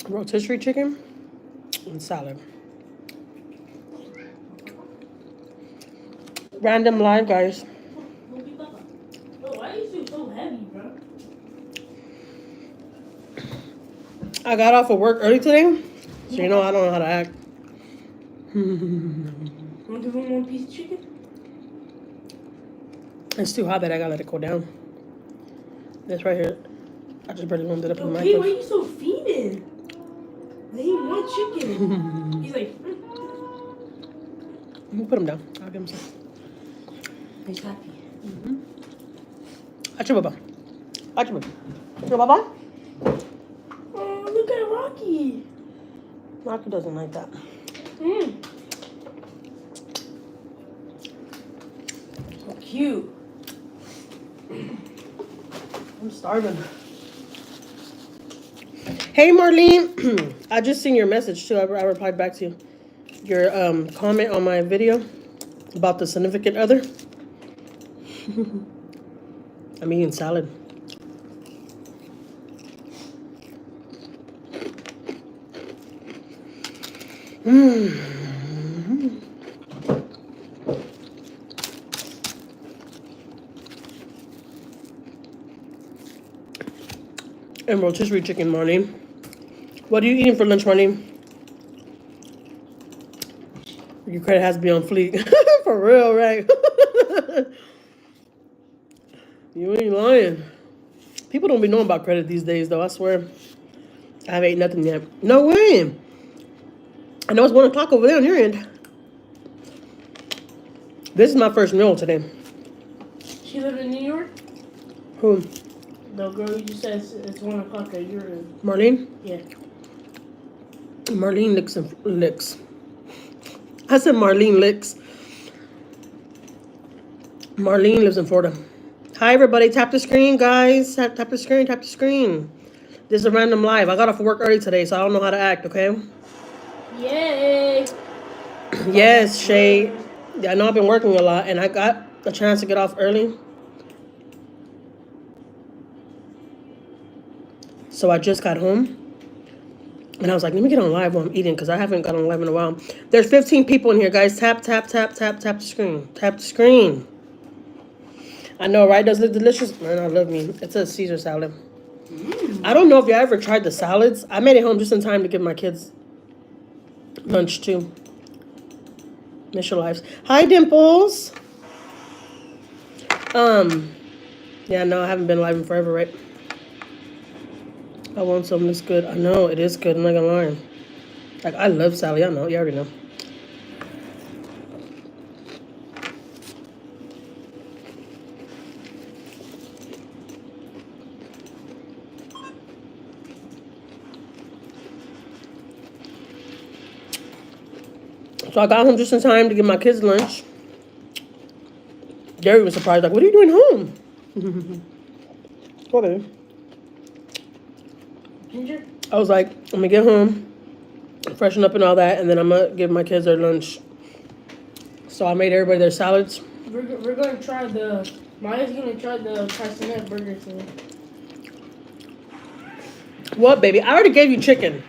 Rotisserie chicken and salad. Random live, guys. Why is you so heavy, bro? I got off of work early today, so you know I don't know how to act. Want to give him one piece of chicken? It's too hot that I gotta let it cool down. This right here, I just barely warmed it up in the Hey, why microwave. you so fiending? He want chicken. He's like, I'm gonna put him down. I'll give him some. he's happy. Acha baba. Acha baba. Acha baba. Oh, look at Rocky. Rocky doesn't like that. So cute. I'm starving. Hey Marlene, I just seen your message too. I replied back to you. Your comment on my video about the significant other. I'm eating salad. And rotisserie chicken, Marlene. What are you eating for lunch, Marlene? Your credit has to be on fleek. For real, right? You ain't lying. People don't be knowing about credit these days, though. I swear. I haven't ate nothing yet. No way. I know it's 1 o'clock over there on your end. This is my first meal today. She live in New York? Who? The girl you just said it's 1 o'clock at your end. Marlene? Yeah. Marlene licks. I said Marlene licks. Marlene lives in Florida. Hi, everybody. Tap the screen, guys. Tap the screen. Tap the screen. This is a random live. I got off work early today, so I don't know how to act, okay? Yay. Yes, Shay. Yeah, I know I've been working a lot, and I got a chance to get off early. So I just got home. And I was like, let me get on live while I'm eating, because I haven't got on live in a while. There's 15 people in here, guys. Tap the screen. Tap the screen. I know, right? Does it look delicious? Man, I love me. It's a Caesar salad. I don't know if you ever tried the salads. I made it home just in time to give my kids lunch, too. Miss your lives. Hi, Dimples. Yeah, no, I haven't been live in forever, right? I want something that's good. I know, it is good. I'm not gonna lie. Like, I love salad. I know. You already know. So I got home just in time to give my kids lunch. Gary was surprised. Like, what are you doing home? Okay. Ginger? I was like, I'm gonna get home, freshen up and all that, and then I'm gonna give my kids their lunch. So I made everybody their salads. We're going to try the... Maya's going to try the castanet burger today. What, baby? I already gave you chicken.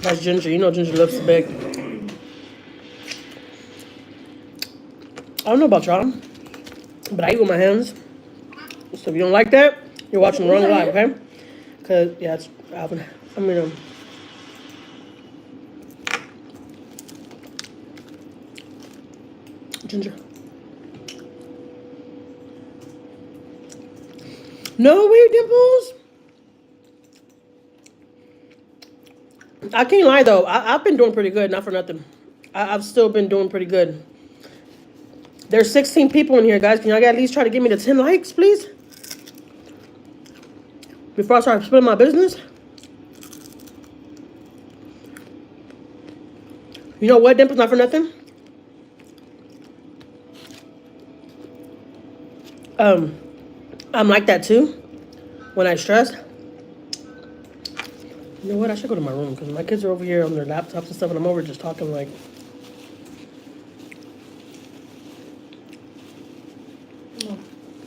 That's Ginger. You know Ginger loves to bake. I don't know about y'all, but I eat with my hands. So if you don't like that, you're watching the wrong live, okay? Because, yeah, it's Alvin. I mean, Ginger. No way, Dimples. I can't lie, though. I've been doing pretty good, not for nothing. I've still been doing pretty good. There's 16 people in here, guys. Can y'all at least try to give me the 10 likes, please? Before I start splitting my business. You know what, Dimples? Not for nothing. I'm like that too. When I stress. You know what? I should go to my room because my kids are over here on their laptops and stuff, and I'm over just talking like. Yeah,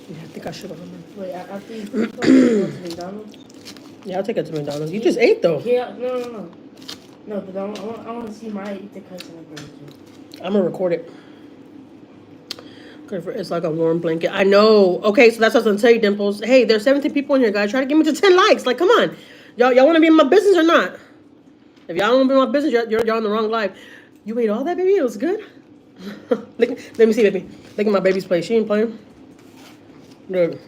I think I should have. Wait, after you go to McDonald's? Yeah, I'll take it to McDonald's. You just ate though. Yeah, no. No, but I want to see Maiyah eat the Tyson Burger too. I'm gonna record it. It's like a warm blanket. I know. Okay, so that's what I was gonna tell you, Dimples. Hey, there's 17 people in here, guys. Try to get me to 10 likes. Like, come on. Y'all want to be in my business or not? If y'all don't want to be in my business, you're on the wrong live. You ate all that, baby? It was good? Let me see, baby. Look at my baby's plate. She ain't playing. Look.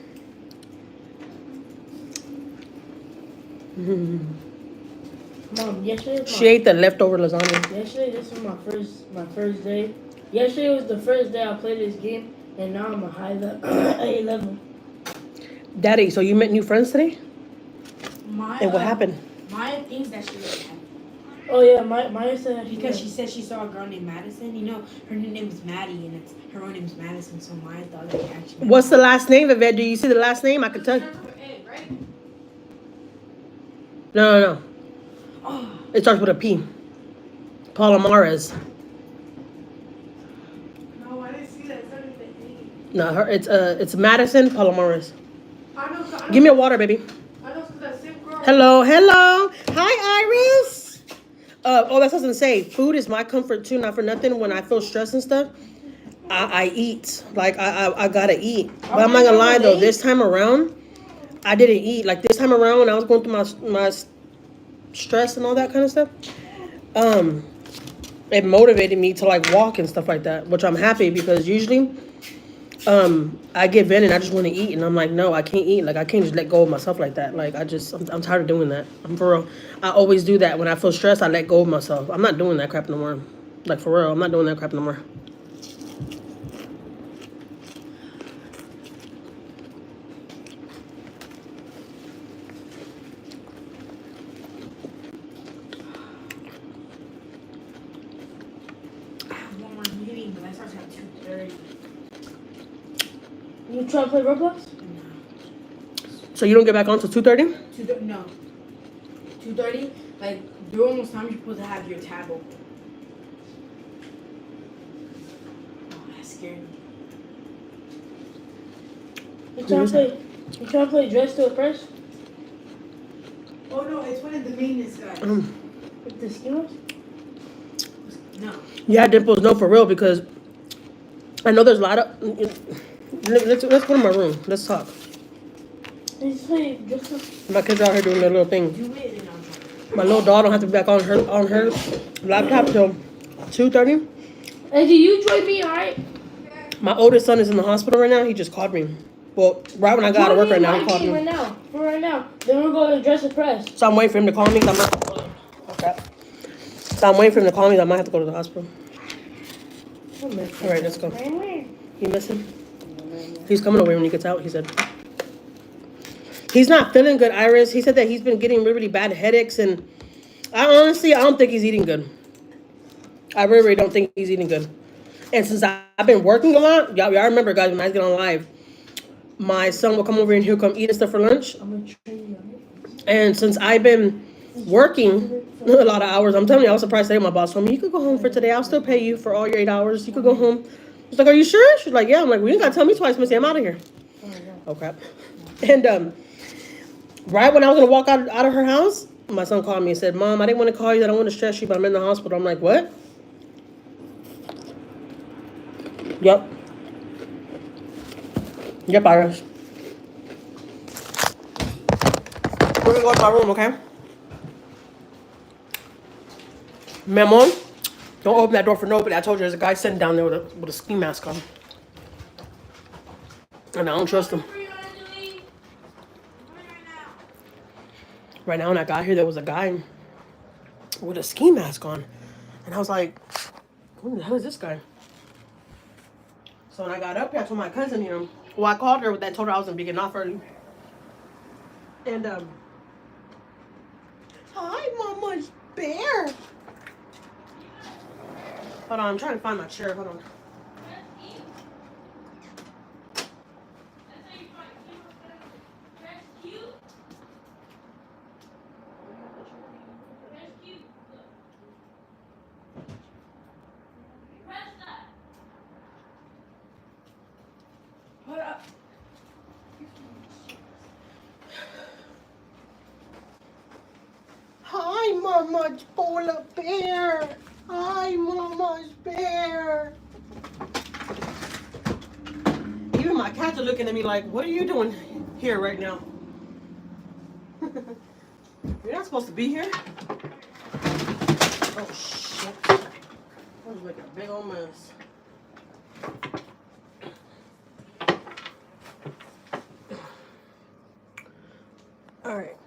Mom, yesterday She ate the leftover lasagna. Yesterday, this was my first day. Yesterday was the first day I played this game, and now I'm a high level. Daddy, so you met new friends today? Maiyah, And what happened? Maiyah thinks that she was happy. Oh yeah, Maiyah said that Because she said she saw a girl named Madison. You know, her new name is Maddie, and her own name is Madison. So Maiyah thought that actually. What's the last name, Yvette? Do you see the last name? I can tell. No. Oh, It starts with a P. Palomares. no, I didn't see that. It's not even that name. No, it's Madison Palomares. I know. Give me a water, baby. I know, because that same girl. Hello. Hi, Iris. That's what I was gonna say. Food is my comfort too. Not for nothing. When I feel stressed and stuff, I eat. Like I gotta eat. But I'm not gonna lie though. This time around, I didn't eat. Like this time around, when I was going through my stress and all that kind of stuff, it motivated me to like walk and stuff like that. Which I'm happy because usually, I give in and I just want to eat, and I'm like, no, I can't eat. Like I can't just let go of myself like that. Like I'm tired of doing that. I'm for real. I always do that when I feel stressed. I let go of myself. I'm not doing that crap no more. Like for real, I'm not doing that crap no more. I have one more meeting, but that starts at 2:30. You trying to play Roblox? So you don't get back on till 2:30? 2:30. No. 2:30. Like during those times, you're supposed to have your tab open. Oh, that scared me. You trying to play Dress to Impress? Oh no, it's one of the maintenance guys. With the skimmers? No. Yeah, Dimples, no, for real, because I know there's a lot of. Let's go to my room. Let's talk. They just play Dress to. My kids are out here doing their little thing. Do it and I'll try. My little daughter don't have to be back on her laptop till 2:30. Hey, do you join me, alright? My oldest son is in the hospital right now. He just called me. Well, right when I got out of work right now, he called me. Right now. Then we're going to Dress to Press. So I'm waiting for him to call me. So I'm waiting for him to call me. I might have to go to the hospital. All right, let's go. You miss him? He's coming away when he gets out, he said. He's not feeling good, Iris. He said that he's been getting really bad headaches, and I don't think he's eating good. I really don't think he's eating good. And since I've been working a lot, y'all remember, guys, when I get on live, my son will come over and he'll come eat and stuff for lunch. I'm going to train you on it. And since I've been working a lot of hours, I'm telling you, I was surprised today. My boss told me, you could go home for today. I'll still pay you for all your 8 hours. You could go home. She's like, are you sure? She's like, yeah. I'm like, well, you got to tell me twice, Missy. I'm out of here. Oh, crap. And right when I was going to walk out of her house, my son called me and said, Mom, I didn't want to call you. I don't want to stress you, but I'm in the hospital. I'm like, what? Yep, Iris. We're going to go to my room, okay? Memon, don't open that door for nobody. I told you there's a guy sitting down there with a ski mask on. And I don't trust him. Right now when I got here, there was a guy with a ski mask on. And I was like, who the hell is this guy? So when I got up here, I told my cousin, well, I called her with that, told her I was going to be getting off early. And, hi, Mama's bear. Hold on, I'm trying to find my chair. Hold on. Hold up. Mama's polar bear. Hi, Mama's bear. Even my cats are looking at me like, what are you doing here right now? You're not supposed to be here. Oh, shit. I was making a big old mess. All right.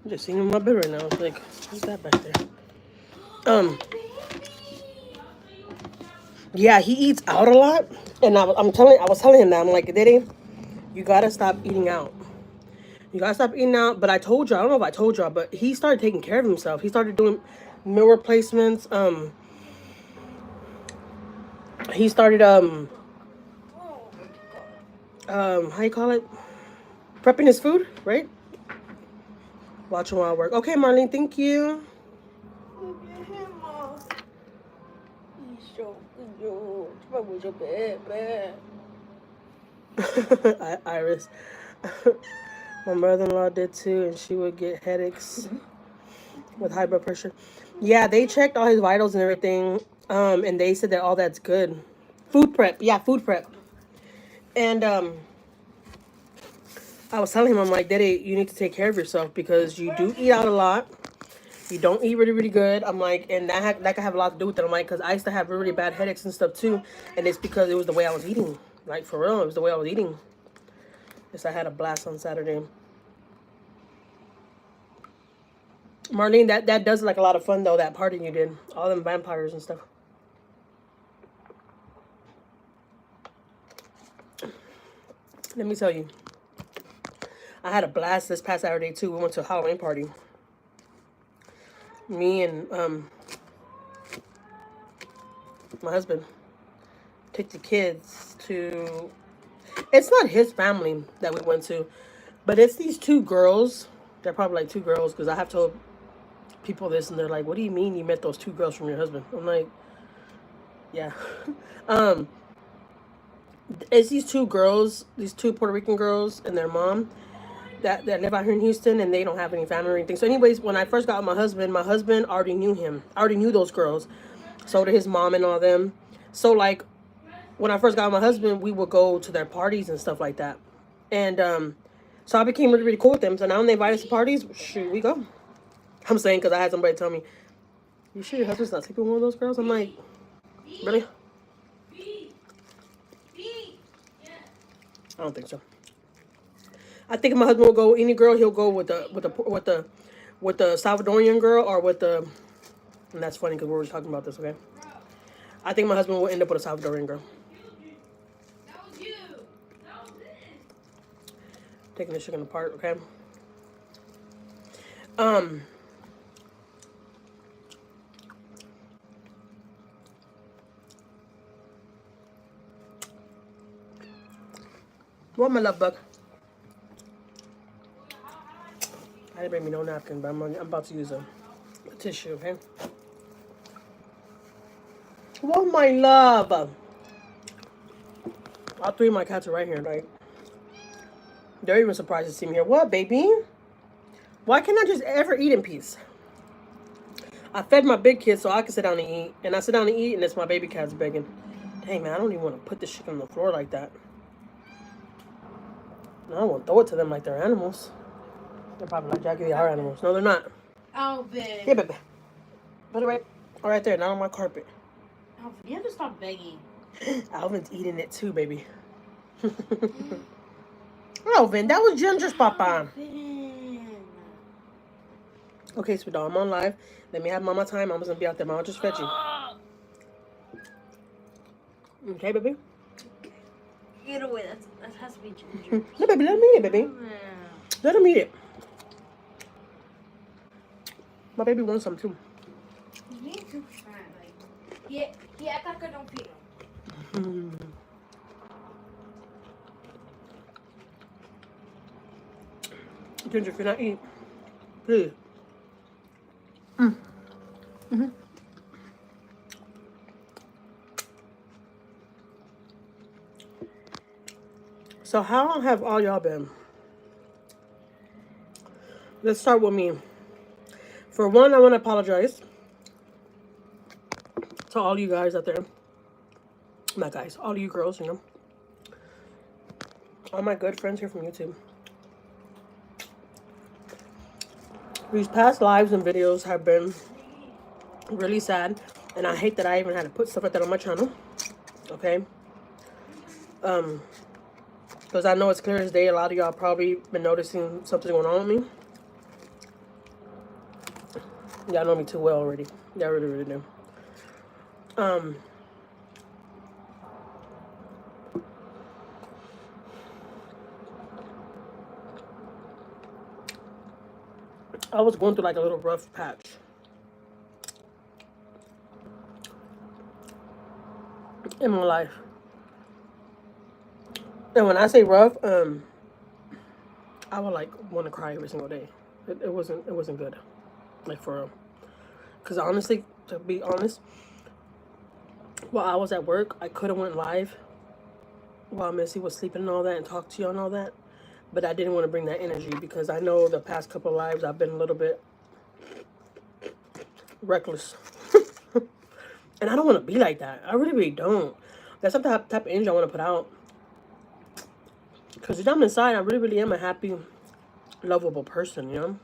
I'm just sitting in my bed right now. It's like, what's that back there? Yeah, he eats out a lot, and I was telling him that I'm like, Diddy, you gotta stop eating out. You gotta stop eating out. But I told you, I don't know if I told y'all, but he started taking care of himself. He started doing meal replacements. He started how you call it? Prepping his food, right? Watching while I work. Okay, Marlene, thank you. Look at him, Mom. He's so good. Probably so bad. Iris. My mother-in-law did too, and she would get headaches with high blood pressure. Yeah, they checked all his vitals and everything, and they said that all that's good. Food prep, yeah, food prep. And I was telling him, I'm like, Daddy, you need to take care of yourself because you do eat out a lot. You don't eat really, really good. I'm like, and that could have a lot to do with it. I'm like, because I used to have really bad headaches and stuff too, and it's because it was the way I was eating. Like, for real, it was the way I was eating. Yes, I had a blast on Saturday. Marlene, that does like a lot of fun though, that party you did. All them vampires and stuff. Let me tell you. I had a blast this past Saturday too. We went to a Halloween party. Me and my husband took the kids to, it's not his family that we went to, but it's these two girls. They're probably like two girls because I have told people this and they're like, what do you mean you met those two girls from your husband? I'm like, yeah. It's these two girls, these two Puerto Rican girls and their mom that live out here in Houston, and they don't have any family or anything. So anyways, when I first got with my husband already knew him. I already knew those girls. So did his mom and all them. So like when I first got with my husband, we would go to their parties and stuff like that. And so I became really, really cool with them. So now when they invite us to parties, shoot, we go. I'm saying because I had somebody tell me, you sure your husband's not sleeping with one of those girls? I'm like, really? I don't think so. I think if my husband will go any girl, he'll go with the Salvadorian girl or with the. And that's funny because we were talking about this. Okay. I think my husband will end up with a Salvadorian girl. Taking this chicken apart. Okay. What my love bug? I didn't bring me no napkin, but I'm about to use a tissue, okay? What my love? All three of my cats are right here, right? They're even surprised to see me here. What, baby? Why can't I just ever eat in peace? I fed my big kids so I can sit down and eat. And I sit down and eat, and it's my baby cats begging. Dang, man, I don't even want to put this shit on the floor like that. No, I don't want to throw it to them like they're animals. They're probably like, Jackie, they are animals. No, they're not. Alvin. Here, baby. Put it right there, not on my carpet. Alvin, you have to stop begging. Alvin's eating it too, baby. Alvin, that was Ginger's papa. Alvin. Okay, sweet doll, I'm on live. Let me have mama time. Mama's gonna be out there. Mama just fed you. Okay, baby? Get away. That has to be Ginger. No, baby, let him eat it, baby. Let him eat it. My baby wants some too. Me too, like, he act like I don't feed him. Ginger, can I eat? Please. So how have all y'all been? Let's start with me. For one, I want to apologize to all you guys out there. Not guys, all you girls, you know. All my good friends here from YouTube. These past lives and videos have been really sad. And I hate that I even had to put stuff like that on my channel. Okay. Because I know it's clear as day. A lot of y'all probably been noticing something going on with me. Y'all know me too well already. Y'all really, really do. I was going through like a little rough patch. In my life. And when I say rough, I would like want to cry every single day. It wasn't good. Like for real. Because honestly, to be honest, while I was at work, I could have went live while Missy was sleeping and all that and talked to you and all that. But I didn't want to bring that energy because I know the past couple of lives I've been a little bit reckless. And I don't want to be like that. I really, really don't. That's the type of energy I want to put out. Because deep down inside, I really, really am a happy, lovable person, you know?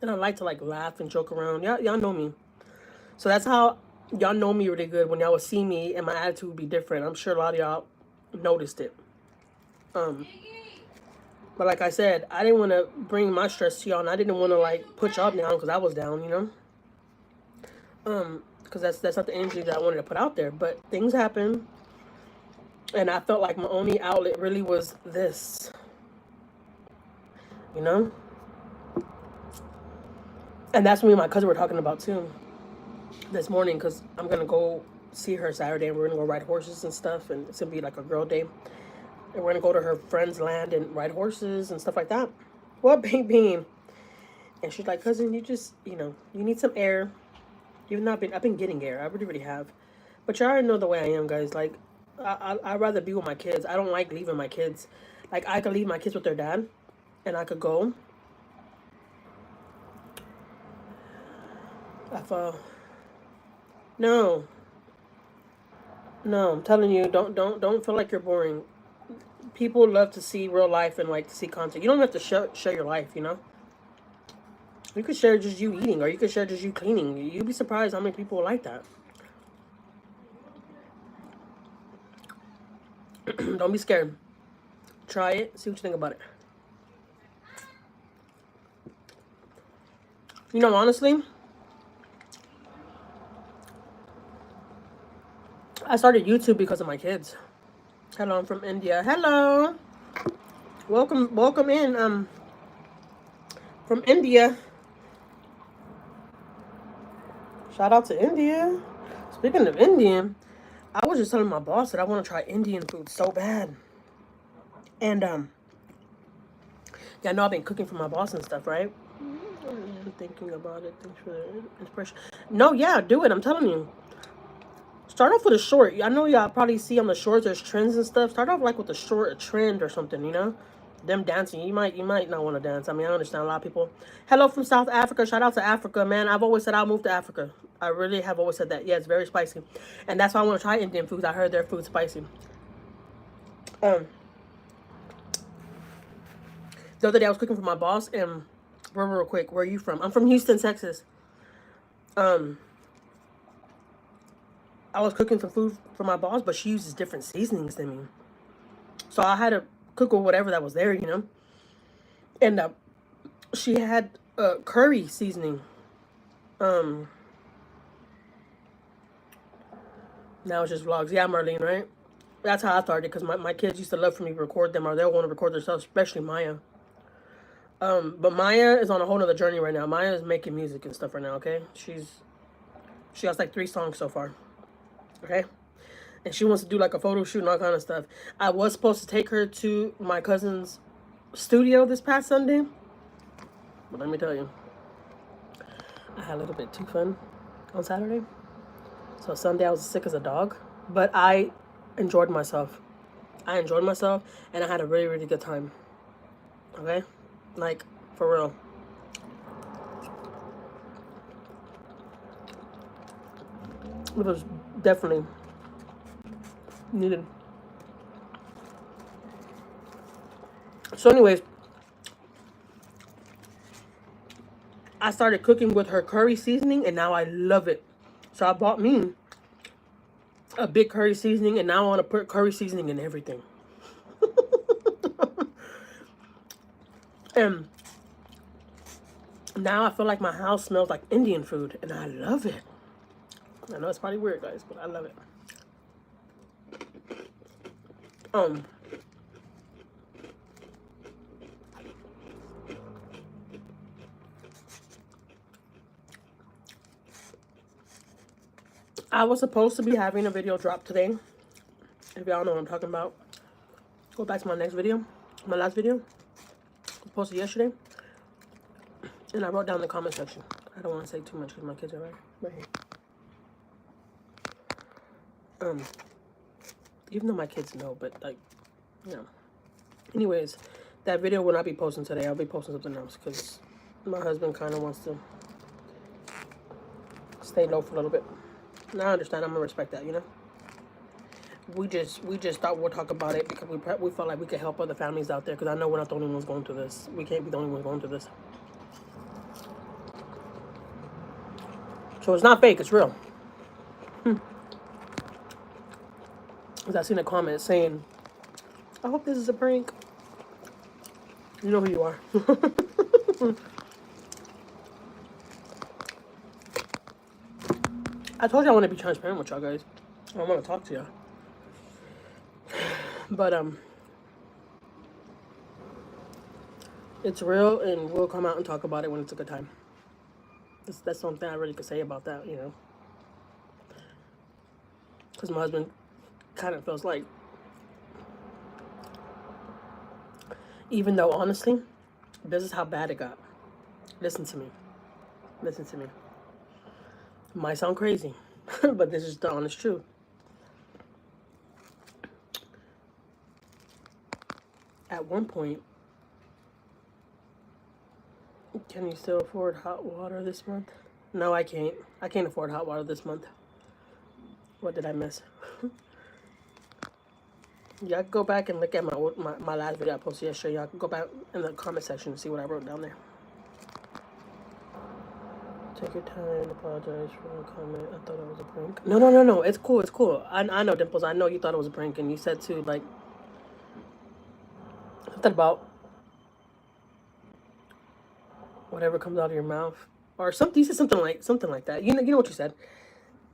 And I like to like laugh and joke around. Y'all know me. So that's how y'all know me really good. When y'all would see me and my attitude would be different. I'm sure a lot of y'all noticed it. But like I said, I didn't want to bring my stress to y'all, and I didn't want to like put y'all down because I was down, you know. Because that's not the energy that I wanted to put out there. But things happen, and I felt like my only outlet really was this, you know. And that's what me and my cousin were talking about too this morning, because I'm gonna go see her Saturday, and we're gonna go ride horses and stuff, and it's gonna be like a girl day. And we're gonna go to her friend's land and ride horses and stuff like that. What, Big Bean? And she's like, cousin, you just, you know, you need some air. Even though I've been getting air. I really, really have. But you already know the way I am, guys. Like, I'd rather be with my kids. I don't like leaving my kids. Like, I could leave my kids with their dad, and I could go. No. No, I'm telling you, don't feel like you're boring. People love to see real life and like to see content. You don't have to share your life, you know. You could share just you eating, or you could share just you cleaning. You'd be surprised how many people like that. Don't be scared. Try it. See what you think about it. You know, honestly, I started YouTube because of my kids. Hello, I'm from India. Hello. Welcome in. From India. Shout out to India. Speaking of Indian, I was just telling my boss that I want to try Indian food so bad. And yeah, I know I've been cooking for my boss and stuff, right? I'm thinking about it. Thanks for the inspiration. No, yeah, do it. I'm telling you. Start off with a short. I know y'all probably see on the shorts there's trends and stuff. Start off like with a short trend or something, you know? Them dancing. You might not want to dance. I mean, I understand a lot of people. Hello from South Africa. Shout out to Africa, man. I've always said I'll move to Africa. I really have always said that. Yeah, it's very spicy. And that's why I want to try Indian foods. I heard their food's spicy. The other day I was cooking for my boss, and real quick, where are you from? I'm from Houston, Texas. I was cooking some food for my boss, but she uses different seasonings than me. So I had to cook with whatever that was there, you know. And she had curry seasoning. Now it's just vlogs. Yeah, Marlene, right? That's how I started, because my kids used to love for me to record them, or they'll want to record themselves, especially Maiyah. But Maiyah is on a whole nother journey right now. Maiyah is making music and stuff right now, okay? She has like 3 songs so far. Okay? And she wants to do like a photo shoot and all kind of stuff. I was supposed to take her to my cousin's studio this past Sunday. But let me tell you, I had a little bit too fun on Saturday. So Sunday I was sick as a dog. But I enjoyed myself. I enjoyed myself, and I had a really, really good time. Okay? Like, for real. It was definitely needed. So anyways, I started cooking with her curry seasoning, and now I love it. So I bought me a big curry seasoning, and now I want to put curry seasoning in everything. And now I feel like my house smells like Indian food, and I love it. I know it's probably weird, guys, but I love it. Um, I was supposed to be having a video drop today. If y'all know what I'm talking about, go back to my next video, my last video. I posted yesterday, and I wrote down in the comment section. I don't want to say too much because my kids are right here. Even though my kids know, but like, you know. Anyways, that video will not be posting today. I'll be posting something else because my husband kind of wants to stay low for a little bit. And I understand. I'm gonna respect that, you know. We just thought we'll talk about it because we felt like we could help other families out there, because I know we're not the only ones going through this. We can't be the only ones going through this. So it's not fake. It's real. Because I seen a comment saying, "I hope this is a prank." You know who you are. I told you I want to be transparent with y'all guys. I want to talk to y'all. But it's real, and we'll come out and talk about it when it's a good time. That's something I really could say about that, you know. Because my husband kind of feels like, even though honestly, this is how bad it got. Listen to me. Listen to me. It might sound crazy, but this is the honest truth. At one point, can you still afford hot water this month? No, I can't. I can't afford hot water this month. What did I miss? Y'all can go back and look at my last video I posted yesterday. Y'all can go back in the comment section and see what I wrote down there. Take your time. Apologize for the comment. I thought it was a prank. No. It's cool. It's cool. I know, Dimples. I know you thought it was a prank, and you said too, like, something about whatever comes out of your mouth, or something. You said something like that. You know what you said,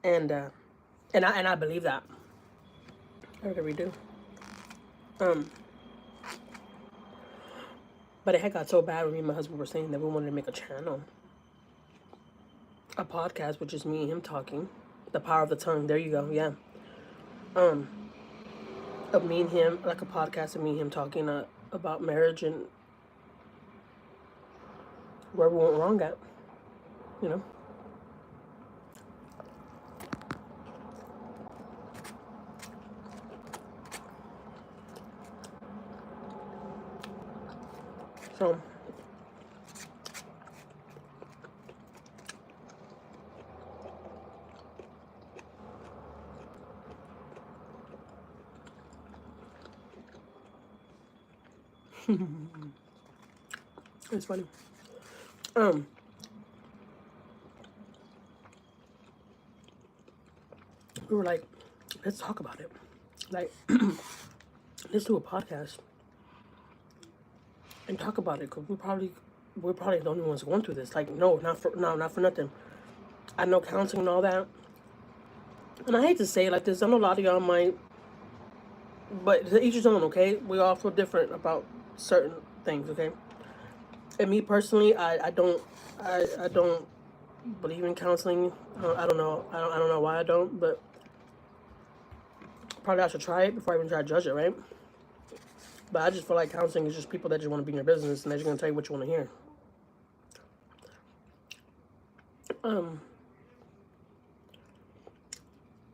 and I believe that. I really do. But it had got so bad when me and my husband were saying that we wanted to make a channel, a podcast, which is me and him talking, the power of the tongue. There you go. Yeah. Of me and him, like a podcast of me and him talking about marriage and where we went wrong at, you know. So it's funny. We were like, let's talk about it. Like, let's do a podcast and talk about it, because we're probably the only ones going through this. Like, not for nothing. I know counseling and all that, and I hate to say it like this. I know a lot of y'all might, but each his own. Okay, we all feel different about certain things. Okay, and me personally, I don't believe in counseling. I don't know. I don't know why I don't, but probably I should try it before I even try to judge it, right? But I just feel like counseling is just people that just want to be in your business, and they're just going to tell you what you want to hear.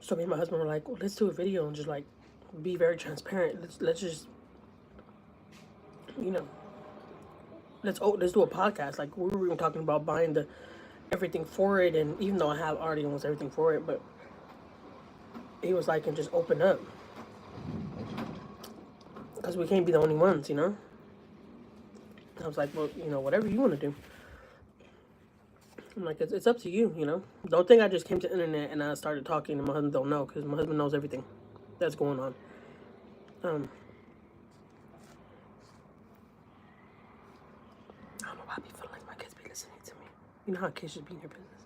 So me and my husband were like, well, let's do a video and just like be very transparent. Let's just, you know, let's do a podcast. Like we were even talking about buying the everything for it, and even though I have already almost everything for it, but he was like, and just open up because we can't be the only ones, you know. I was like, well, you know, whatever you want to do. I'm like, it's up to you, you know. Don't think I just came to the internet and I started talking and my husband don't know, because my husband knows everything that's going on. I don't know why I be feeling like my kids be listening to me. You know how kids just be in your business.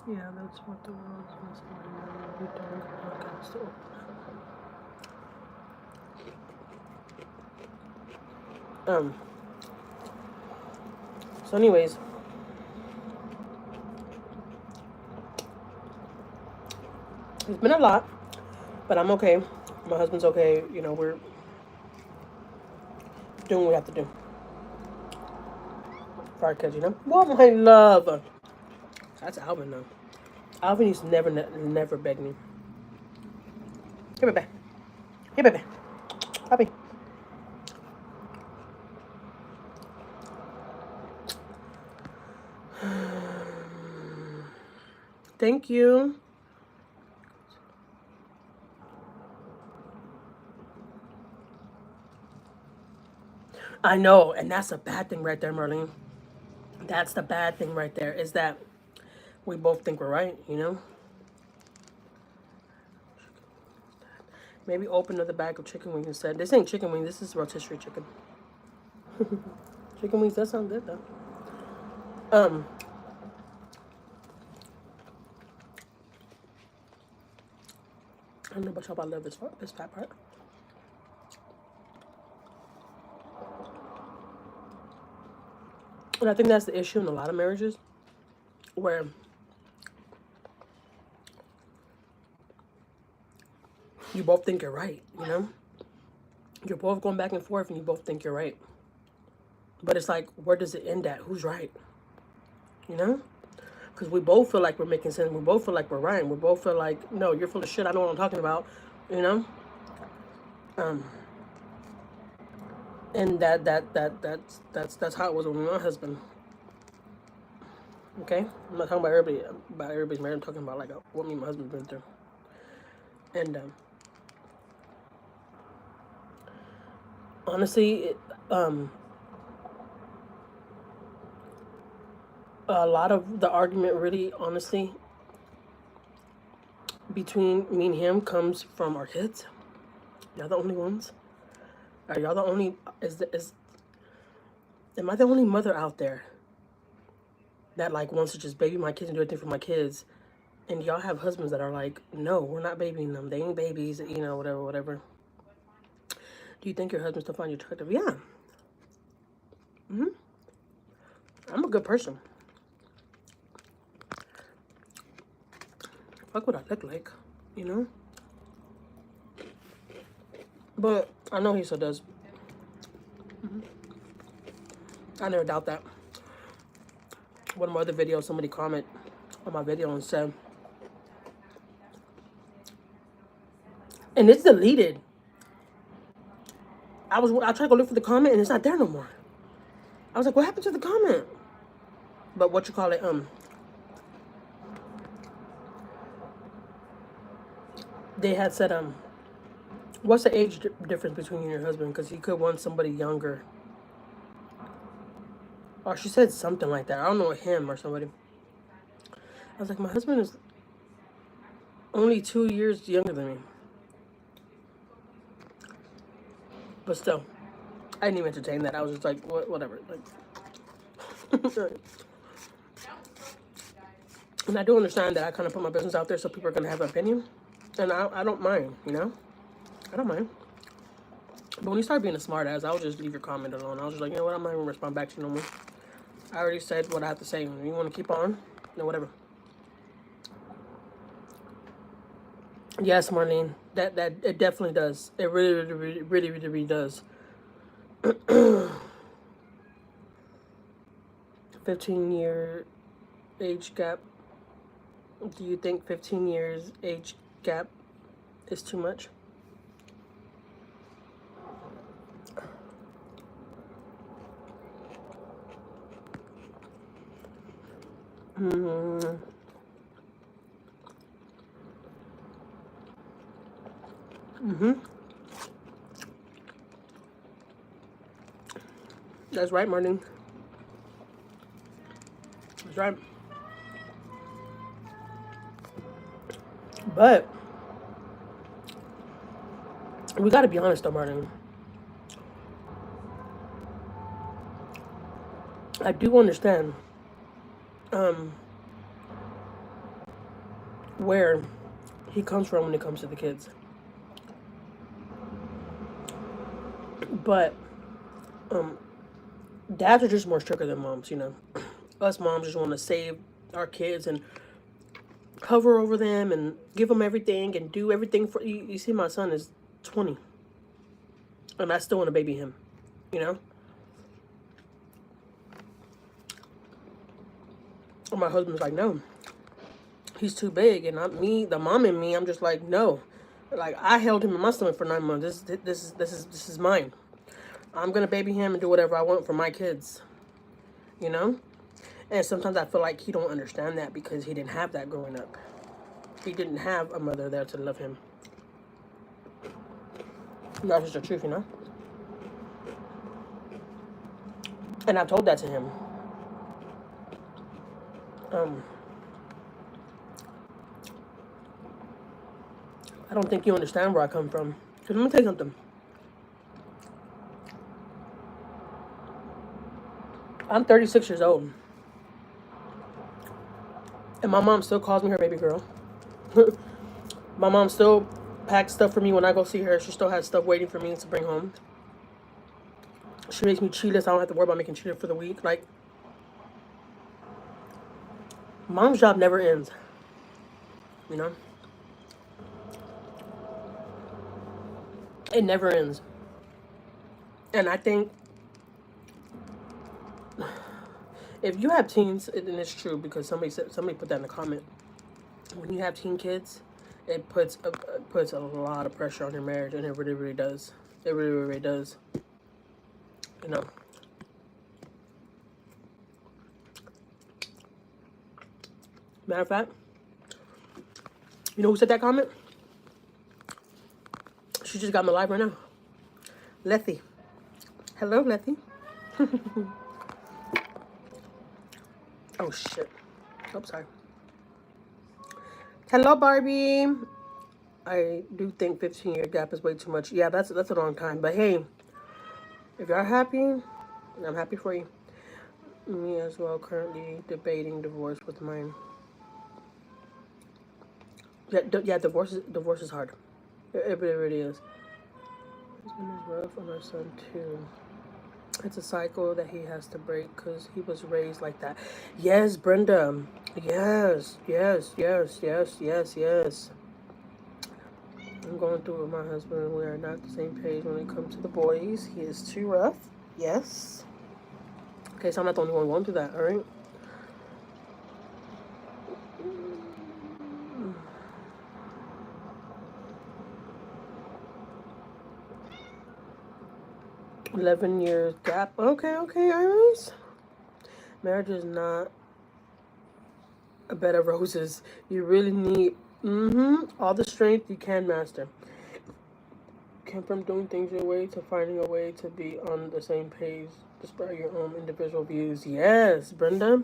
Yeah, that's what the world's missing right now. We don't have podcasts to open up. So anyways, it's been a lot, but I'm okay. My husband's okay. You know, we're doing what we have to do for our kids, you know. What my love. That's Alvin though. Alvin used to never beg me. Here, baby. Here, baby. Puppy. Thank you. I know, and that's a bad thing right there, Marlene. That's the bad thing right there, is that we both think we're right, you know? Maybe open another bag of chicken wings instead. This ain't chicken wings, this is rotisserie chicken. Chicken wings, that sounds good though. I don't know about y'all, but I love this fat part. And I think that's the issue in a lot of marriages, where you both think you're right, you know? You're both going back and forth and you both think you're right. But it's like, where does it end at? Who's right? You know? Because we both feel like we're making sense. We both feel like we're right. We both feel like, no, you're full of shit. I know what I'm talking about. You know? And that's how it was with my husband. Okay? I'm not talking about everybody's marriage. I'm talking about like what me and my husband's been through. And honestly, a lot of the argument really, honestly, between me and him comes from our kids. Y'all the only ones? Are y'all the only, am I the only mother out there that like wants to just baby my kids and do everything for my kids? And y'all have husbands that are like, no, we're not babying them. They ain't babies, you know, whatever. Do you think your husband still find you attractive? Yeah. I'm a good person. Fuck what I look like, you know? But I know he still does. I never doubt that. One of my other videos, somebody comment on my video and said, and it's deleted. I tried to go look for the comment and it's not there no more. I was like, what happened to the comment? But what you call it, they had said, what's the age difference between you and your husband? Because he could want somebody younger. Or she said something like that. I don't know, him or somebody. I was like, my husband is only 2 years younger than me. But still, I didn't even entertain that. I was just like, whatever. Like, and I do understand that I kind of put my business out there so people are going to have an opinion. And I don't mind, you know? I don't mind. But when you start being a smart ass, I'll just leave your comment alone. I was just like, you know what? I'm not even respond back to you no more. I already said what I have to say. If you want to keep on, you know, whatever. Yes, Marlene. That it definitely does. It really does. 15-year age gap. Do you think 15 years age gap It's too much. Mm-hmm. That's right, Martin. That's right. But we gotta be honest though, Martin. I do understand where he comes from when it comes to the kids. But dads are just more stricter than moms, you know. Us moms just want to save our kids and hover over them and give them everything and do everything for you. You see, my son is 20, and I still want to baby him, you know. And my husband's like, no, he's too big, and the mom in me, I'm just like, no. Like, I held him in my stomach for 9 months. This is mine. I'm gonna baby him and do whatever I want for my kids, you know. And sometimes I feel like he don't understand that because he didn't have that growing up. He didn't have a mother there to love him. That's just the truth, you know. And I told that to him. I don't think you understand where I come from. Because let me tell you something. I'm 36 years old. And my mom still calls me her baby girl. My mom still packs stuff for me when I go see her. She still has stuff waiting for me to bring home. She makes me Cheetos. I don't have to worry about making Cheetos for the week. Like, mom's job never ends. You know? It never ends. And I think if you have teens, and it's true because somebody put that in the comment. When you have teen kids, it puts a lot of pressure on your marriage, and it really, really does. It really, really does. You know. Matter of fact, you know who said that comment? She just got me live right now. Letty. Hello, Letty. Oh shit. Oh, sorry. Hello, Barbie. I do think 15-year gap is way too much. Yeah, that's a long time. But hey, if you're happy, I'm happy for you. Me as well. Currently debating divorce with mine. Yeah. Divorce is hard. It really is. Husband is rough on our son too. It's a cycle that he has to break because he was raised like that. Yes, Brenda. Yes. I'm going through it with my husband. We are not the same page when it comes to the boys. He is too rough. Yes. Okay, so I'm not the only one going through that, alright? 11 years gap. Okay, Iris. Marriage is not a bed of roses. You really need all the strength you can master. Came from doing things your way to finding a way to be on the same page despite your own individual views. Yes, Brenda.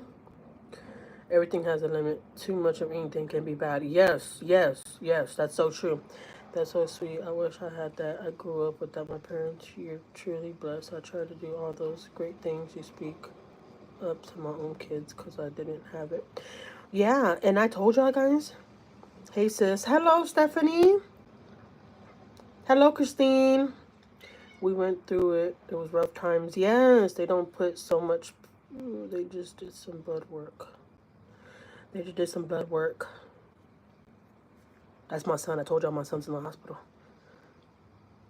Everything has a limit. Too much of anything can be bad. Yes. That's so true. That's so sweet. I wish I had that. I grew up without my parents. You're truly blessed. I try to do all those great things you speak up to my own kids because I didn't have it. Yeah, and I told y'all guys. Hey sis. Hello, Stephanie. Hello, Christine. We went through it. It was rough times. Yes, they don't put so much. They just did some blood work. That's my son. I told y'all my son's in the hospital.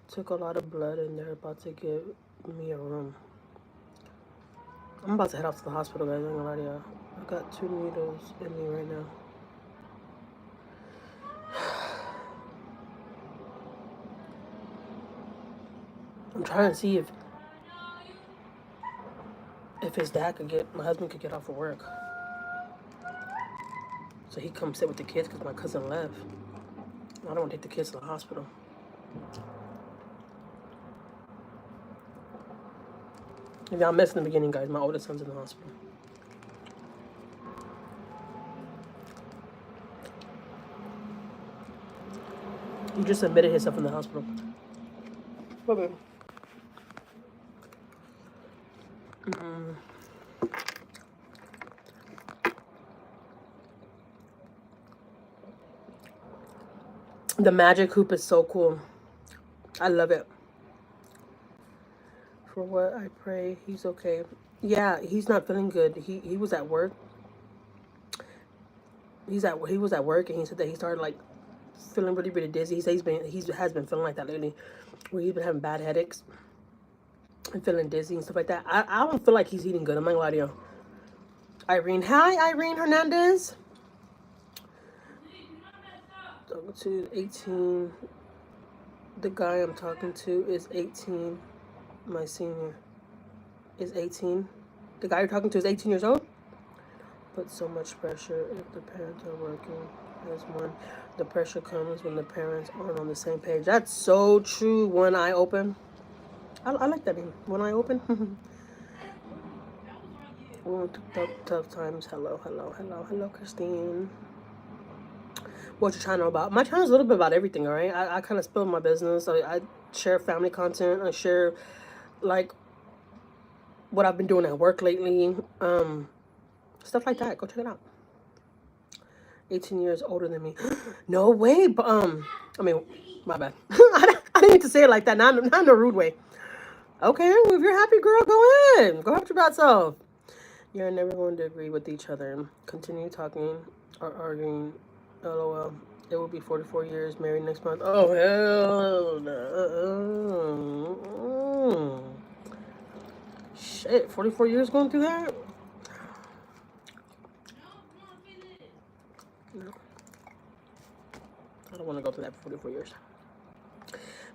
Took a lot of blood and they're about to give me a room. I'm about to head off to the hospital, guys. I'm gonna lie to y'all. I got 2 needles in me right now. I'm trying to see if his dad could get, my husband could get off of work. So he come sit with the kids because my cousin left. I don't want to take the kids to the hospital. If y'all missed in the beginning, guys, my oldest son's in the hospital. He just admitted himself in the hospital. What, baby? The magic hoop is so cool. I love it. For what I pray, he's okay. Yeah, he's not feeling good. He was at work. He was at work, and he said that he started like feeling really, really dizzy. He said he has been feeling like that lately, where he's been having bad headaches and feeling dizzy and stuff like that. I don't feel like he's eating good. I'm not gonna lie to you. Irene, hi, Irene Hernandez. Talking to 18. The guy I'm talking to is 18. My senior is 18. The guy you're talking to is 18 years old? Put so much pressure if the parents are working as one. The pressure comes when the parents aren't on the same page. That's so true. One eye open. I like that name. One eye open. We went through tough times. Hello, Christine. What your channel about? My channel is a little bit about everything, all right? I kind of spill my business. I share family content. I share, like, what I've been doing at work lately. Stuff like that. Go check it out. 18 years older than me. No way. But, I mean, my bad. I didn't mean to say it like that. Not in a rude way. Okay, well, if you're happy, girl, go ahead. Go help your bad self. You're never going to agree with each other. Continue talking or arguing. LOL. It will be 44 years married next month. Oh, hell no. Shit, 44 years going through that? No. I don't want to go through that for 44 years.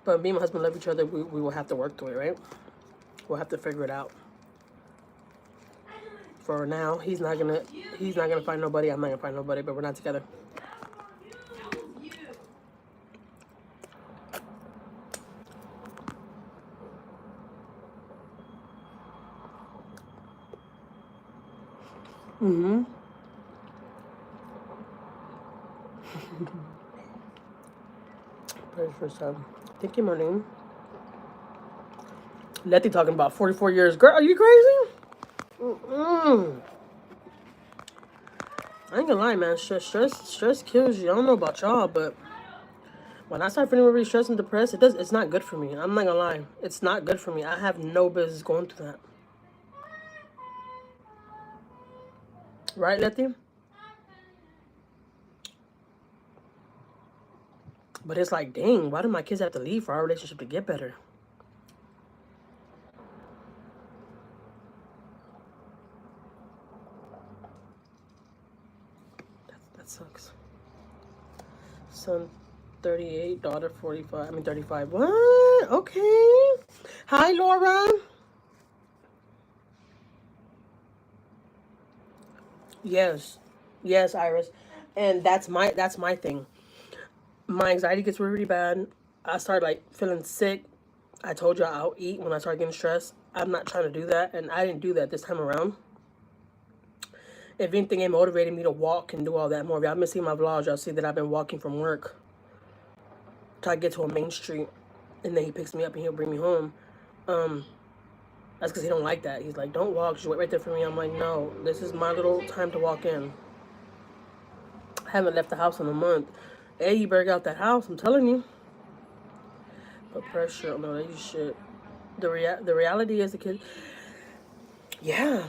But me and my husband love each other. We will have to work through it, right? We'll have to figure it out. For now, he's not gonna find nobody. I'm not gonna find nobody, but we're not together. Prayers for son. Thank you, Marlene. Letty talking about 44 years. Girl, are you crazy? I ain't gonna lie, man. Stress kills you. I don't know about y'all, but when I start feeling really stressed and depressed, it's not good for me. I'm not gonna lie. It's not good for me. I have no business going through that. Right, Letty? But it's like, dang, why do my kids have to leave for our relationship to get better? That sucks. Son 38, daughter 45. I mean 35. What? Okay. Hi, Laura. Yes. Yes, Iris. And that's my thing. My anxiety gets really, really bad. I start like feeling sick. I told you I'll eat when I start getting stressed. I'm not trying to do that, and I didn't do that this time around. If anything, it motivated me to walk and do all that more. If y'all been seeing my vlogs, y'all see that I've been walking from work till I get to a main street, and then he picks me up and he'll bring me home. That's because he don't like that. He's like, don't walk, just wait right there for me. I'm like, no, this is my little time to walk in. I haven't left the house in a month. Hey, you better get out that house, I'm telling you. But pressure, no, that shit. The reality is the kid. Yeah,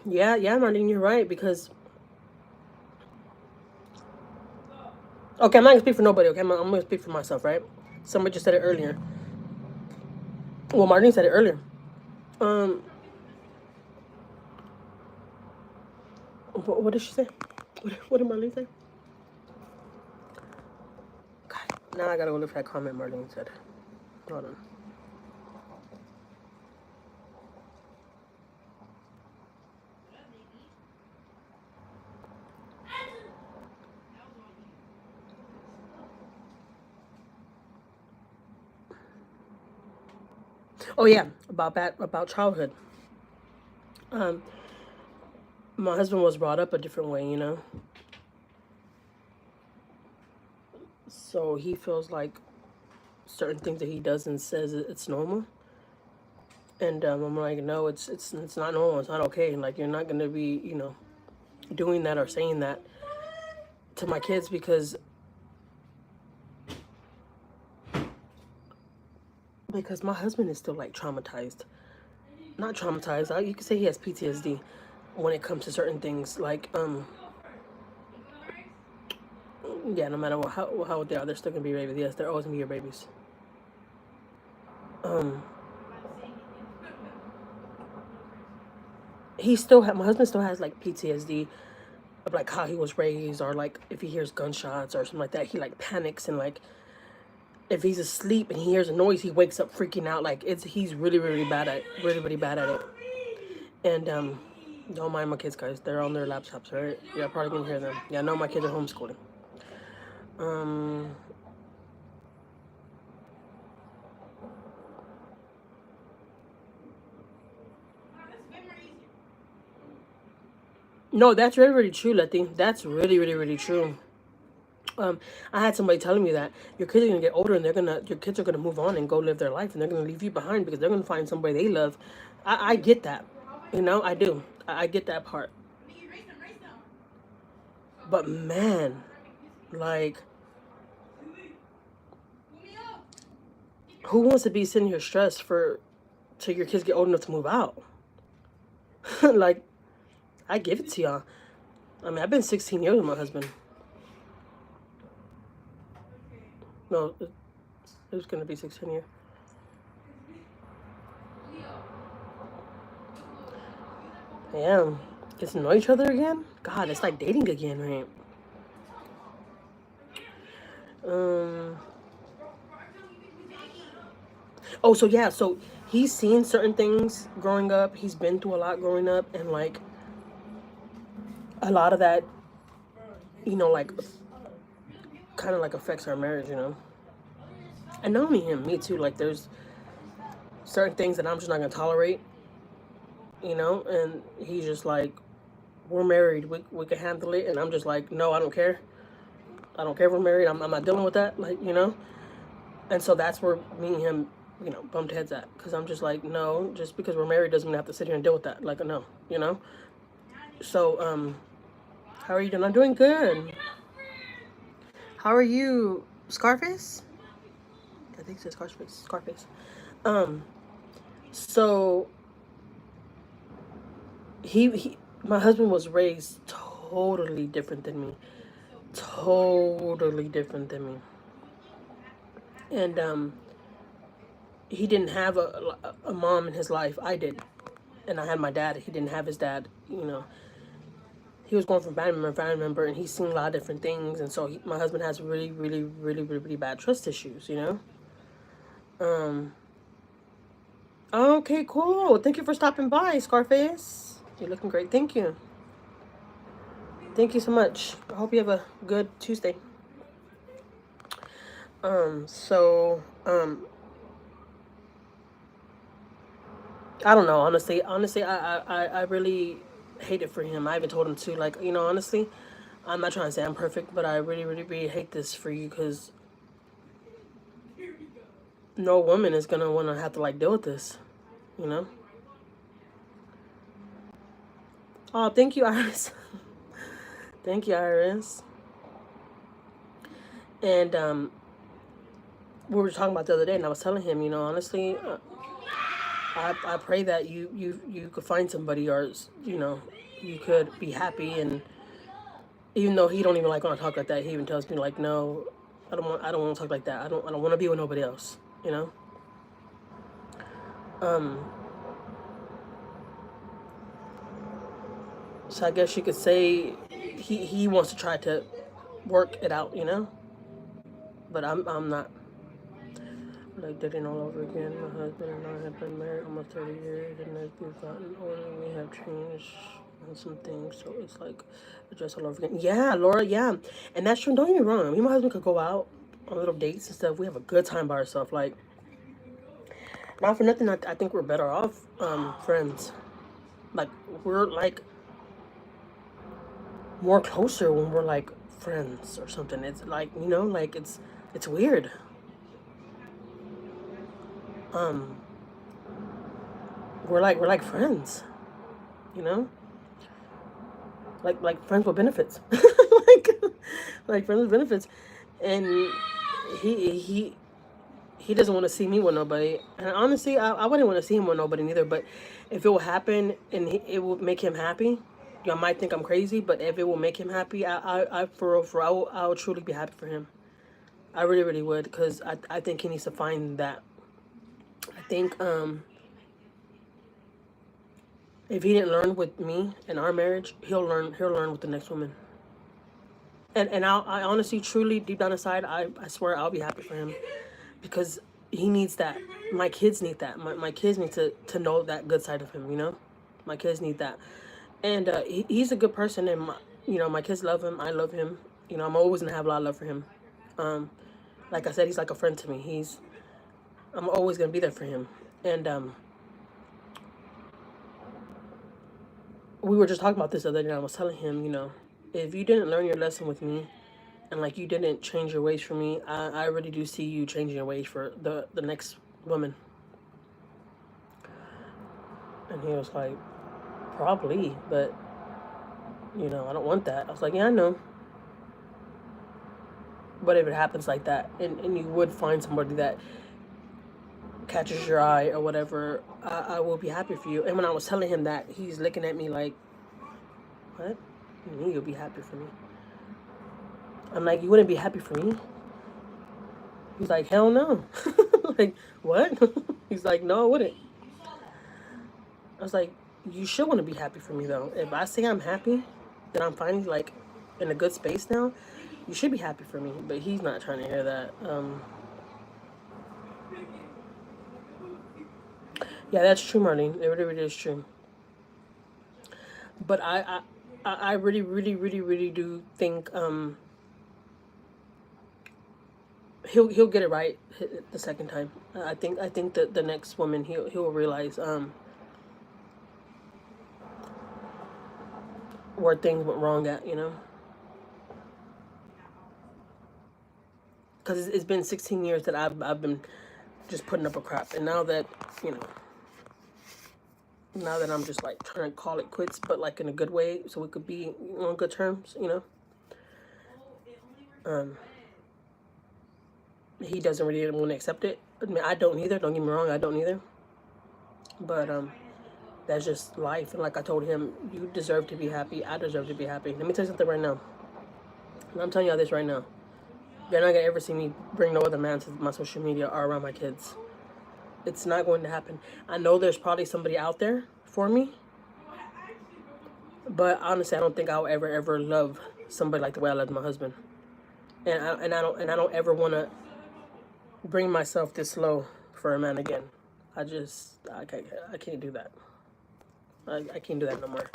Marlene, you're right, because okay, I'm not gonna speak for nobody, okay? I'm gonna speak for myself, right? Somebody just said it earlier. Well, Marlene said it earlier. What did she say? What did Marlene say? God, now I gotta go look for that comment Marlene said. Hold on. Oh yeah, about childhood. Um, my husband was brought up a different way, you know. So he feels like certain things that he does and says it's normal. And I'm like, no, it's not normal. It's not okay. Like you're not gonna be, you know, doing that or saying that to my kids because my husband is still like traumatized. Not traumatized. You could say he has PTSD when it comes to certain things. Like yeah, no matter how old they are, they're still gonna be babies. Yes, they're always gonna be your babies. Um, my husband still has like PTSD of like how he was raised, or like if he hears gunshots or something like that, he like panics, and like if he's asleep and he hears a noise, he wakes up freaking out. Like he's really bad at really bad at it. And don't mind my kids, guys. They're on their laptops, right? Yeah, probably can hear them. Yeah, I know my kids are homeschooling. Um, no, that's really true, Letty. That's really true. I had somebody telling me that your kids are gonna get older and your kids are gonna move on and go live their life and they're gonna leave you behind because they're gonna find somebody they love. I get that, you know, I do. I get that part. But man, like, who wants to be sitting here stressed till your kids get old enough to move out? Like, I give it to y'all. I mean, I've been 16 years with my husband. No, it was gonna be 16 years. Damn. Get to know each other again? God, it's like dating again, right? Um. Oh, so yeah, so he's seen certain things growing up. He's been through a lot growing up, and like a lot of that, you know, like kind of like affects our marriage, you know. And not only him, me too. Like there's certain things that I'm just not gonna tolerate, you know. And he's just like, we're married, we can handle it, and I'm just like, no, I don't care. I don't care if we're married. I'm not dealing with that, like, you know. And so that's where me and him, you know, bumped heads at. Because I'm just like, no, just because we're married doesn't mean I have to sit here and deal with that. Like, no, you know? So, how are you doing? I'm doing good. How are you? Scarface? I think it says Scarface. Scarface. Um, so, my husband was raised totally different than me. Totally different than me. And, he didn't have a mom in his life. I did. And I had my dad. He didn't have his dad, you know. He was going from family member, and he's seen a lot of different things. And so my husband has really bad trust issues, you know. Um. Okay, cool. Thank you for stopping by, Scarface. You're looking great. Thank you. Thank you so much. I hope you have a good Tuesday. So, I don't know. Honestly, I really hate it for him. I even told him to, like, you know, honestly, I'm not trying to say I'm perfect, but I really hate this for you because no woman is gonna want to have to like deal with this, you know. Oh, thank you, Iris. Thank you, Iris. And we were talking about the other day, and I was telling him, you know, honestly, I pray that you could find somebody, or you know, you could be happy. And even though he don't even like when I talk like that, he even tells me like, no, I don't want to talk like that. I don't want to be with nobody else, you know. Um. So I guess you could say he wants to try to work it out, you know. But I'm not. Like dating all over again. My husband and I have been married almost 30 years, and as we've gotten older, we have changed on some things. So it's like address all over again. Yeah, Laura. Yeah, and that's true. Don't get me wrong. Me and my husband could go out on little dates and stuff. We have a good time by ourselves. Like Not for nothing, I think we're better off friends. Like, we're like more closer when we're like friends or something. It's like, you know, like it's weird. Um, we're like friends, you know, like friends with benefits, like like friends with benefits, and he he he doesn't want to see me with nobody. And honestly, I wouldn't want to see him with nobody neither. But if it will happen and it will make him happy, y'all might think I'm crazy, but if it will make him happy, I for real, I will truly be happy for him. I really, really would, because I think he needs to find that. I think if he didn't learn with me in our marriage, he'll learn with the next woman. And I honestly, truly, deep down inside, I swear I'll be happy for him, because he needs that. My kids need that. My kids need to know that good side of him, you know? My kids need that. And he's a good person, and my kids love him. I love him. I'm always gonna have a lot of love for him. Um, like I said, he's like a friend to me. I'm always gonna be there for him. And we were just talking about this the other day. And I was telling him, if you didn't learn your lesson with me, and like you didn't change your ways for me, I really do see you changing your ways for the next woman. And he was like, probably, but I don't want that. I was like, yeah, I know. But if it happens like that, and you would find somebody that catches your eye or whatever, I will be happy for you. And when I was telling him that, he's looking at me like, what? You mean you'll be happy for me? I'm like, you wouldn't be happy for me? He's like, hell no. Like, what? He's like, no, I wouldn't. I was like, you should want to be happy for me, though. If I say I'm happy, that I'm finally, like, in a good space now, you should be happy for me. But he's not trying to hear that. Yeah, that's true, Marlene. It really, really is true. But I really, really, really, really do think he'll get it right the second time. I think that the next woman he'll realize where things went wrong at, because it's been 16 years that I've been just putting up a crap, and now that I'm just like trying to call it quits, but like in a good way, so we could be on good terms, um he doesn't really want to accept it. I mean, I don't either. Don't get me wrong, I don't either. But that's just life. And like I told him, you deserve to be happy. I deserve to be happy. Let me tell you something right now. And I'm telling y'all this right now. You're not gonna ever see me bring no other man to my social media or around my kids. It's not going to happen. I know there's probably somebody out there for me, but honestly, I don't think I'll ever love somebody like the way I love my husband. And I don't ever want to bring myself this low for a man again. I can't do that. I can't do that no more.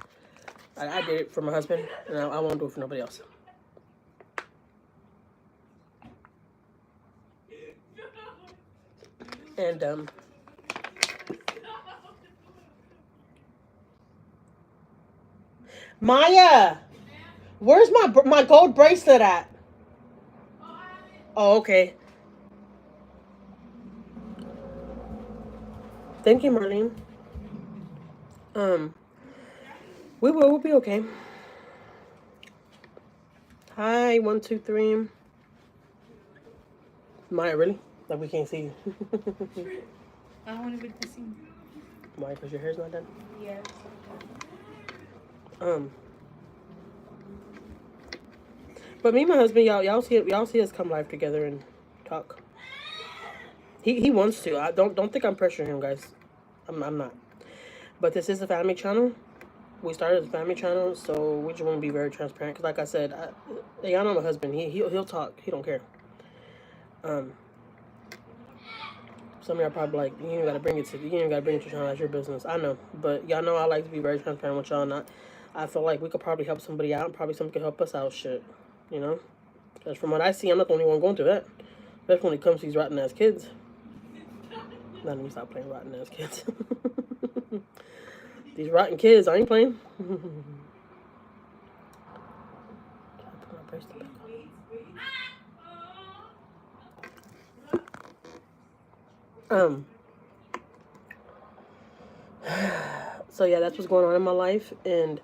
I did it for my husband, and I won't do it for nobody else. And Maiyah, where's my gold bracelet at? Oh, okay. Thank you, Marlene. Um, we'll be okay. Hi, 1, 2, 3. Maiyah, really? Like we can't see you. I don't want to be the same. Why? Because your hair's not done. Yes. But me and my husband, y'all see us come live together and talk. He wants to. I don't think I'm pressuring him, guys. I'm not. But this is a family channel. We started a family channel, so we just want to be very transparent. Cause like I said, y'all know my husband. He'll talk. He don't care. Some of y'all probably like, you ain't gotta bring it to your channel. That's your business. I know, but y'all know I like to be very transparent with y'all. And I feel like we could probably help somebody out. Probably somebody could help us out. Shit, Because from what I see, I'm not the only one going through that. Especially when it comes to these rotten ass kids. Let me stop playing rotten ass kids. These rotten kids, I ain't playing. So yeah, that's what's going on in my life, and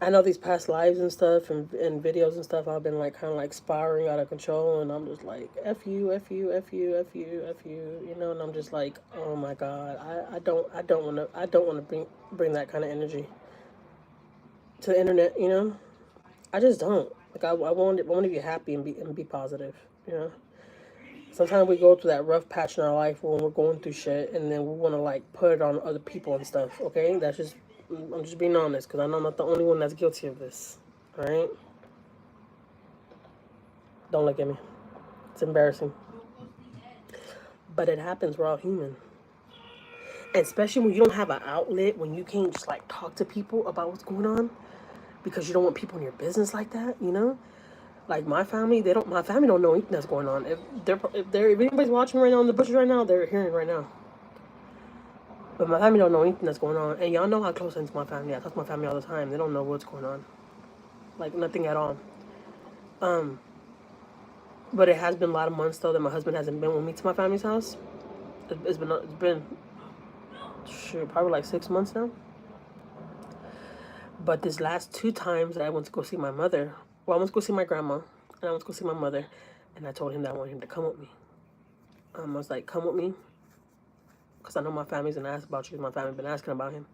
I know these past lives and stuff and videos and stuff, I've been like kind of like spiraling out of control, and I'm just like f you, f you, f you, f you, f you, you know, and I'm just like, oh my god, I don't want to bring that kind of energy to the internet, you know. I just don't like. I want to be happy and be positive, you know. Sometimes we go through that rough patch in our life when we're going through shit, and then we want to like put it on other people and stuff. Okay, that's just I'm just being honest because I know I'm not the only one that's guilty of this. All right, don't look at me. It's embarrassing, but it happens. We're all human, and especially when you don't have an outlet, when you can't just like talk to people about what's going on because you don't want people in your business like that. You know, like my family, they don't. My family don't know anything that's going on. If anybody's watching right now in the bushes right now, they're hearing right now. But my family don't know anything that's going on. And y'all know how close I am to my family. I talk to my family all the time. They don't know what's going on. Like, nothing at all. But it has been a lot of months, though, that my husband hasn't been with me to my family's house. It's been shoot, probably like 6 months now. But this last 2 times that I went to go see my mother, well, I went to go see my grandma, and I went to go see my mother, and I told him that I wanted him to come with me. I was like, come with me, because I know my family's going to ask about you, because my family's been asking about him.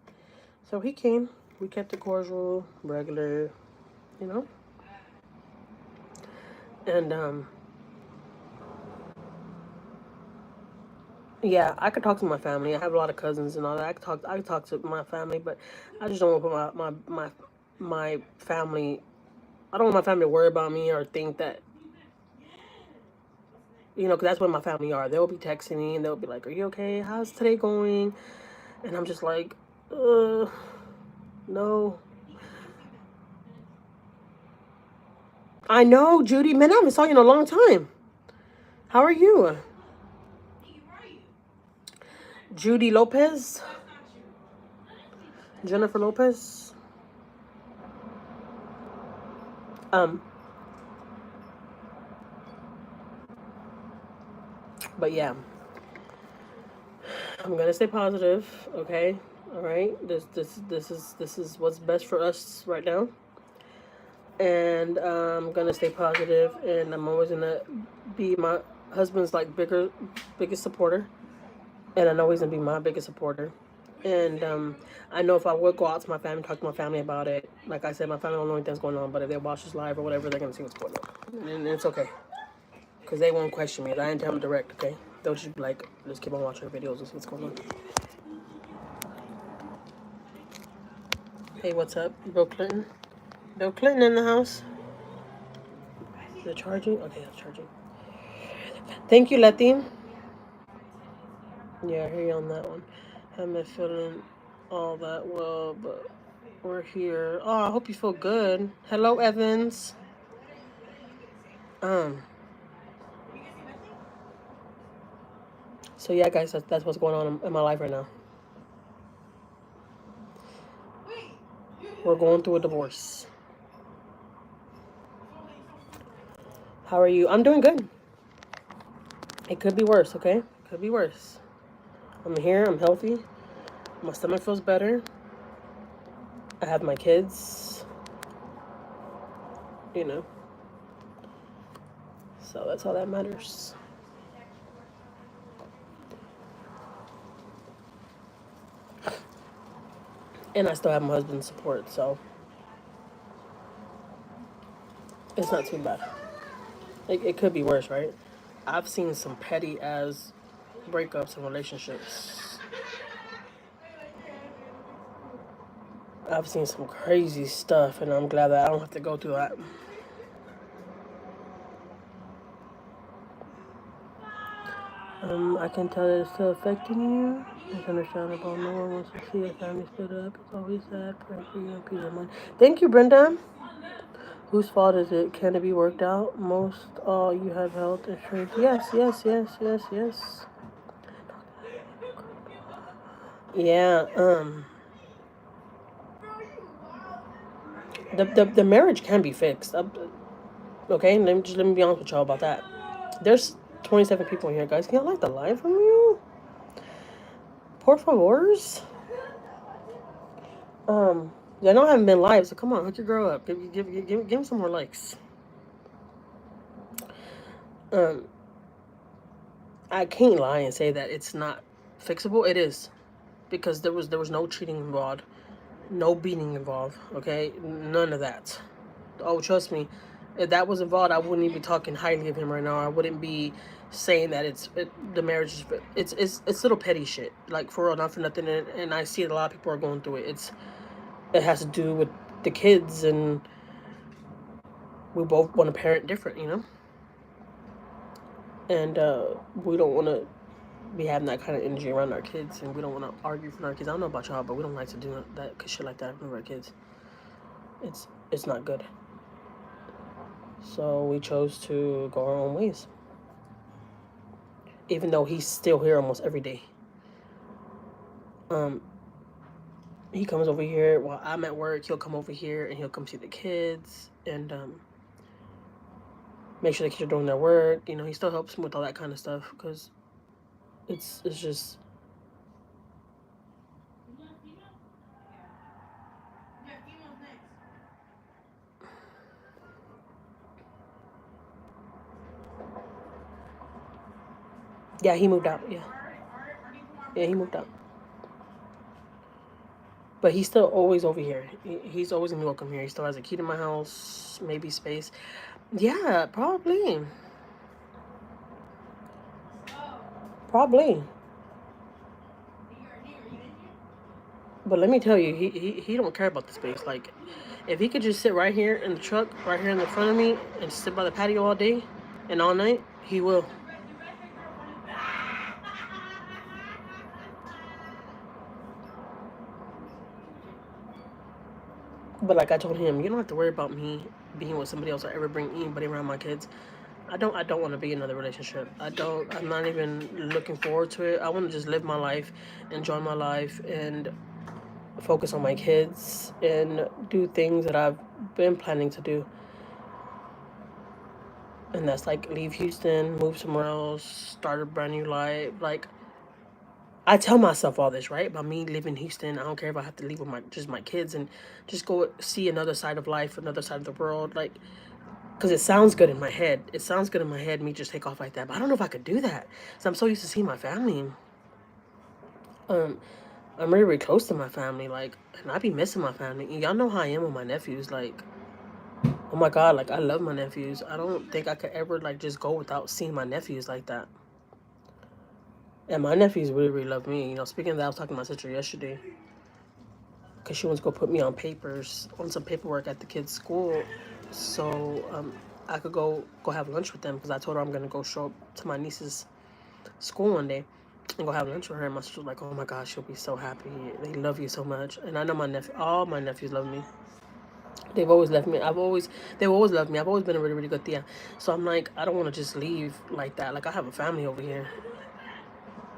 So he came. We kept it cordial, regular, you know? And, yeah, I could talk to my family. I have a lot of cousins and all that. I could talk to my family, but I just don't want to put my family, I don't want my family to worry about me or think that, you know, because that's what my family are. They'll be texting me and they'll be like, are you okay? How's today going? And I'm just like, no. I know, Judy. Man, I haven't saw you in a long time. How are you? Judy Lopez? Jennifer Lopez? But yeah, I'm gonna stay positive, okay? All right. This is what's best for us right now, and I'm gonna stay positive, and I'm always gonna be my husband's like biggest supporter, and I know he's gonna be my biggest supporter. And I know if I would go out to my family, talk to my family about it, like I said, my family don't know anything's going on, but if they watch this live or whatever, they're gonna see what's going on, and it's okay, because they won't question me. I didn't tell them direct, okay? They'll just be like, just keep on watching the videos and see what's going on. Hey, what's up, Bill Clinton? Bill Clinton in the house. Is it charging? Okay, it's charging. Thank you, Letty. Yeah, I hear you on that one. Haven't been feeling all that well, but we're here. Oh, I hope you feel good. Hello, Evans. So yeah, guys, that's what's going on in my life right now. We're going through a divorce. How are you? I'm doing good. It could be worse, okay? Could be worse. I'm here. I'm healthy. My stomach feels better. I have my kids. You know. So that's all that matters. And I still have my husband's support, so it's not too bad. It could be worse, right? I've seen some petty as breakups and relationships. I've seen some crazy stuff, and I'm glad that I don't have to go through that. I can tell that it's still affecting you. It's understandable. No one wants to see a family split up. It's always sad. Pray for you and peace of mind. Thank you, Brenda. Whose fault is it? Can it be worked out? Most all you have health insurance. Yes, yes, yes, yes, yes. Yeah. The marriage can be fixed. Okay, let me be honest with y'all about that. There's 27 people in here, guys. Can y'all like the live from you? Por favors. I know I haven't been live, so come on, hook your girl up. Give me some more likes. Um, I can't lie and say that it's not fixable. It is, because there was no cheating involved, no beating involved. Okay, none of that. Oh, trust me, if that was involved, I wouldn't even be talking highly of him right now. I wouldn't be saying that the marriage is it's little petty shit, like for real, not for nothing. And I see a lot of people are going through it. It has to do with the kids, and we both want to parent different, and we don't want to be having that kind of energy around our kids, and we don't want to argue for our kids. I don't know about y'all, but we don't like to do that shit like that with our kids. It's not good. So we chose to go our own ways, even though he's still here almost every day. He comes over here while I'm at work. He'll come over here and he'll come see the kids and make sure the kids are doing their work. He still helps me with all that kind of stuff, because it's just. Yeah, he moved out. Yeah, he moved out. But he's still always over here. He's always gonna be welcome here. He still has a key to my house, maybe space. Yeah, probably. Probably. But let me tell you, he don't care about the space. Like, if he could just sit right here in the truck, right here in the front of me, and sit by the patio all day and all night, he will. But like I told him, you don't have to worry about me being with somebody else or ever bring anybody around my kids. I don't want to be in another relationship. I'm not even looking forward to it. I want to just live my life, enjoy my life, and focus on my kids and do things that I've been planning to do. And that's like leave Houston, move somewhere else, start a brand new life. Like, I tell myself all this, right? About me living in Houston. I don't care if I have to leave with my kids and just go see another side of life, another side of the world. Like, because it sounds good in my head. It sounds good in my head, me just take off like that. But I don't know if I could do that. So I'm so used to seeing my family. Um, I'm really, really close to my family. Like, and I be missing my family. And y'all know how I am with my nephews. Like, oh my God, like, I love my nephews. I don't think I could ever, like, just go without seeing my nephews like that. And my nephews really, really love me. Speaking of that, I was talking to my sister yesterday, because she wants to go put me on some paperwork at the kids' school, so I could go have lunch with them, because I told her I'm gonna go show up to my niece's school one day and go have lunch with her. And my sister was like, "Oh my gosh, she'll be so happy. They love you so much." And I know all my nephews love me. They've always loved me. They've always loved me. I've always been a really, really good tia. So I'm like, I don't want to just leave like that. Like, I have a family over here.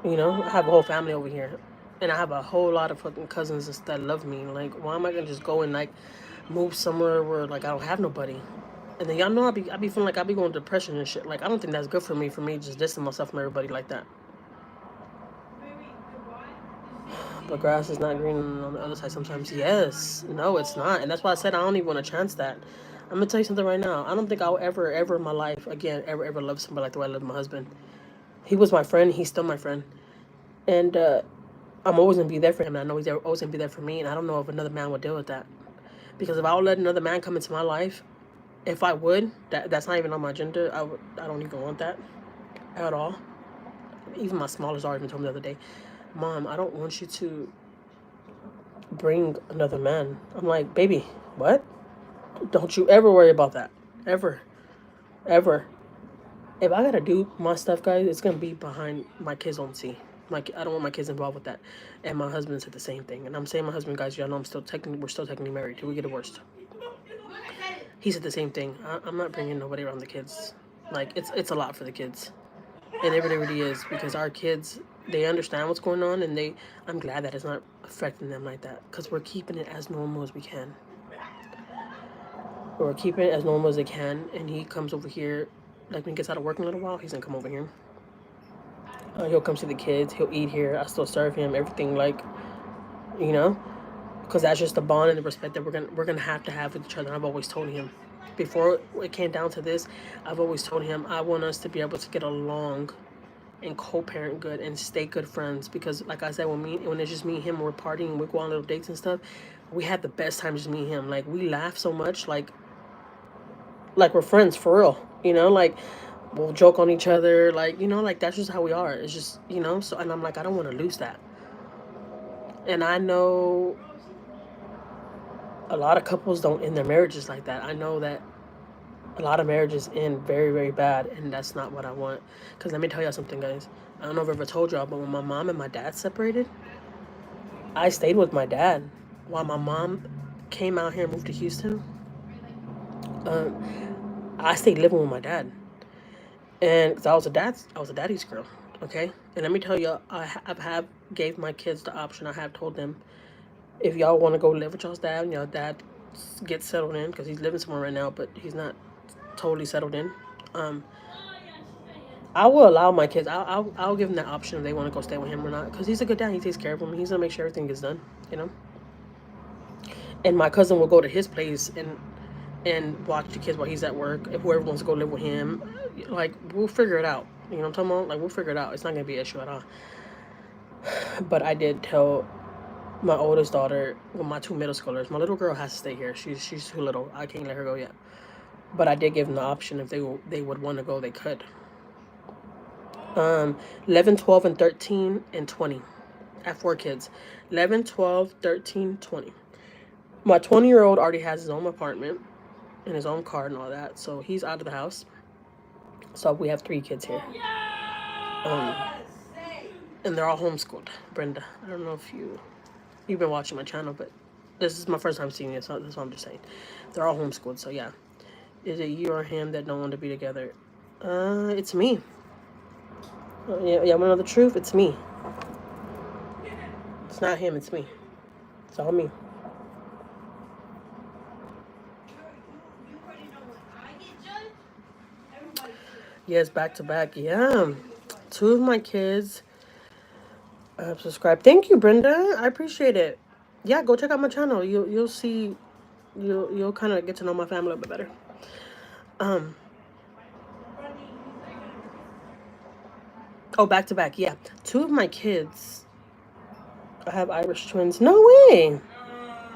I have a whole family over here. And I have a whole lot of fucking cousins that love me. Like, why am I gonna just go and, like, move somewhere where, like, I don't have nobody? And then y'all know I be feeling like I be going depression and shit. Like, I don't think that's good for me just distancing myself from everybody like that. But grass is not green on the other side sometimes. Yes. No, it's not. And that's why I said I don't even want to chance that. I'm gonna tell you something right now. I don't think I'll ever in my life again ever love somebody like the way I love my husband. He was my friend. He's still my friend. And I'm always gonna be there for him. And I know he's always gonna be there for me. And I don't know if another man would deal with that. Because if I would let another man come into my life, if I would, that's not even on my agenda. I don't even want that at all. Even my smallest daughter even told me the other day, "Mom, I don't want you to bring another man." I'm like, "Baby, what? Don't you ever worry about that. Ever. Ever. If I gotta do my stuff, guys, it's gonna be behind my kids on see. Like, I don't want my kids involved with that." And my husband said the same thing. And I'm saying my husband, guys, y'all know we're still technically married till we get divorced. He said the same thing. I'm not bringing nobody around the kids. Like, it's a lot for the kids. And it really, really is, because our kids, they understand what's going on, and I'm glad that it's not affecting them like that, because we're keeping it as normal as we can. We're keeping it as normal as they can, and he comes over here, like when he gets out of work in a little while, he's gonna come over here. He'll come see the kids. He'll eat here. I still serve him everything, like, you know, because that's just the bond and the respect that we're gonna have to have with each other. I've always told him, before it came down to this, I've always told him I want us to be able to get along and co-parent good and stay good friends, because like I said, when it's just me and him, we're partying, we go on little dates and stuff, we have the best time just me and him. Like, we laugh so much, like we're friends for real, you know, like we'll joke on each other, like, you know, like that's just how we are. It's just, you know, so, and I'm like, I don't want to lose that. And I know a lot of couples don't end their marriages like that. I know that a lot of marriages end very, very bad, and that's not what I want. Because let me tell y'all something, guys. I don't know if I've ever told y'all, but when my mom and my dad separated, I stayed with my dad while my mom came out here and moved to Houston. I stayed living with my dad, and cause I was a daddy's girl, okay. And let me tell y'all, have gave my kids the option. I have told them, if y'all want to go live with y'all's dad and y'all dad gets settled in, because he's living somewhere right now, but he's not totally settled in. I will allow my kids. I'll give them that option if they want to go stay with him or not, because he's a good dad. He takes care of them. He's gonna make sure everything gets done, you know. And my cousin will go to his place and watch the kids while he's at work. If whoever wants to go live with him, like, we'll figure it out. You know what I'm talking about? Like, we'll figure it out. It's not gonna be an issue at all. But I did tell my oldest daughter, well, my two middle schoolers, my little girl has to stay here. She's too little. I can't let her go yet. But I did give them the option, if they would want to go, they could. 11, 12, and 13, and 20. I have 4 kids. 11, 12, 13, 20. My 20-year-old already has his own apartment and his own car and all that, so he's out of the house. So we have 3 kids here. And they're all homeschooled. Brenda, I don't know if you've been watching my channel, but this is my first time seeing it, so that's what I'm just saying. They're all homeschooled, so yeah. Is it you or him that don't want to be together? It's me. Yeah, I want to know the truth. It's me. It's not him, it's me. It's all me. Yes, back to back. Yeah. 2 of my kids subscribe. Thank you, Brenda. I appreciate it. Yeah, go check out my channel. You'll see. You'll kind of get to know my family a little bit better. Oh, back to back. Yeah, 2 of my kids. I have Irish twins. No way.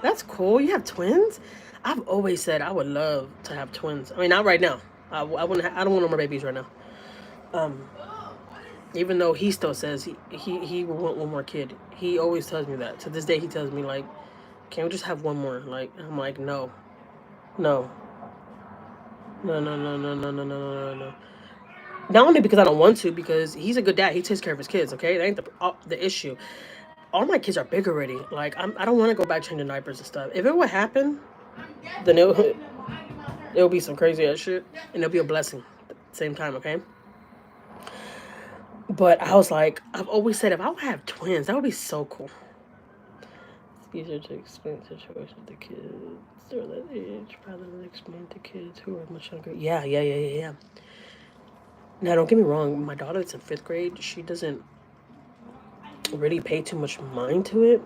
That's cool. You have twins? I've always said I would love to have twins. I mean, not right now. I wouldn't. I don't want no more babies right now. Even though he still says he will want one more kid. He always tells me that. To this day, he tells me, like, can we just have one more? Like, I'm like, no. Not only because I don't want to, because he's a good dad. He takes care of his kids, okay? That ain't the issue. All my kids are big already. Like, I don't want to go back changing diapers and stuff. If it would happen, then it'll be some crazy ass shit, and it'll be a blessing at the same time, okay? But I was like, I've always said, if I would have twins, that would be so cool. It's easier to explain the situation to the kids or that age rather than explain to kids who are much younger. Yeah. Now, don't get me wrong. My daughter that's in 5th grade, she doesn't really pay too much mind to it.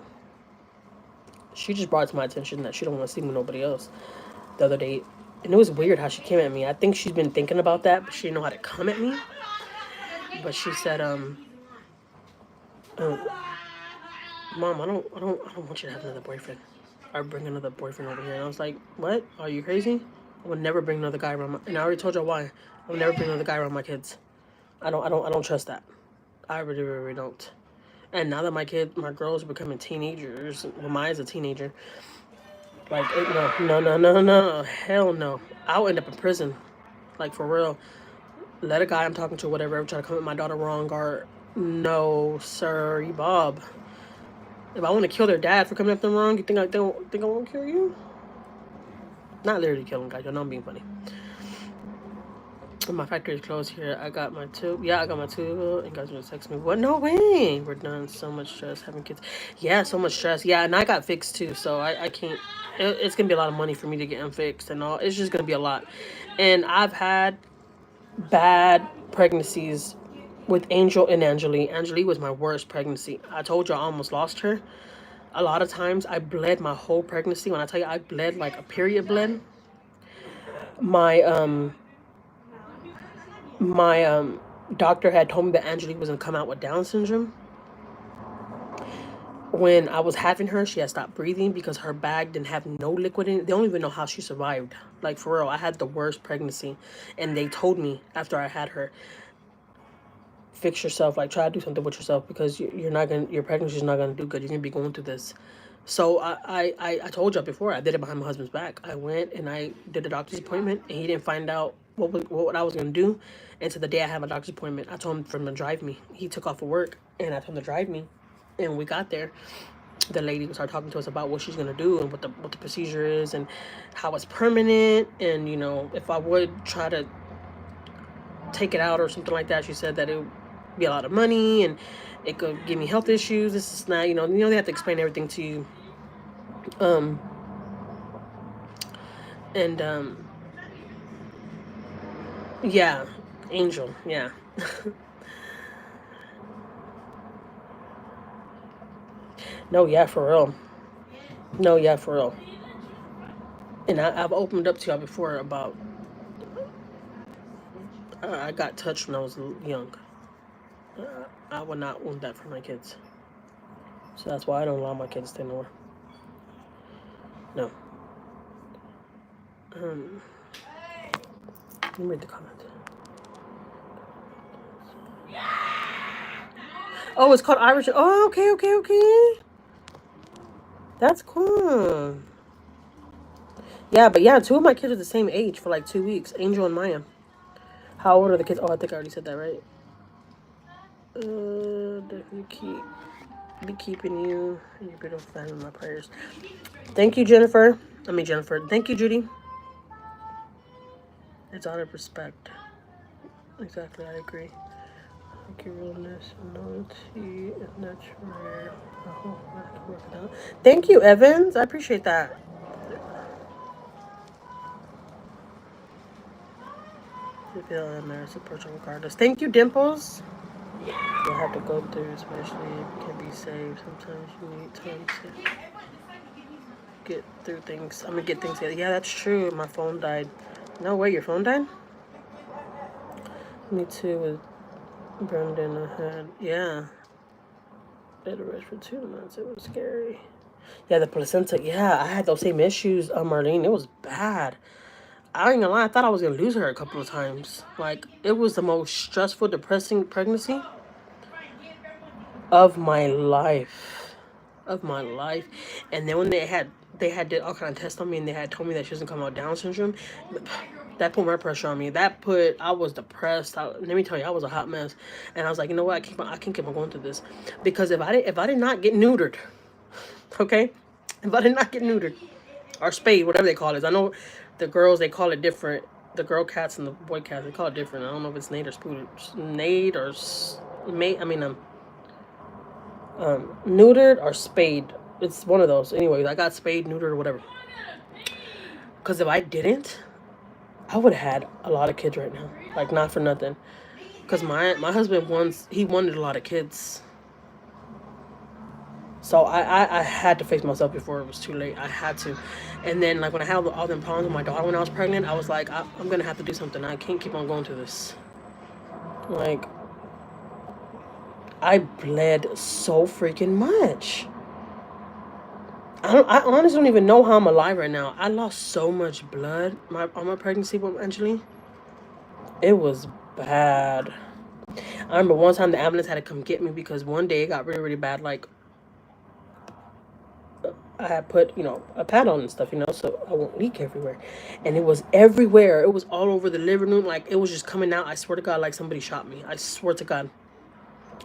She just brought it to my attention that she don't want to see me with nobody else the other day. And it was weird how she came at me. I think she's been thinking about that, but she didn't know how to come at me. But she said, Mom, I don't want you to have another boyfriend or bring another boyfriend over here. And I was like, what? Are you crazy? I would never bring another guy around and I already told you why. I would never bring another guy around my kids. I don't trust that. I really, really don't. And now that my girls are becoming teenagers, well, Maya's a teenager. Like, no, hell no. I'll end up in prison. Like, for real. Let a guy I'm talking to, whatever, ever try to come at my daughter wrong, or no, sir, Bob. If I want to kill their dad for coming at them wrong, you think I won't kill you? Not literally killing, guys. I know I'm being funny. My factory is closed here. I got my tube. Yeah, I got my tube. And guys gonna text me. What? No way. We're done. So much stress having kids. Yeah, so much stress. Yeah, and I got fixed too. So I can't. It's gonna be a lot of money for me to get them fixed and all. It's just gonna be a lot. And I've had bad pregnancies with Angel and Anjuli. Anjuli was my worst pregnancy. I told you I almost lost her. A lot of times I bled my whole pregnancy. When I tell you I bled like a period bled, my doctor had told me that Anjuli was gonna come out with Down syndrome. When I was having her, she had stopped breathing because her bag didn't have no liquid in it. They don't even know how she survived. Like, for real, I had the worst pregnancy. And they told me after I had her, fix yourself, like try to do something with yourself because you're not gonna, your pregnancy is not gonna do good. You're gonna be going through this. So I told you before, I did it behind my husband's back. I went and I did a doctor's appointment, and he didn't find out what I was gonna do until the day I had my doctor's appointment. I told him for him to drive me. He took off of work, and I told him to drive me. And when we got there, the lady started talking to us about what she's gonna do and what the procedure is and how it's permanent. And you know, if I would try to take it out or something like that, she said that it would be a lot of money and it could give me health issues. This is not, you know, they have to explain everything to you. And yeah, Angel, yeah. No, yeah, for real. No, yeah, for real. And I've opened up to y'all before about I got touched when I was young. I would not want that for my kids. So that's why I don't allow my kids to nowhere. No. Let me read the comment. Oh, it's called Irish. Oh, okay. That's cool. Yeah, but yeah, two of my kids are the same age for like 2 weeks. Angel and Maiyah. How old are the kids? Oh, I think I already said that, right? Definitely be keeping you and your beautiful family in my prayers. Thank you, Jennifer. Jennifer. Thank you, Judy. It's out of respect. Exactly, I agree. Thank you, realness, loyalty, and that's rare. I hope I can work it out. Thank you, Evans. I appreciate that. You feel that marriage approach regardless. Thank you, Dimples. You'll have to go through, especially if you can be saved. Sometimes you need time to get through things. Get things together. Yeah, that's true. My phone died. No way, your phone died? Me too, with Brendan. I had, yeah. Bed rest for 2 months. It was scary. Yeah, the placenta. Yeah, I had those same issues, Marlene. It was bad. I ain't gonna lie. I thought I was gonna lose her a couple of times. Like, it was the most stressful, depressing pregnancy of my life. And then when they had did all kind of tests on me, and they had told me that she doesn't come out Down syndrome. That put more pressure on me. I was depressed. Let me tell you, I was a hot mess. And I was like, you know what? I can't keep on going through this, because if I did not get neutered, okay, if I did not get neutered or spayed, whatever they call it. I know the girls, they call it different. The girl cats and the boy cats, they call it different. I don't know if it's neutered or spayed. It's one of those. Anyways, I got spayed, neutered, or whatever. Because if I didn't, I would have had a lot of kids right now. Like, not for nothing. Because my husband wanted a lot of kids. So I had to face myself before it was too late. I had to. And then, like, when I had all them problems with my daughter when I was pregnant, I was like, I'm going to have to do something. I can't keep on going through this. Like, I bled so freaking much. I honestly don't even know how I'm alive right now. I lost so much blood on my pregnancy with Anjuli. It was bad. I remember one time the ambulance had to come get me because one day it got really, really bad. Like, I had put, a pad on and stuff, so I won't leak everywhere. And it was everywhere. It was all over the living room. Like, it was just coming out. I swear to God, like somebody shot me. I swear to God.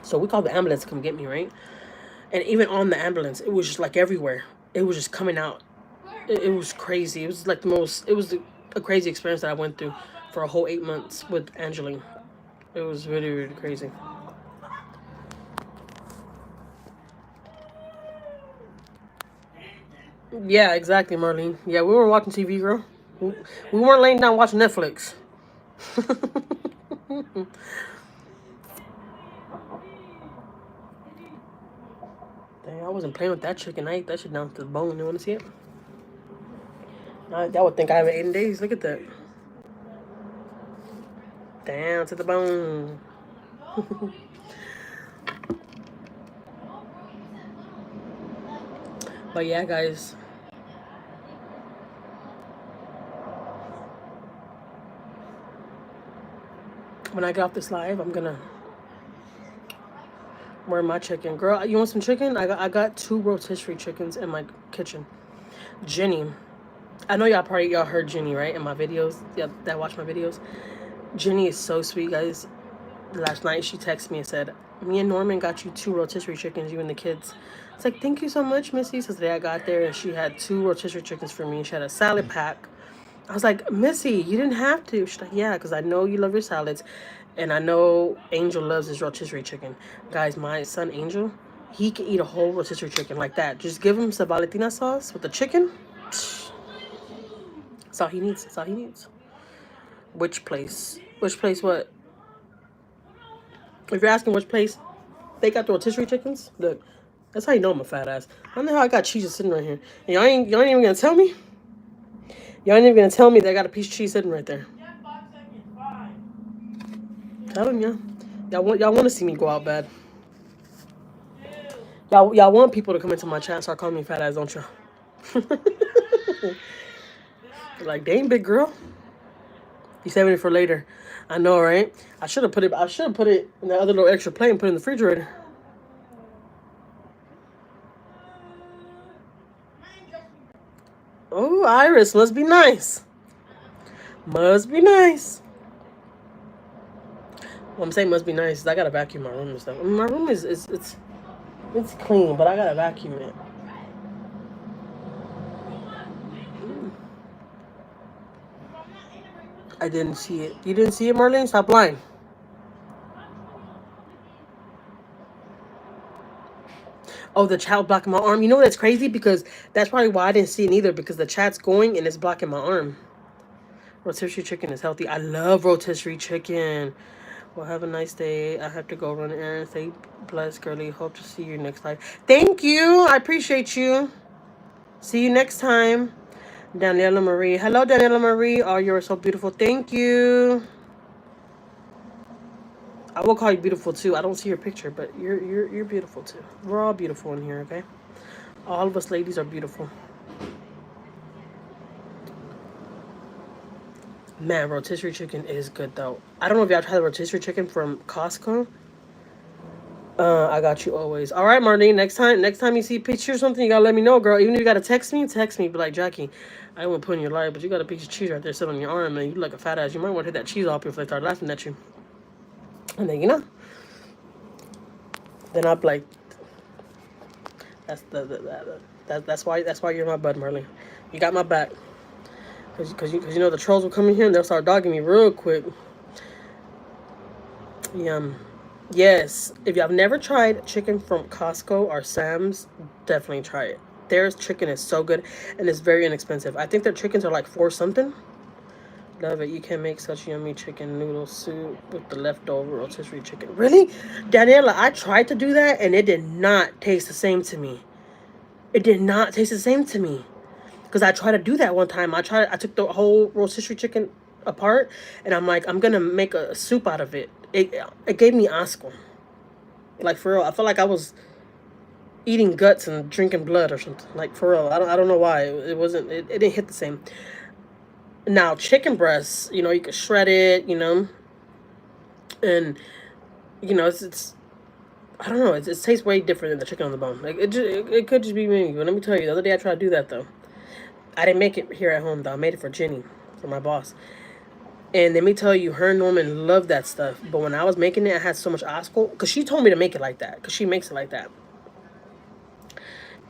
So we called the ambulance to come get me, right? And even on the ambulance, it was just like everywhere. It was just coming out. It was crazy. It was like a crazy experience that I went through. for a whole 8 months with Anjuli. It was really, really crazy. Yeah, exactly, Marlene. Yeah, we weren't watching TV, girl. We weren't laying down watching Netflix. Dang, I wasn't playing with that chicken. I ate that shit down to the bone. You want to see it? That would think I haven't eaten in days. Look at that. Down to the bone. But yeah, guys. When I get off this live, I'm gonna wear my chicken. Girl, you want some chicken? I got 2 rotisserie chickens in my kitchen. Jenny. I know y'all heard Jenny, right? In my videos. Yeah, that watch my videos. Jenny is so sweet, guys. Last night she texted me and said, me and Norman got you 2 rotisserie chickens, you and the kids. It's like, thank you so much, Missy. So today I got there and she had 2 rotisserie chickens for me. She had a salad pack. I was like, Missy, you didn't have to. She's like, yeah, because I know you love your salads. And I know Angel loves his rotisserie chicken. Guys, my son Angel, he can eat a whole rotisserie chicken like that. Just give him some Valentina sauce with the chicken. That's all he needs. That's all he needs. Which place? Which place what? If you're asking which place they got the rotisserie chickens, look, that's how you know I'm a fat ass. I don't know how I got cheese sitting right here. And y'all ain't even gonna tell me? Y'all ain't even gonna tell me they got a piece of cheese sitting right there. Tell them, yeah. Y'all want to see me go out bad. Y'all want people to come into my chat and start calling me fat ass, don't y'all? Like, dang, big girl. You saving it for later. I know, right? I should have put it in that other little extra plate and put it in the refrigerator. Oh, Iris, must be nice. Must be nice. Well, I'm saying must be nice. I gotta vacuum my room and stuff. I mean, my room it's clean, but I gotta vacuum it. I didn't see it. You didn't see it, Marlene? Stop lying. Oh, the chat blocking my arm. You know that's crazy? Because that's probably why I didn't see it either. Because the chat's going and it's blocking my arm. Rotisserie chicken is healthy. I love rotisserie chicken. Well, have a nice day. I have to go run errands. Stay blessed, girly. Hope to see you next time. Thank you. I appreciate you. See you next time. Daniela Marie. Hello, Daniela Marie. Oh, you're so beautiful. Thank you. I will call you beautiful too. I don't see your picture, but you're beautiful too. We're all beautiful in here, okay? All of us ladies are beautiful. Man, rotisserie chicken is good though. I don't know if y'all tried the rotisserie chicken from Costco. I got you always. All right, Marlene. Next time you see a picture or something, you gotta let me know, girl. Even if you gotta text me. Be like, Jackie, I won't put in your life, but you got a piece of cheese right there sitting on your arm, and you like a fat ass. You might want to hit that cheese off if they start laughing at you. And then then I'll be like, that's why you're my bud, Marlene. You got my back. Cause you know the trolls will come in here and they'll start dogging me real quick. Yum. Yes, if y'all have never tried chicken from Costco or Sam's, definitely try it. Their chicken is so good and it's very inexpensive. I think their chickens are like $4 something. Love it. You can make such yummy chicken noodle soup with the leftover rotisserie chicken. Really? Daniela, I tried to do that and it did not taste the same to me. It did not taste the same to me. Because I tried to do that one time. I took the whole rotisserie chicken apart and I'm like, I'm going to make a soup out of it. It gave me asco. Like, for real. I felt like I was eating guts and drinking blood or something. Like, for real. I don't know why. It didn't hit the same. Now, chicken breasts, you can shred it, and, it's I don't know, it tastes way different than the chicken on the bone. Like, it could just be me, but let me tell you, the other day I tried to do that, though. I didn't make it here at home, though. I made it for Jenny, for my boss. And let me tell you, her and Norman love that stuff, but when I was making it, I had so much asco, because she told me to make it like that, because she makes it like that.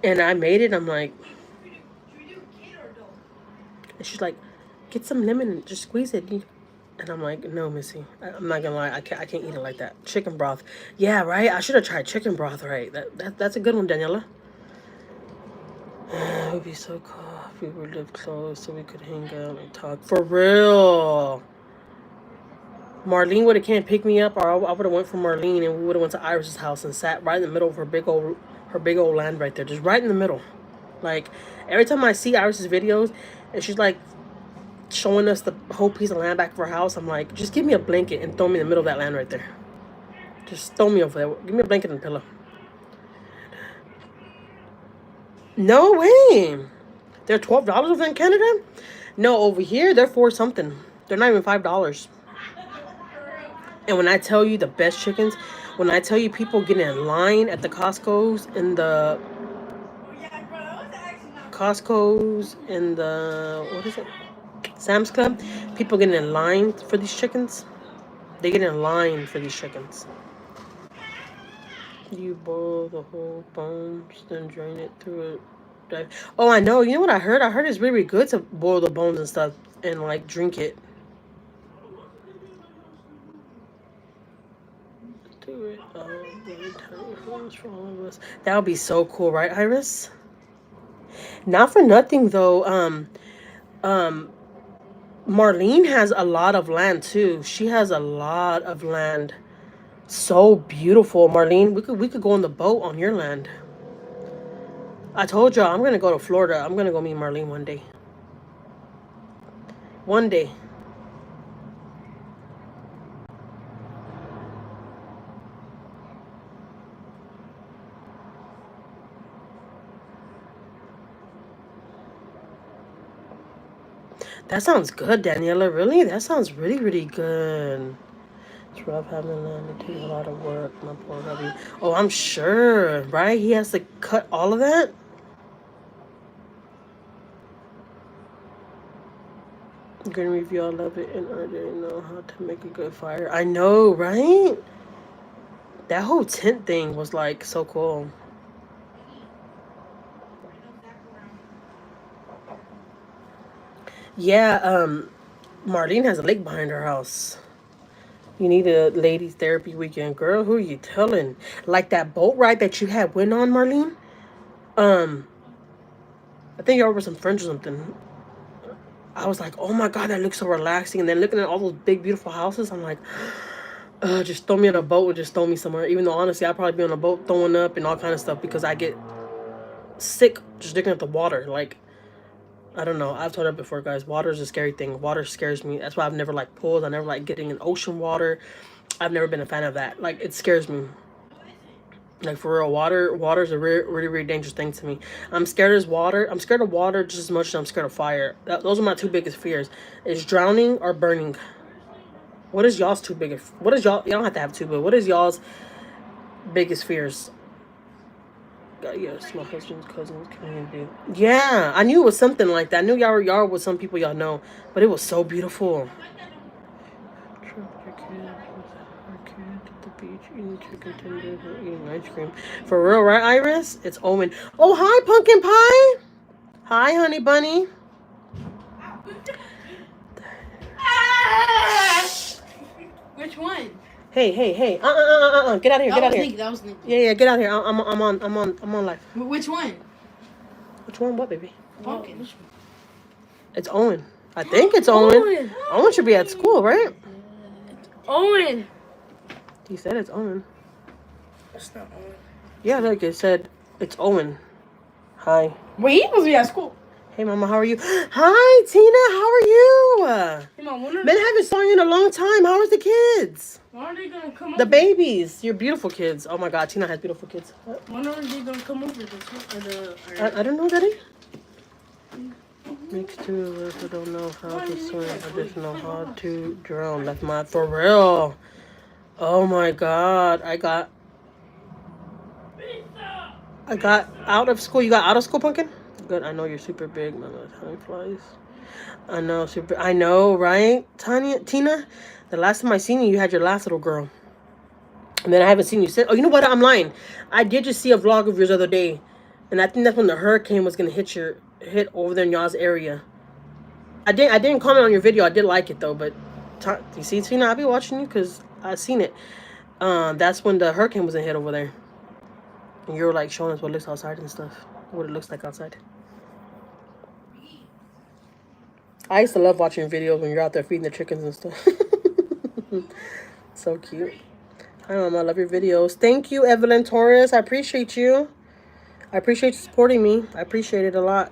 And I made it, I'm like, and she's like, get some lemon and just squeeze it. And I'm like, no, Missy, I'm not gonna lie, I can't eat it like that. Chicken broth, yeah, right. I should have tried chicken broth, right? That's a good one, Daniela. It would be so cool if we would live close so we could hang out and talk for real. Marlene would have can't pick me up, or I would have went for Marlene, and we would have went to Iris's house and sat right in the middle of her big old land right there, just right in the middle. Like every time I see Iris's videos, and she's like showing us the whole piece of land back of her house, I'm like, just give me a blanket and throw me in the middle of that land right there. Just throw me over there. Give me a blanket and a pillow. No way. They're $12 over in Canada? No, over here they're $4 something. They're not even $5. And when I tell you the best chickens, when I tell you people get in line at the Costco's and the what is it? Sam's Club, people get in line for these chickens. They get in line for these chickens. You boil the whole bones, then drain it through a. Oh, I know. You know what I heard? I heard it's really good to boil the bones and stuff and like drink it. Do it. For all of us. That would be so cool, right, Iris? Not for nothing though. Marlene has a lot of land too. She has a lot of land. So beautiful, Marlene. We could go on the boat on your land. I told y'all I'm gonna go to Florida. I'm gonna go meet Marlene one day. One day. That sounds good, Daniela. Really? That sounds really, really good. It's rough having land. It takes a lot of work. My poor hubby. Oh, I'm sure, right? He has to cut all of that? Gonna review all of it and I didn't know how to make a good fire. I know, right? That whole tent thing was like so cool. Yeah, Marlene has a lake behind her house. You need a ladies therapy weekend, girl. Who are you telling? Like that boat ride that you had went on, Marlene? I think you're with some friends or something. I was like, oh my god, that looks so relaxing. And then looking at all those big, beautiful houses, I'm like, just throw me on a boat and just throw me somewhere. Even though honestly, I'd probably be on a boat throwing up and all kind of stuff because I get sick just looking at the water. Like, I don't know. I've told it before, guys. Water is a scary thing. Water scares me. That's why I've never liked pools. I never like getting in ocean water. I've never been a fan of that. Like, it scares me. Like, for real, water is a really, really dangerous thing to me. I'm scared of water. I'm scared of water just as much as I'm scared of fire. Those are my two biggest fears. Is drowning or burning. What is y'all's two biggest? What is y'all? Y'all don't have to have two, but what is y'all's biggest fears? Yes, my husband's cousin's community. Yeah, I knew it was something like that. I knew y'all was some people y'all know, but it was so beautiful. The beach eating chicken tenders and eating ice cream. For real, right, Iris? It's Owen. Oh, hi, pumpkin pie. Hi, honey bunny. Which one? Hey. Get out of here. Get out of here. That was Nick. Yeah. Get out of here. I'm on live. Which one? Which one? What, baby? Pumpkin. It's Owen. I think it's Owen. Owen should be at school, right? Owen. He said it's Owen. That's not Owen. Yeah, like it said, it's Owen. Hi. Wait, he must be at school. Hey, Mama, how are you? Hi, Tina, how are you? Hey, Mom, when are Men haven't saw you in a long time. How are the kids? they gonna come The over? babies. You're beautiful kids. Oh my God, Tina has beautiful kids. When are they gonna come over? I don't know, Daddy. Makes two of us who don't know how to swim. I just know how to drown. That's my for real. Oh my God, I got out of school. You got out of school, Pumpkin? Good. I know you're super big. My time flies. I know, right, Tina? The last time I seen you, you had your last little girl, and then I haven't seen you since. Oh, you know what? I'm lying. I did just see a vlog of yours the other day, and I think that's when the hurricane was gonna hit over there in y'all's area. I didn't comment on your video. I did like it though, but You see, Tina, I be watching you because I seen it. That's when the hurricane was in hit over there. And you were like showing us what looks outside and stuff. What it looks like outside. I used to love watching videos when you're out there feeding the chickens and stuff. So cute. Hi, Mama. I love your videos. Thank you, Evelyn Torres. I appreciate you. I appreciate you supporting me. I appreciate it a lot.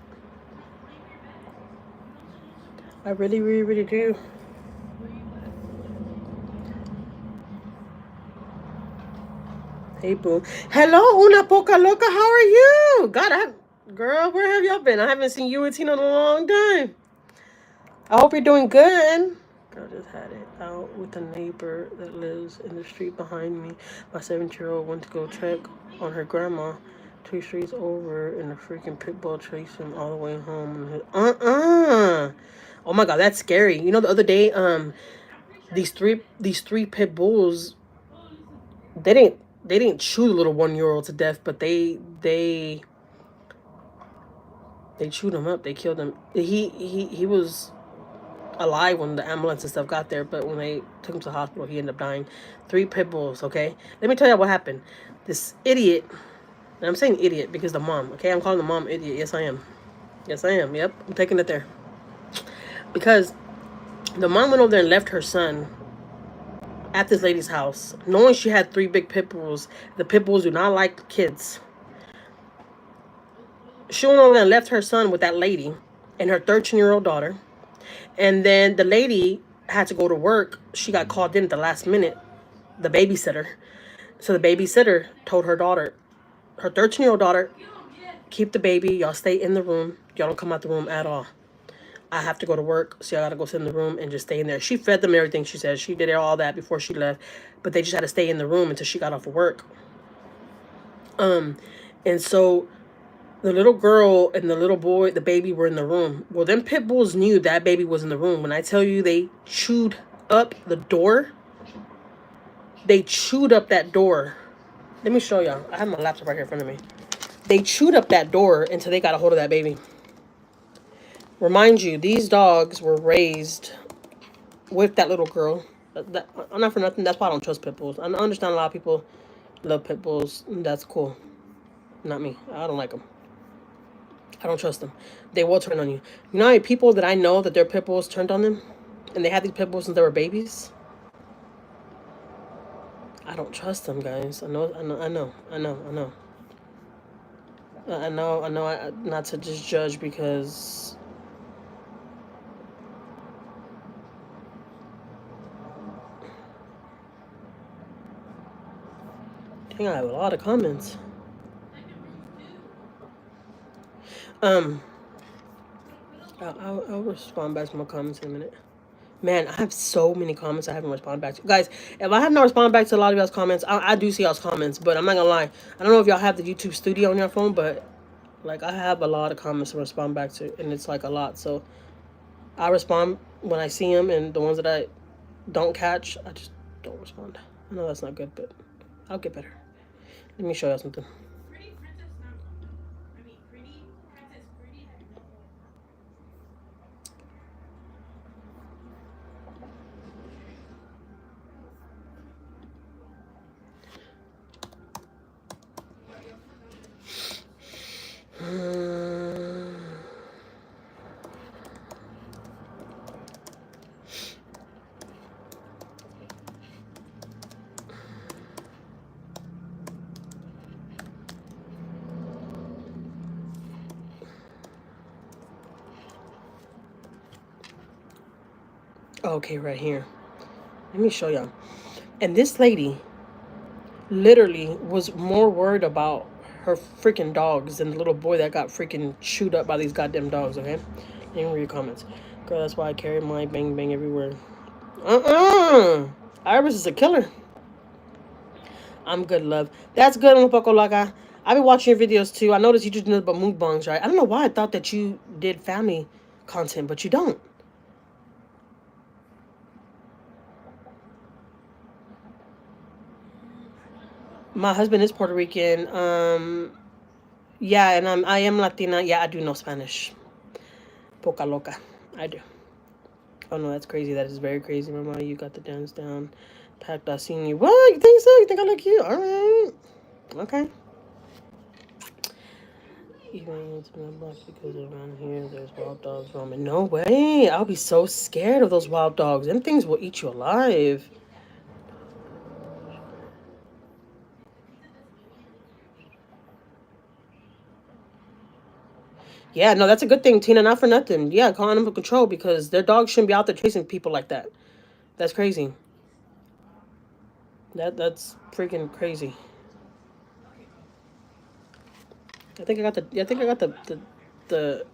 I really, really, really do. Hey, boo. Hello, una poca loca. How are you? God, girl, where have y'all been? I haven't seen you and Tina in a long time. I hope you're doing good. Girl just had it out with a neighbor that lives in the street behind me. My 7-year-old went to go check on her grandma 2 streets over, and a freaking pit bull chased him all the way home. Oh my God, that's scary. You know, the other day, these three pit bulls, they didn't chew the little 1-year-old to death, but they chewed him up. They killed him. He was alive when the ambulance and stuff got there, but when they took him to the hospital, he ended up dying. 3 pit bulls. Okay, let me tell you what happened. This idiot, and I'm saying idiot because the mom. Okay, I'm calling the mom idiot. Yes, I am. Yes, I am. Yep, I'm taking it there because the mom went over there and left her son at this lady's house, knowing she had 3 big pit bulls. The pit bulls do not like kids. She went over there and left her son with that lady and her 13-year-old daughter. And then the lady had to go to work. She got called in at the last minute, the babysitter. So the babysitter told her daughter, her 13-year-old daughter, keep the baby. Y'all stay in the room. Y'all don't come out the room at all. I have to go to work, so y'all gotta go sit in the room and just stay in there. She fed them everything, she said. She did all that before she left. But they just had to stay in the room until she got off of work. And so the little girl and the little boy, the baby, were in the room. Well, them pit bulls knew that baby was in the room. When I tell you they chewed up the door, they chewed up that door. Let me show y'all. I have my laptop right here in front of me. They chewed up that door until they got a hold of that baby. Remind you, these dogs were raised with that little girl. I'm not for nothing. That's why I don't trust pit bulls. I understand a lot of people love pit bulls. That's cool. Not me. I don't like them. I don't trust them. They will turn on you. You know how many people that I know that their pit bulls turned on them? And they had these pit bulls since they were babies? I don't trust them, guys. I know. Not to just judge because... Dang, I have a lot of comments. I'll respond back to my comments in a minute. Man, I have so many comments I haven't responded back to. Guys, if I have not responded back to a lot of y'all's comments, I do see y'all's comments, but I'm not gonna lie. I don't know if y'all have the YouTube studio on your phone, but like I have a lot of comments to respond back to, and it's like a lot. So I respond when I see them, and the ones that I don't catch, I just don't respond. I know that's not good, but I'll get better. Let me show y'all something. Okay, right here. Let me show y'all. And this lady literally was more worried about her freaking dogs than the little boy that got freaking chewed up by these goddamn dogs, okay? Let me read your comments. Girl, that's why I carry my bang bang everywhere. Iris is a killer. I'm good, love. That's good, un poco loca. I be watching your videos too. I noticed you just do about mukbangs, right? I don't know why I thought that you did family content, but you don't. My husband is Puerto Rican. Yeah, and I am Latina. Yeah, I do know Spanish. Poca loca. I do. Oh no, that's crazy. That is very crazy, Mama. You got the dance down. Packed, I seen you. What? You think so? You think I look cute? Alright. Okay. You going into my block because around here there's wild dogs roaming. No way. I'll be so scared of those wild dogs. Them things will eat you alive. Yeah, no, that's a good thing, Tina. Not for nothing. Yeah, call animal control because their dogs shouldn't be out there chasing people like that. That's crazy. That's freaking crazy. I think I got the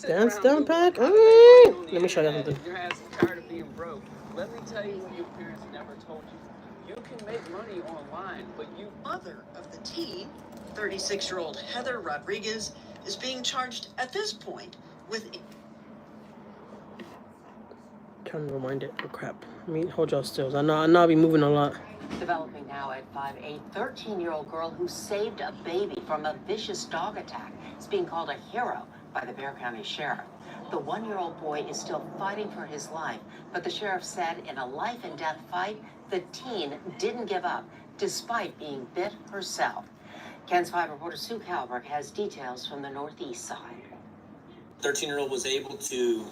dance down pack. All right. Let me show you something. Your ass is tired of being broke. Let me tell you what your parents never told you. You can make money online, but you... Mother of the teen, 36-year-old Heather Rodriguez, is being charged at this point with... Trying to rewind it. Oh, crap. I mean, hold y'all stills. I know I'll be moving a lot. Developing now at 5, a 13-year-old girl who saved a baby from a vicious dog attack is being called a hero by the Bexar County Sheriff. The 1-year-old boy is still fighting for his life, but the sheriff said in a life-and-death fight, the teen didn't give up, despite being bit herself. KENS 5 reporter Sue Calberg has details from the northeast side. 13-year-old was able to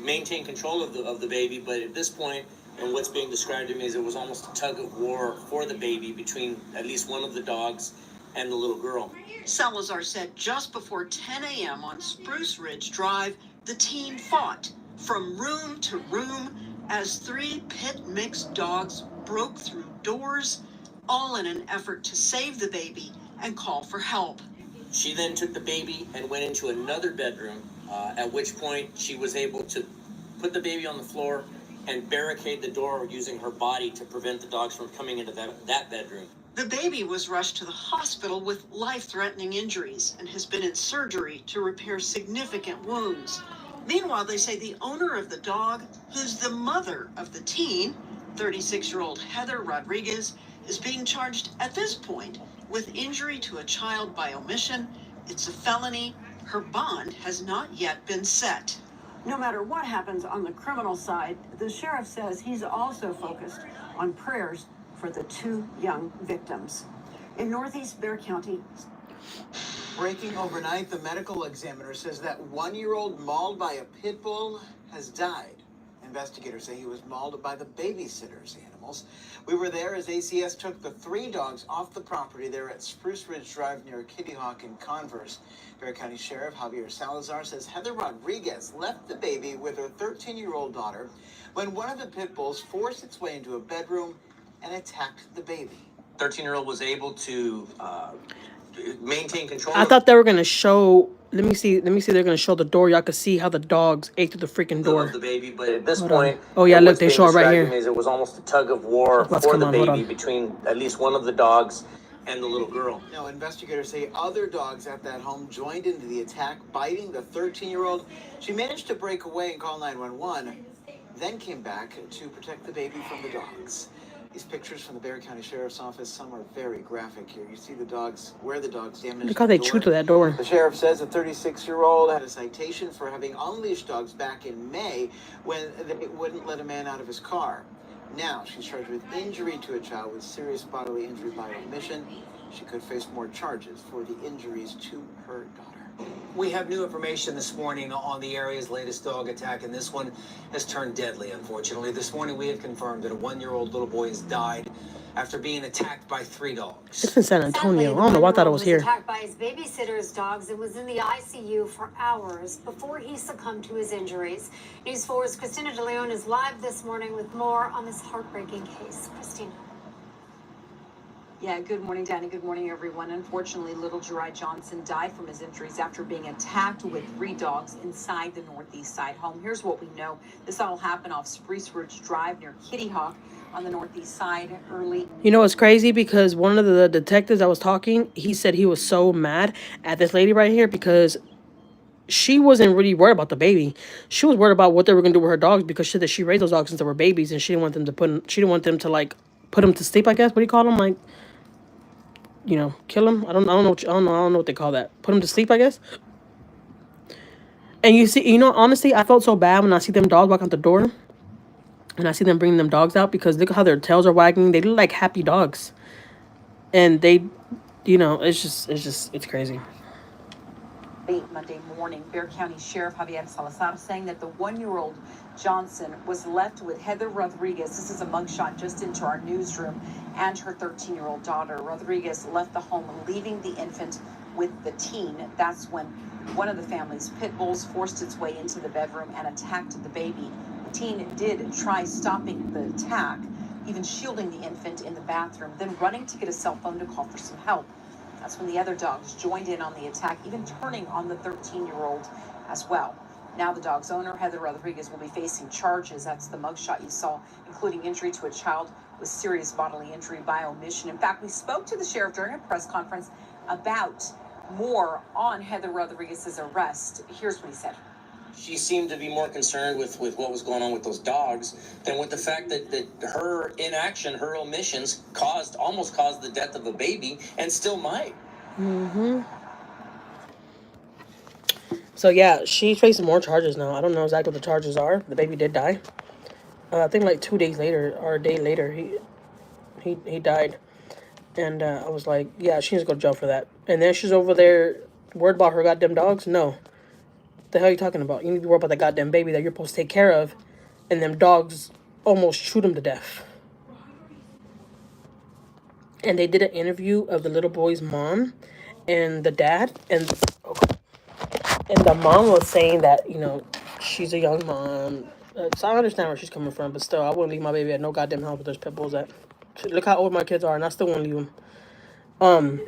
maintain control of the baby, but at this point, and what's being described to me is it was almost a tug of war for the baby between at least one of the dogs and the little girl. Salazar said just before 10 a.m. on Spruce Ridge Drive, the teen fought from room to room as 3 pit mixed dogs broke through doors, all in an effort to save the baby and call for help. She then took the baby and went into another bedroom, at which point she was able to put the baby on the floor and barricade the door using her body to prevent the dogs from coming into that bedroom. The baby was rushed to the hospital with life-threatening injuries and has been in surgery to repair significant wounds. Meanwhile, they say the owner of the dog, who's the mother of the teen, 36-year-old Heather Rodriguez, is being charged at this point with injury to a child by omission. It's a felony. Her bond has not yet been set. No matter what happens on the criminal side, the sheriff says he's also focused on prayers for the 2 young victims. In northeast Bexar County. Breaking overnight, the medical examiner says that 1-year-old mauled by a pit bull has died. Investigators say he was mauled by the babysitter's animals. We were there as ACS took the 3 dogs off the property there at Spruce Ridge Drive near Kitty Hawk and Converse. Bexar County Sheriff Javier Salazar says Heather Rodriguez left the baby with her 13-year-old daughter when one of the pit bulls forced its way into a bedroom and attacked the baby. 13-year-old was able to maintain control. I thought they were gonna show. Let me see. They're gonna show the door. Y'all can see how the dogs ate through the freaking door. Of the baby, but at this point, oh yeah, look, they show it right here. It was almost a tug of war for the baby between at least one of the dogs and the little girl. Now, investigators say other dogs at that home joined into the attack, biting the 13-year-old. She managed to break away and call 911, then came back to protect the baby from the dogs. These pictures from the Bexar County Sheriff's Office, some are very graphic here. You see the dogs, where the dogs damaged. Look how they chewed through that door. The sheriff says the 36-year-old had a citation for having unleashed dogs back in May when they wouldn't let a man out of his car. Now she's charged with injury to a child with serious bodily injury by omission. She could face more charges for the injuries to her daughter. We have new information this morning on the area's latest dog attack, and this one has turned deadly, unfortunately. This morning we have confirmed that a 1-year-old little boy has died after being attacked by 3 dogs. It's in San Antonio. I don't know why I thought it was here. Attacked by his babysitter's dogs and was in the ICU for hours before he succumbed to his injuries. News 4's Christina De Leon is live this morning with more on this heartbreaking case. Christina. Yeah, good morning, Danny. Good morning, everyone. Unfortunately, little Jerai Johnson died from his injuries after being attacked with 3 dogs inside the northeast side home. Here's what we know. This all happened off Spruce Ridge Drive near Kitty Hawk on the northeast side early. You know what's crazy? Because one of the detectives that was talking, he said he was so mad at this lady right here because she wasn't really worried about the baby. She was worried about what they were gonna do with her dogs because she raised those dogs since they were babies, and she didn't want them to like put them to sleep. I guess what do you call them? Like, you know, kill them. I don't know what they call that. Put them to sleep, I guess. And you see, honestly, I felt so bad when I see them dogs walk out the door. And I see them bringing them dogs out because look how their tails are wagging. They look like happy dogs. And they, it's crazy. Monday morning, Bexar County Sheriff Javier Salazar saying that the 1-year-old Johnson was left with Heather Rodriguez. This is a mugshot just into our newsroom, and her 13-year-old daughter. Rodriguez left the home, leaving the infant with the teen. That's when one of the family's pit bulls forced its way into the bedroom and attacked the baby. The teen did try stopping the attack, even shielding the infant in the bathroom, then running to get a cell phone to call for some help. That's when the other dogs joined in on the attack, even turning on the 13-year-old as well. Now the dog's owner, Heather Rodriguez, will be facing charges. That's the mugshot you saw, including injury to a child with serious bodily injury by omission. In fact, we spoke to the sheriff during a press conference about more on Heather Rodriguez's arrest. Here's what he said. She seemed to be more concerned with what was going on with those dogs than with the fact that her inaction, her omissions almost caused the death of a baby and still might. Mm-hmm. So yeah, she's facing more charges now. I don't know exactly what the charges are. The baby did die. I think like 2 days later or a day later, he died. And I was like, yeah, she needs to go to jail for that. And then she's over there worried about her goddamn dogs. No. The hell are you talking about? You need to be worried about that goddamn baby that you're supposed to take care of, and them dogs almost shoot him to death. And they did an interview of the little boy's mom and the dad, and the mom was saying that, she's a young mom. So I understand where she's coming from, but still, I wouldn't leave my baby at no goddamn house with those pit bulls at. Look how old my kids are, and I still wouldn't leave them.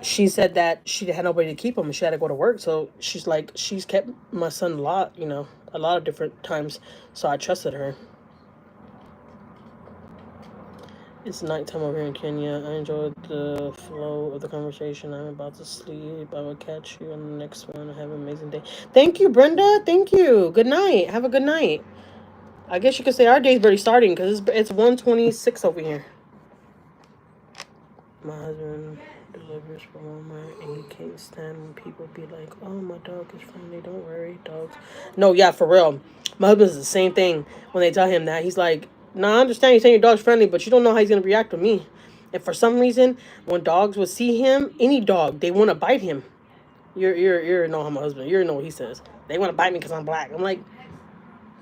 She said that she had nobody to keep him and she had to go to work. So she's like, she's kept my son a lot of different times. So I trusted her. It's nighttime over here in Kenya. I enjoyed the flow of the conversation. I'm about to sleep. I will catch you on the next one. Have an amazing day. Thank you, Brenda. Thank you. Good night. Have a good night. I guess you could say our day's already starting because it's 1:26 over here. My husband delivers for Walmart and he can't stand when people be like, oh, my dog is friendly, don't worry, dogs. No, yeah, for real. My husband's the same thing when they tell him that. He's like, no, I understand you're saying your dog's friendly, but you don't know how he's going to react with me. And for some reason, when dogs would see him, any dog, they want to bite him. You're know how my husband, you know what he says. They want to bite me because I'm black. I'm like,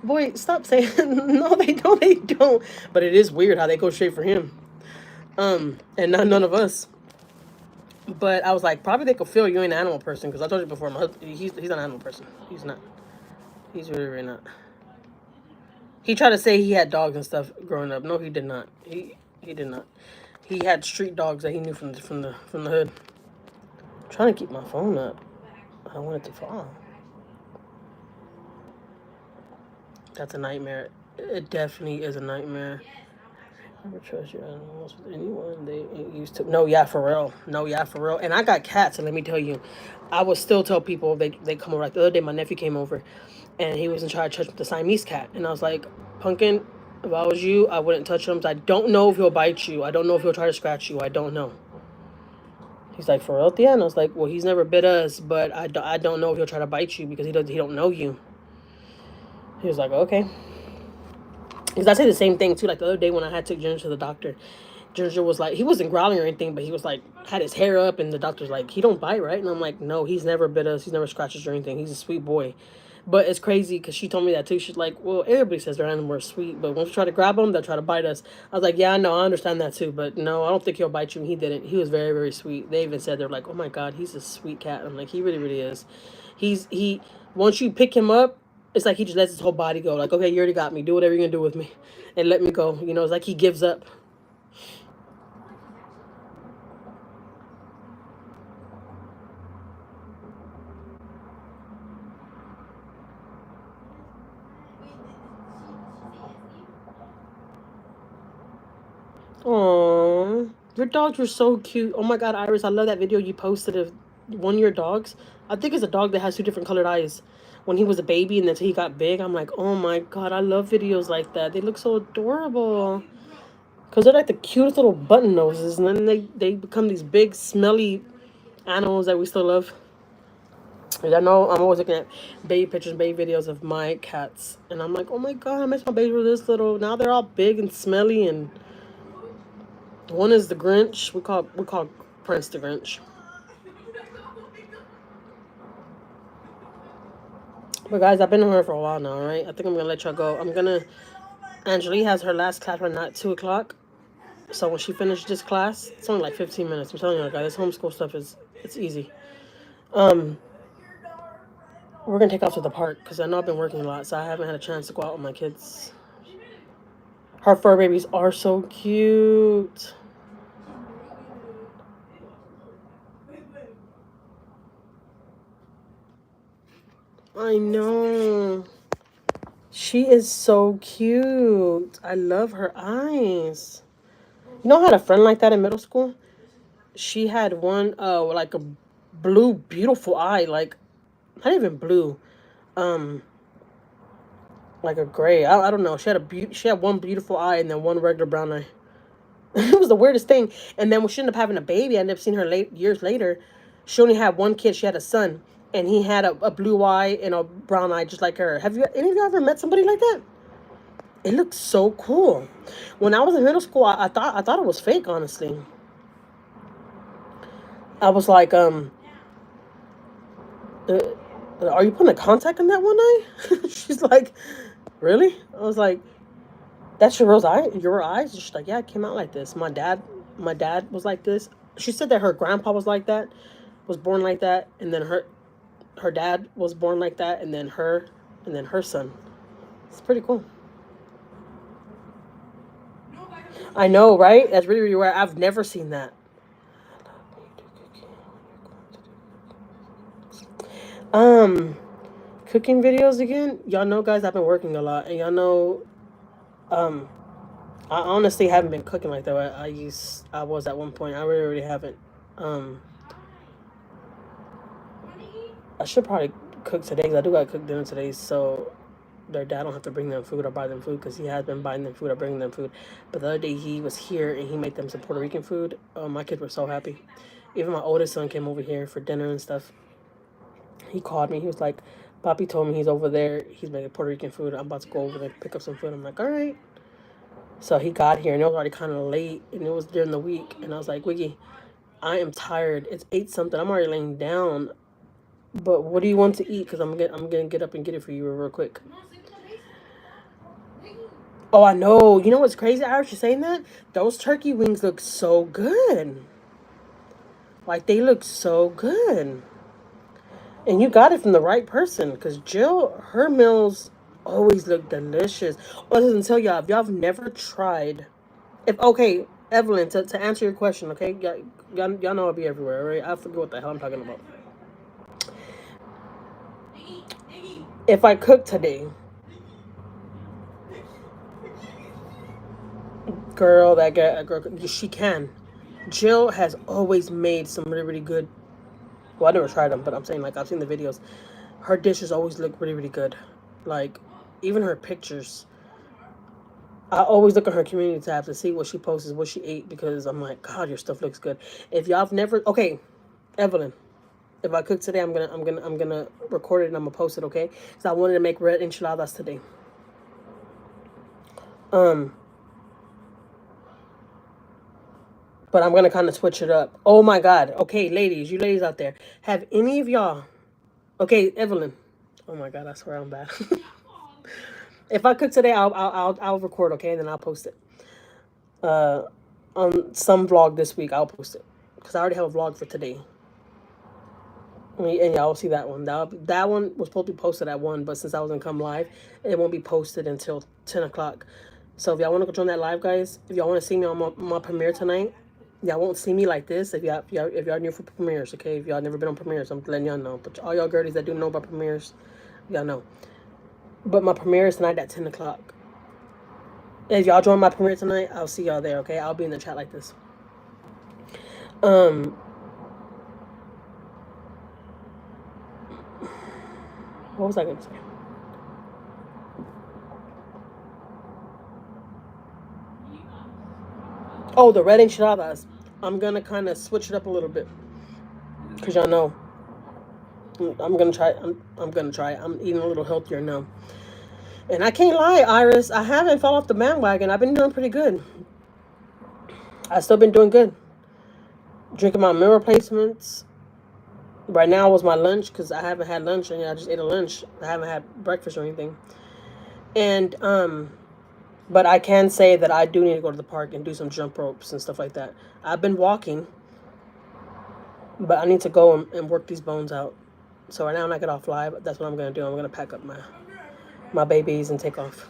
boy, stop saying, no, they don't. But it is weird how they go straight for him. And not none of us. But I was like, probably they could feel you ain't an animal person, because I told you before, my husband, he's not an animal person. He's not. He's really, really not. He tried to say he had dogs and stuff growing up. No, he did not. He did not. He had street dogs that he knew from the hood. I'm trying to keep my phone up. I don't want it to fall. That's a nightmare. It definitely is a nightmare. Never trust your animals with anyone they ain't used to. No, yeah, for real. And I got cats, and let me tell you, I would still tell people they come over. Like the other day, my nephew came over, and he was in charge of touch with the Siamese cat, and I was like, Pumpkin, if I was you, I wouldn't touch him. I don't know if he'll bite you. I don't know if he'll try to scratch you. I don't know. He's like, for real, Thea? And I was like, well, he's never bit us, but I don't know if he'll try to bite you because he don't know you. He was like, okay. Because I say the same thing too. Like the other day when I had to take Ginger to the doctor, Ginger was like, he wasn't growling or anything, but he was like, had his hair up, and the doctor's like, he don't bite, right? And I'm like, no, he's never bit us. He's never scratched us or anything. He's a sweet boy. But it's crazy because she told me that too. She's like, well, everybody says their animals are sweet, but once we try to grab them, they'll try to bite us. I was like, yeah, no, I understand that too, but no, I don't think he'll bite you. And he didn't. He was very, very sweet. They even said, they're like, oh my God, he's a sweet cat. I'm like, he really, really is. Once you pick him up, it's like he just lets his whole body go. Like, okay, you already got me. Do whatever you're going to do with me. And let me go. It's like he gives up. Aww. Your dogs were so cute. Oh my God, Iris, I love that video you posted of one of your dogs. I think it's a dog that has 2 different colored eyes. When he was a baby and then he got big, I'm like, oh my God, I love videos like that. They look so adorable. Because they're like the cutest little button noses. And then they become these big, smelly animals that we still love. I know I'm always looking at baby pictures, baby videos of my cats, and I'm like, oh my god, I miss my babies were this little. Now they're all big and smelly, and one is the Grinch. We call Prince the Grinch. But guys, I've been on her for a while now, right? I think I'm gonna let y'all go. Anjuli has her last class right now at 2 o'clock. So when she finishes this class, it's only like 15 minutes. I'm telling you, guys, this homeschool stuff it's easy. We're gonna take off to the park because I know I've been working a lot, so I haven't had a chance to go out with my kids. Her fur babies are so cute. I know. She is so cute. I love her eyes. You know, I had a friend like that in middle school. She had one, like a blue, beautiful eye, like not even blue, like a gray. I don't know. She had one beautiful eye and then one regular brown eye. It was the weirdest thing. And then when she ended up having a baby, I ended up seeing her years later. She only had one kid. She had a son, and he had a blue eye and a brown eye, just like her. Have any of you ever met somebody like that? It looks so cool. When I was in middle school, I thought it was fake. Honestly, I was like, are you putting a contact in that one eye? She's like, really? I was like, that's your rose eye, your eyes? She's like, yeah, it came out like this. My dad was like this. She said that her grandpa was like that, was born like that, and then her dad was born like that, and then her son. It's pretty cool. I know, right? That's really, really rare. I've never seen that. Cooking videos again. Y'all know, guys, I've been working a lot, and y'all know, I honestly haven't been cooking like that. I was at one point. I really haven't. I should probably cook today because I do gotta cook dinner today, so their dad don't have to bring them food or buy them food because he has been buying them food or bringing them food. But the other day he was here and he made them some Puerto Rican food. My kids were so happy. Even my oldest son came over here for dinner and stuff. He called me. He was like, Papi told me he's over there. He's making Puerto Rican food. I'm about to go over there and pick up some food. I'm like, all right. So he got here and it was already kind of late and it was during the week. And I was like, Wiggy, I am tired. It's 8 something. I'm already laying down. But what do you want to eat? Because I'm gonna get up and get it for you real quick. Oh, I know. You know what's crazy? I was just saying that. Those turkey wings look so good. Like, they look so good. And you got it from the right person. Because Jill, her meals always look delicious. Oh, I didn't tell y'all. If y'all have never tried... Okay, Evelyn, to answer your question, okay? Y'all know I'll be everywhere, right? I forget what the hell I'm talking about. If I cook today, girl, she can. Jill has always made some really, really good. Well, I never tried them, but I'm saying, like, I've seen the videos. Her dishes always look really, really good. Like, even her pictures. I always look at her community tab to see what she posts, what she ate, because I'm like, God, your stuff looks good. If y'all have never, okay, Evelyn. If I cook today, I'm gonna record it and I'm gonna post it, okay? Because I wanted to make red enchiladas today. But I'm gonna kind of switch it up. Oh my God. Okay, ladies, you ladies out there, have any of y'all? Okay, Evelyn. Oh my God, I swear I'm bad. If I cook today, I'll record, okay, and then I'll post it. On some vlog this week, I'll post it because I already have a vlog for today. And y'all will see that one. That one was supposed to be posted at 1, but since I wasn't come live, it won't be posted until 10 o'clock. So if y'all want to go join that live, guys, if y'all want to see me on my premiere tonight, y'all won't see me like this if y'all new for premieres, okay? If y'all never been on premieres, I'm letting y'all know. But all y'all girlies that do know about premieres, y'all know. But my premiere is tonight at 10 o'clock. If y'all join my premiere tonight, I'll see y'all there, okay? I'll be in the chat like this. What was I going to say? Oh, the red enchiladas. I'm going to kind of switch it up a little bit. Because y'all know I'm gonna try. I'm gonna try. I'm eating a little healthier now. And I can't lie, Iris. I haven't fall off the bandwagon. I've been doing pretty good. I still been doing good. Drinking my meal replacements. Right now was my lunch because I haven't had lunch and I just ate a lunch. I haven't had breakfast or anything. And but I can say that I do need to go to the park and do some jump ropes and stuff like that. I've been walking, but I need to go and work these bones out. So right now when I get off live, that's what I'm gonna do. I'm gonna pack up my babies and take off.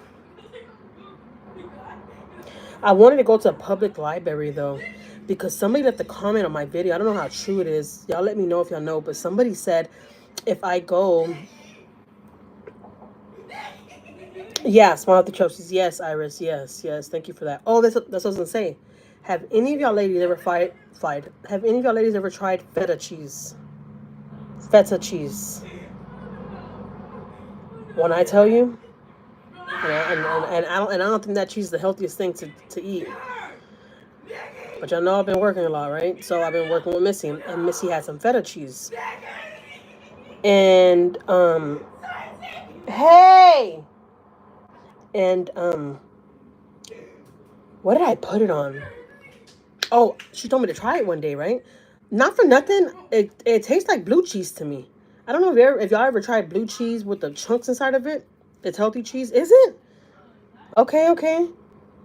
I wanted to go to a public library though, because somebody left a comment on my video. I don't know how true it is. Y'all let me know if y'all know, but somebody said if I go, yeah, smile at the choices. Yes, Iris. Yes, yes. Thank you for that. Oh, that's what I was gonna say. Have any of y'all ladies ever Have any of y'all ladies ever tried feta cheese? Feta cheese. When I tell you, and I don't think that cheese is the healthiest thing to eat. But y'all know I've been working a lot, right? So I've been working with Missy, and Missy had some feta cheese. And hey, and what did I put it on? Oh, she told me to try it one day, right? Not for nothing, it tastes like blue cheese to me. I don't know if y'all ever tried blue cheese with the chunks inside of it. It's healthy cheese, is it? Okay.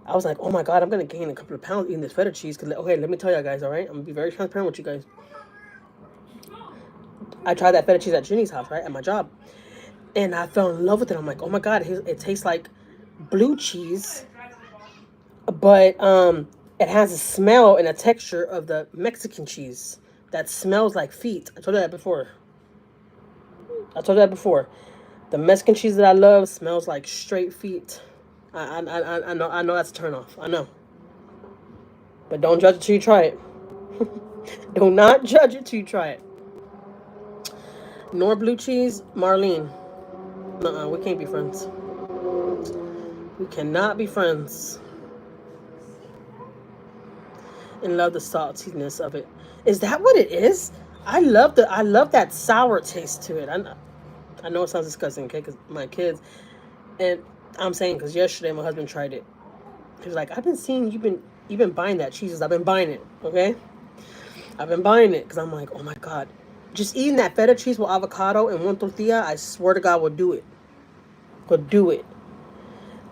I was like, oh my god, I'm gonna gain a couple of pounds eating this feta cheese. Cause okay, let me tell y'all guys, all right? I'm gonna be very transparent with you guys. I tried that feta cheese at Ginny's house, right, at my job, and I fell in love with it. I'm like, oh my god, it tastes like blue cheese, but it has a smell and a texture of the Mexican cheese that smells like feet. I told you that before. The Mexican cheese that I love smells like straight feet. I know that's a turn off. I know. But don't judge it till you try it. Do not judge it till you try it. Nor blue cheese, Marlene. Nuh-uh, we can't be friends. We cannot be friends. And love the saltiness of it. Is that what it is? I love that sour taste to it. I know it sounds disgusting, okay, because my kids, and I'm saying because yesterday my husband tried it. He was like, I've been seeing you've been buying that cheese. I've been buying it, okay? I've been buying it because I'm like, oh my god, just eating that feta cheese with avocado and one tortilla, I swear to God, will do it. Would do it.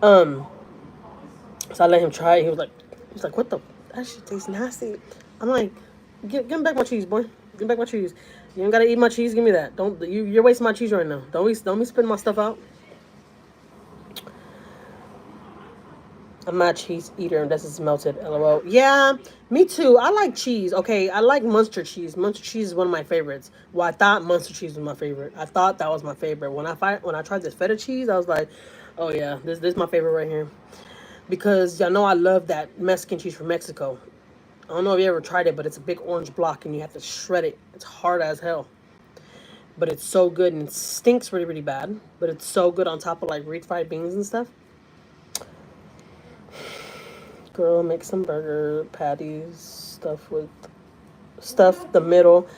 So I let him try it. He was like, what the? That shit tastes nasty. I'm like, give me back my cheese, boy. Give me back my cheese. You ain't gotta eat my cheese. Give me that. You're wasting my cheese right now. Don't be spitting my stuff out. I'm not a cheese eater unless it's melted. LOL. Yeah, me too. I like cheese. Okay, I like Munster cheese. Munster cheese is one of my favorites. Well, I thought Munster cheese was my favorite. I thought that was my favorite. When I tried this feta cheese, I was like, oh yeah, this is my favorite right here. Because y'all know I love that Mexican cheese from Mexico. I don't know if you ever tried it, but it's a big orange block and you have to shred it. It's hard as hell. But it's so good and it stinks really, really bad. But it's so good on top of like refried beans and stuff. Girl, make some burger patties, stuff the middle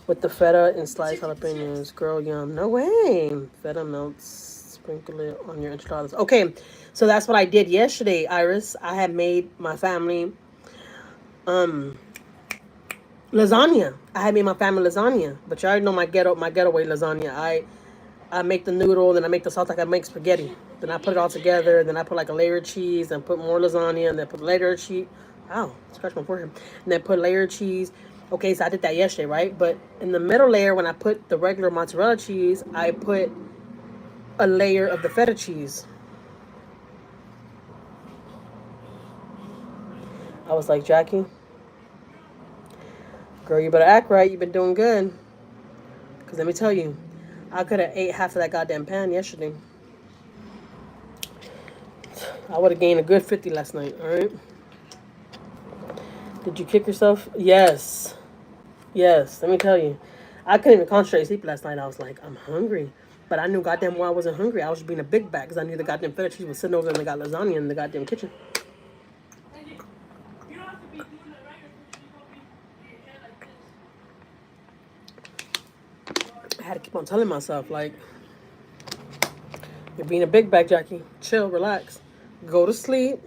with the feta and sliced jalapenos. Girl, yum. No way. Feta melts. Sprinkle it on your enchiladas. Okay, so that's what I did yesterday, Iris. I had made my family lasagna. I had made my family lasagna. But you already know my getaway lasagna. I make the noodle, then I make the sauce like I make spaghetti. Then I put it all together. Then I put like a layer of cheese, and put more lasagna, and then put layer of cheese. Ow, scratch my forehead. And then put layer of cheese. Okay, so I did that yesterday, right? But in the middle layer, when I put the regular mozzarella cheese, I put a layer of the feta cheese. I was like, Jackie, girl, you better act right. You've been doing good. Because let me tell you, I could have ate half of that goddamn pan yesterday. I would have gained a good 50 last night, all right? Did you kick yourself? Yes. Yes, let me tell you. I couldn't even concentrate sleep last night. I was like, I'm hungry. But I knew goddamn well I wasn't hungry. I was just being a big bat because I knew the goddamn feta cheese was sitting over there and they got lasagna in the goddamn kitchen. had to keep on telling myself, like, you're being a big bag, Jackie. Chill, relax. Go to sleep.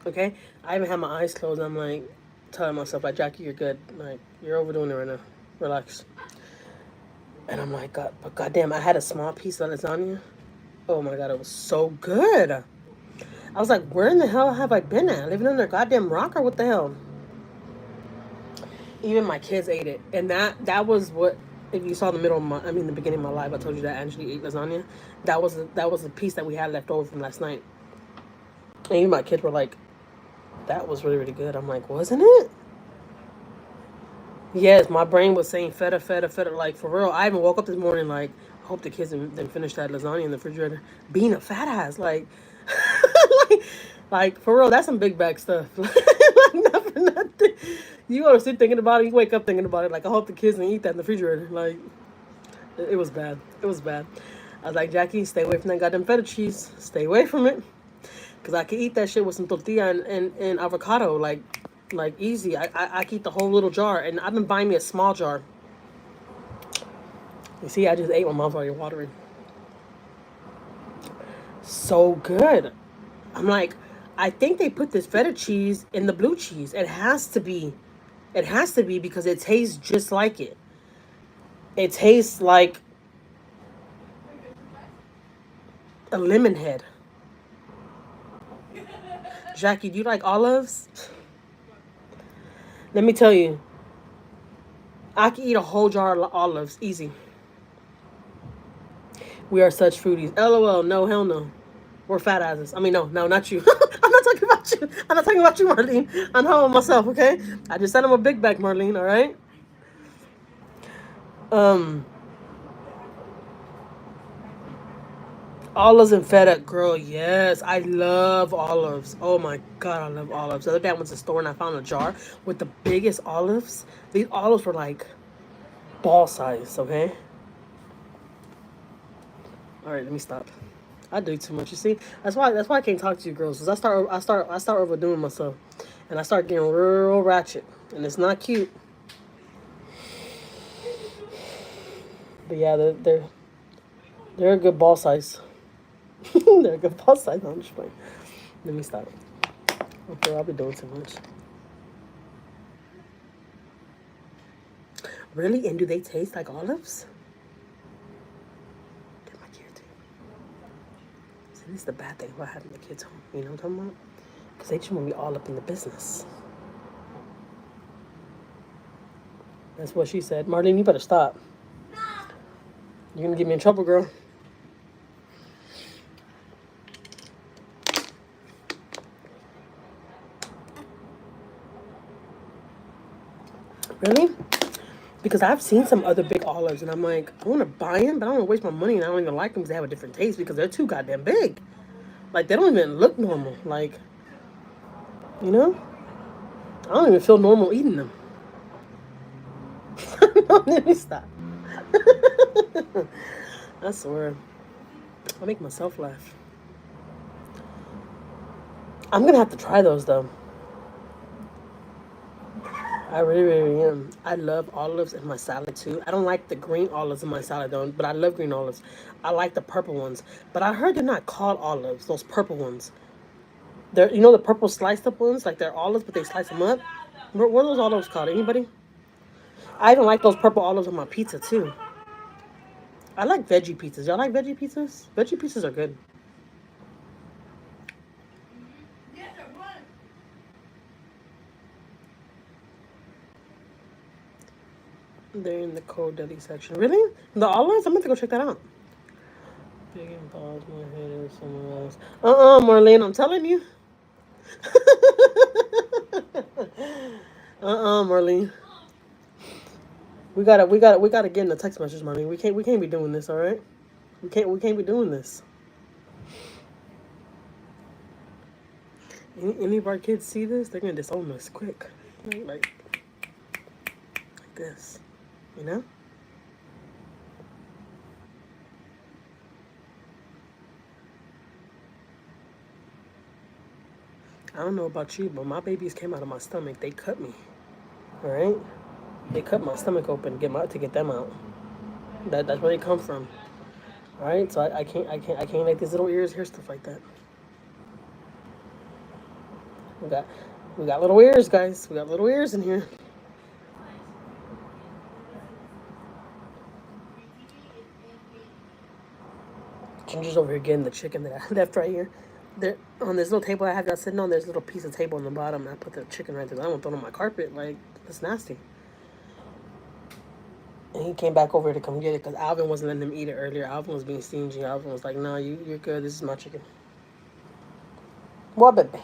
Okay? I even had my eyes closed. I'm like, telling myself, like, Jackie, you're good. Like, you're overdoing it right now. Relax. And I'm like, God, but goddamn, I had a small piece of lasagna. Oh my God, it was so good. I was like, where in the hell have I been at? Living under a goddamn rock or what the hell? Even my kids ate it. And that was what, if you saw the the beginning of my life, I told you that Anjuli ate lasagna. That was a piece that we had left over from last night. And even my kids were like, that was really, really good. I'm like, wasn't it? Yes, my brain was saying feta, feta, feta. Like, for real. I even woke up this morning like, I hope the kids didn't finish that lasagna in the refrigerator. Being a fat ass. Like, like, for real, that's some big bag stuff. Like, not for nothing. You go to sleep thinking about it, you wake up thinking about it. Like, I hope the kids didn't eat that in the refrigerator. Like, it was bad. It was bad. I was like, Jackie, stay away from that goddamn feta cheese. Stay away from it. Because I could eat that shit with some tortilla and avocado. Like easy. I could eat the whole little jar. And I've been buying me a small jar. You see, I just ate. My mouth's already watering. So good. I'm like, I think they put this feta cheese in the blue cheese. It has to be. It has to be because it tastes just like it. It tastes like a lemon head. Jackie, do you like olives? Let me tell you. I can eat a whole jar of olives. Easy. We are such foodies. LOL. No, hell no. We're fat asses. I mean, no, not you. I'm not talking about you. I'm not talking about you, Marlene. I'm talking about myself, okay? I just said I'm a big bag, Marlene, all right? Olives and feta, girl, yes. I love olives. Oh my God, I love olives. The other day I went to the store and I found a jar with the biggest olives. These olives were like ball size, okay? All right, let me stop. I do too much, you see? That's why I can't talk to you girls, because I start overdoing myself. And I start getting real ratchet. And it's not cute. But yeah, they're a good ball size. They're a good ball size. No, I'm just playing. Let me stop. Okay, I'll be doing too much. Really? And do they taste like olives? Get my kids. See, this is the bad thing about having the kids home. You know what I'm talking about? Because they just want to be all up in the business. That's what she said. Marlene, you better stop. You're going to get me in trouble, girl. Really? Because I've seen some other big olives, and I'm like, I want to buy them, but I don't want to waste my money, and I don't even like them because they have a different taste because they're too goddamn big. Like, they don't even look normal. Like, you know? I don't even feel normal eating them. Let me stop. I swear. I make myself laugh. I'm going to have to try those, though. I really, really am. I love olives in my salad, too. I don't like the green olives in my salad, though, but I love green olives. I like the purple ones. But I heard they're not called olives, those purple ones. They're, you know, the purple sliced up ones? Like, they're olives, but they slice them up. What are those olives called? Anybody? I even like those purple olives on my pizza, too. I like veggie pizzas. Y'all like veggie pizzas? Veggie pizzas are good. They're in the cold deli section. Really? The olives? I'm going to go check that out. Big and balls, my head is somewhere else. Marlene, I'm telling you. Marlene. We gotta get in the text message, Marlene. We can't be doing this, all right? We can't be doing this. Any of our kids see this, they're gonna disown us quick. Like this, you know? I don't know about you, but my babies came out of my stomach. They cut me, all right? They cut my stomach open to get them out. That's where they come from. All right, so I can't make these little ears hear stuff like that. We got we got little ears, guys. We got little ears in here. Ginger's over here getting the chicken that I left right here. There on this little table I have got sitting on. There's a little piece of table on the bottom, and I put the chicken right there. I won't throw it on my carpet. Like that's nasty. And he came back over to come get it because Alvin wasn't letting him eat it earlier. Alvin was being stingy. Alvin was like, "No, you're good. This is my chicken." What, baby?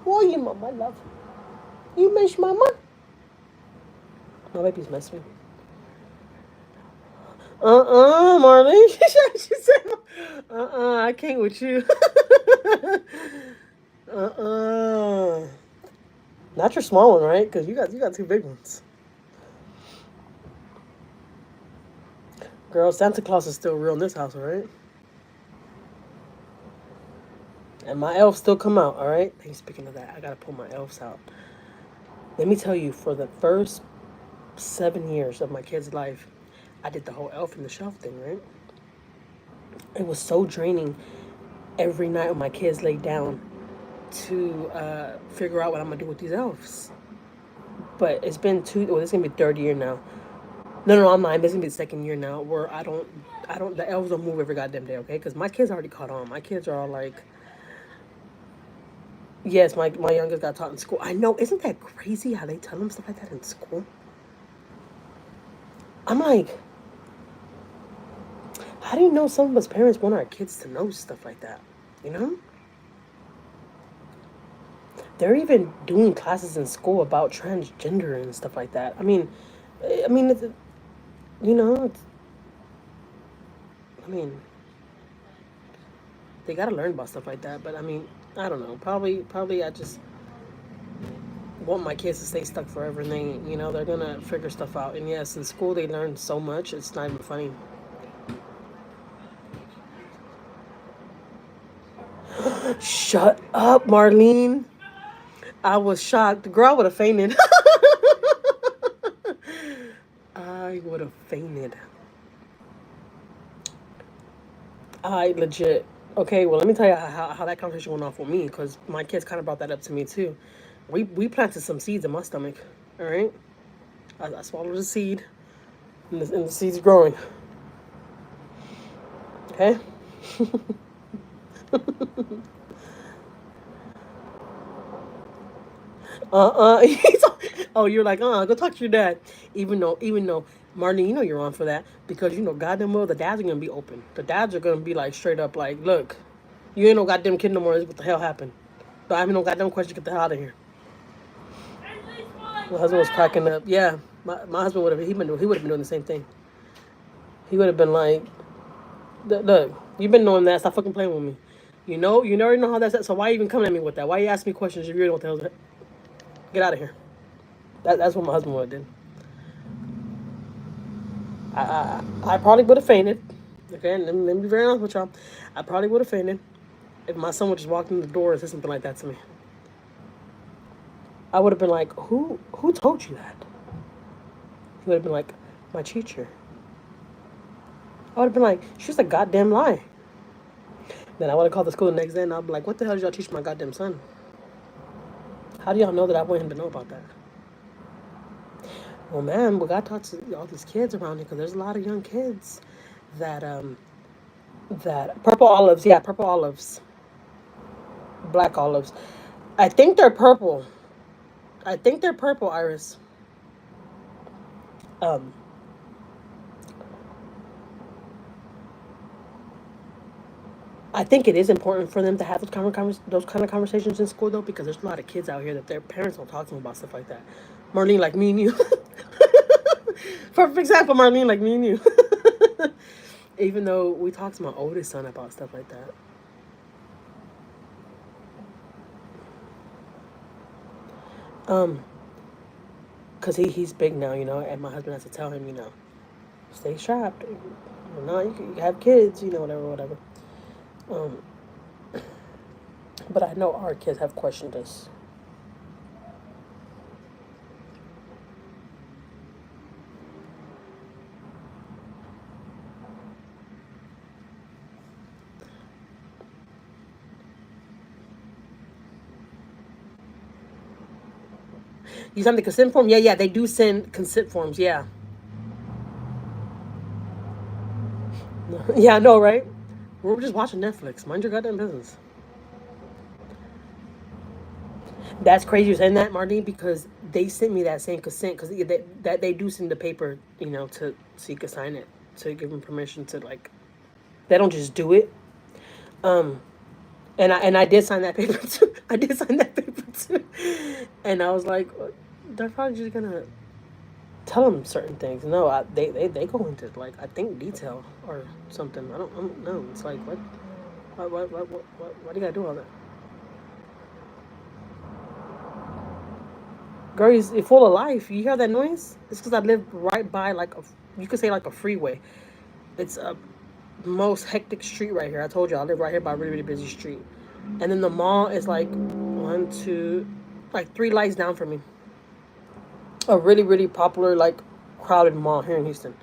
What you, mama love? You miss mama? My baby's messing. Marlene. She said, I can't with you. Not your small one, right? Because you got two big ones. Girl, Santa Claus is still real in this house, all right? And my elves still come out, all right? Hey, speaking of that, I gotta pull my elves out. Let me tell you, for the first 7 years of my kid's life, I did the whole elf in the shelf thing, right? It was so draining every night when my kids laid down to figure out what I'm gonna do with these elves. But it's been this is gonna be the third year now. No, I'm not. This is gonna be the second year now where the elves don't move every goddamn day, okay? Because my kids already caught on. My kids are all like, yes, my youngest got taught in school. I know, isn't that crazy how they tell them stuff like that in school? I'm like, how do you know some of us parents want our kids to know stuff like that? You know? They're even doing classes in school about transgender and stuff like that. I mean, it's, you know, they gotta learn about stuff like that. But I mean, I don't know. Probably I just want my kids to stay stuck forever, and they're gonna figure stuff out. And yes, in school they learn so much, it's not even funny. Shut up, Marlene. I was shocked. The girl would have fainted. I would have fainted. I legit. Okay, well, let me tell you how that conversation went off with me, because my kids kind of brought that up to me, too. We planted some seeds in my stomach, all right? I swallowed a seed, and the seed's growing. Okay? Oh, you're like, go talk to your dad. Even though, Marlene, you know you're on for that, because goddamn well, the dads are gonna be open. The dads are gonna be like straight up, like, look, you ain't no goddamn kid no more. What the hell happened? Don't have no goddamn question. Get the hell out of here. My husband was cracking up. Yeah, my husband would have. He would have been doing the same thing. He would have been like, look, you've been knowing that. Stop fucking playing with me. You already know how that's at. So why even coming at me with that? Why you asking me questions if you don't know what the hell's it? Get out of here. That's what my husband would have did. I probably would have fainted. Okay, let me be very honest with y'all. I probably would have fainted if my son would just walk in the door and said something like that to me. I would have been like, who told you that? He would have been like, my teacher. I would have been like, she's a goddamn lie. Then I would have called the school the next day and I'd be like, what the hell did y'all teach my goddamn son? How do y'all know that I want him to know about that? Well, man, we got to talk to all these kids around here, because there's a lot of young kids that purple olives, black olives. I think they're purple. Iris. I think it is important for them to have those kind of conversations in school, though, because there's a lot of kids out here that their parents don't talk to them about stuff like that. Marlene, like me and you. Perfect example, Marlene, like me and you. Even though we talk to my oldest son about stuff like that. Because he's big now, and my husband has to tell him, stay strapped. You can have kids, whatever. But I know our kids have questioned us. You signed the consent form? Yeah, they do send consent forms, yeah. Yeah, I know, right? We're just watching Netflix. Mind your goddamn business. That's crazy you're saying that, Martine, because they sent me that same consent because they do send the paper, to so you can sign it to give them permission to like. They don't just do it. Um, and I did sign that paper too. I did sign that paper too, and I was like, they're probably just gonna tell them certain things. No, they go into like I think detail or something. I don't know. It's like what, why do you gotta do all that? Girl, you're full of life. You hear that noise? It's because I live right by like you could say like a freeway. It's a most hectic street right here. I told you I live right here by a really really busy street, and then the mall is like one, two, like three lights down from me. A really really popular like crowded mall here in Houston.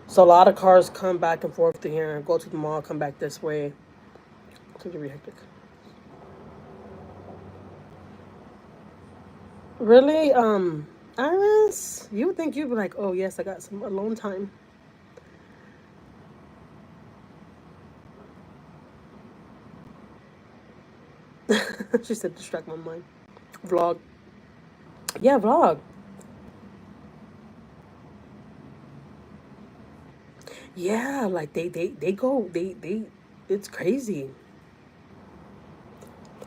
So a lot of cars come back and forth to here, go to the mall, come back this way. It's really hectic. Really, Iris, you would think you'd be like, oh yes, I got some alone time. She said, distract my mind. Vlog. Yeah, vlog. Yeah, like they go, it's crazy.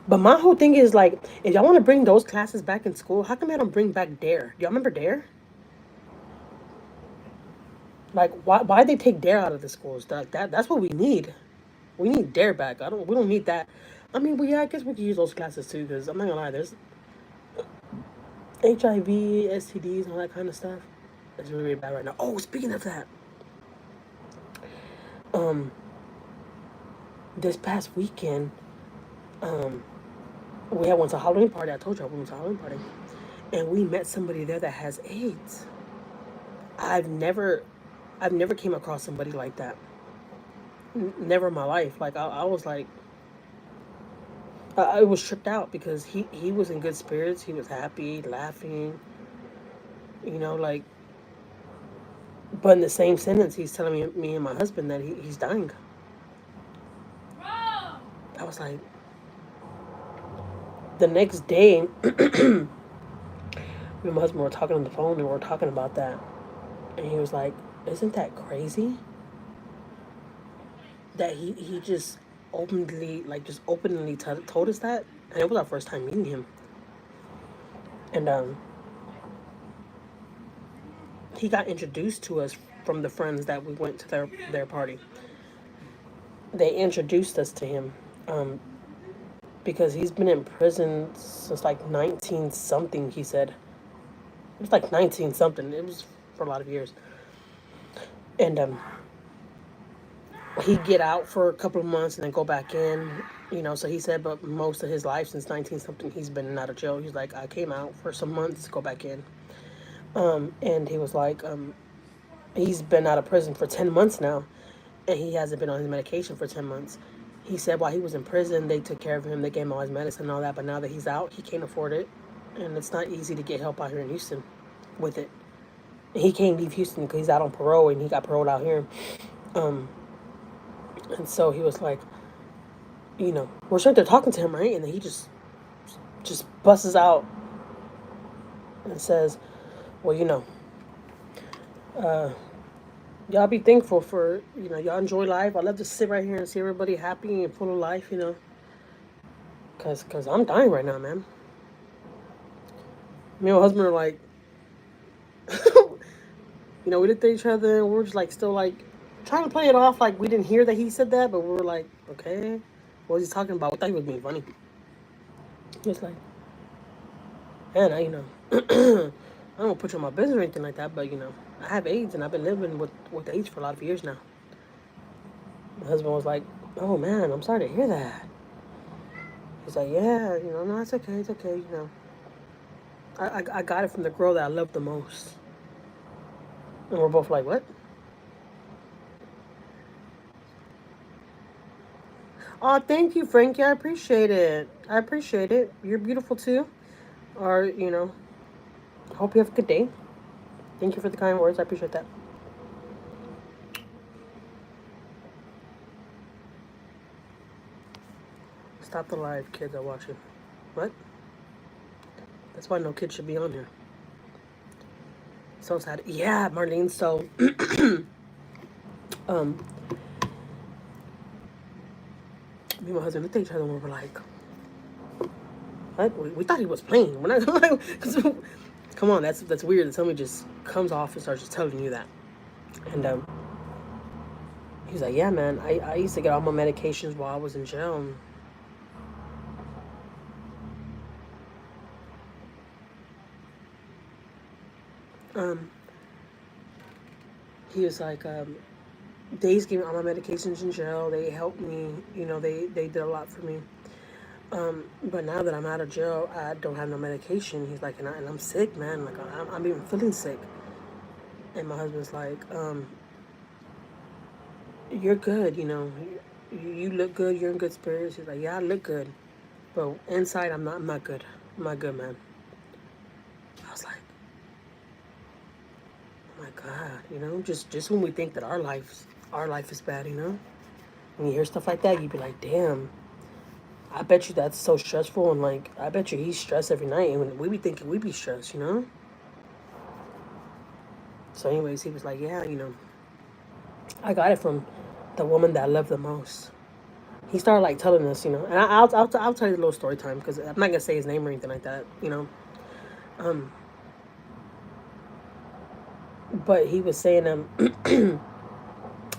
But my whole thing is like, if y'all want to bring those classes back in school, how come y'all don't bring back Dare? Y'all remember Dare? Like, why they take Dare out of the schools? That's what we need. We need Dare back. We don't need that. I mean, well, yeah, I guess we could use those classes too, because I'm not gonna lie, there's HIV, STDs, and all that kind of stuff. It's really, really bad right now. Oh, speaking of that, um, this past weekend, um, we had went to a Halloween party. I told you we went to a Halloween party, and we met somebody there that has AIDS. I've never, I've never came across somebody like that. Never in my life. Like I was like, I was tripped out because he was in good spirits. He was happy, laughing. Like, but in the same sentence, he's telling me and my husband that he's dying. I was like, the next day, me and my husband were talking on the phone and we were talking about that, and he was like, "Isn't that crazy?" That he just openly told us that, and it was our first time meeting him, and he got introduced to us from the friends that we went to their party. They introduced us to him, because he's been in prison since like 19 something. He said it was like 19 something. It was for a lot of years, and he'd get out for a couple of months and then go back in. So he said, but most of his life since 19 something, he's been out of jail. He's like, I came out for some months, go back in. And he was like, he's been out of prison for 10 months now, and he hasn't been on his medication for 10 months. He said while he was in prison, they took care of him, they gave him all his medicine and all that, but now that he's out, he can't afford it, and it's not easy to get help out here in Houston with it. And he can't leave Houston because he's out on parole, and he got paroled out here. And so he was like, we're sure they're talking to him, right? And then he just busts out and says, well, y'all be thankful for, y'all enjoy life. I love to sit right here and see everybody happy and full of life, because I'm dying right now, man. Me and my husband are like, we looked at each other and we're just like, still like, trying to play it off like we didn't hear that he said that, but we were like, okay, what was he talking about? We thought he was being funny. He was like, man, I don't put you on my business or anything like that, but I have AIDS and I've been living with AIDS for a lot of years now. My husband was like, oh man, I'm sorry to hear that. He's like, yeah, no, it's okay, I got it from the girl that I love the most. And we're both like, what? Oh, thank you, Frankie. I appreciate it. You're beautiful too. Or, Hope you have a good day. Thank you for the kind words. I appreciate that. Stop the live, kids are watching. What? That's why no kid should be on here. So sad. Yeah, Marlene. So, me and my husband looked at each other and we were like, what? We thought he was playing. We're not like, come on, that's weird that somebody just comes off and starts just telling you that. And he's like, yeah, man, I used to get all my medications while I was in jail. He was like, they used to give me all my medications in jail. They helped me, you know, they did a lot for me. But now that I'm out of jail, I don't have no medication. He's like, and I'm sick, man. Like, I'm even feeling sick. And my husband's like, you're good, you know. You look good. You're in good spirits. He's like, yeah, I look good. But inside, I'm not good. I'm not good, man. I was like, oh my God, you know, just when we think that our life is bad, you know. When you hear stuff like that, you'd be like, damn. I bet you that's so stressful, and like, I bet you he's stressed every night, and when we be thinking we be stressed, you know? So anyways, he was like, yeah, you know, I got it from the woman that I love the most. He started like telling us, you know, and I'll tell you a little story time, because I'm not going to say his name or anything like that, you know? But he was saying,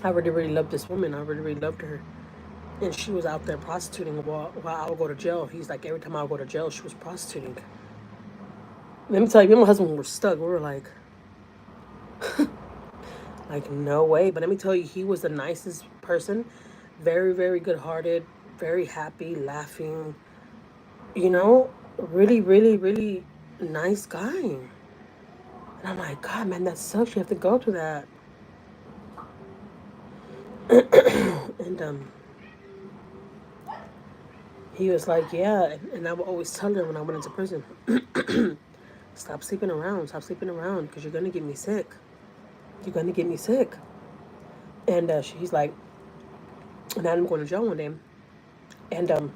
I really, really loved this woman. I really, really loved her. And she was out there prostituting while I would go to jail. He's like, every time I would go to jail, she was prostituting. Let me tell you, me and my husband were stuck. We were like, no way. But let me tell you, he was the nicest person. Very, very good-hearted. Very happy, laughing. You know, really, really, really nice guy. And I'm like, God, man, that sucks. You have to go through that. And he was like, yeah. And I would always tell her when I went into prison, stop sleeping around, because you're going to get me sick. You're going to get me sick. And he's like, and I'm going to jail one day. And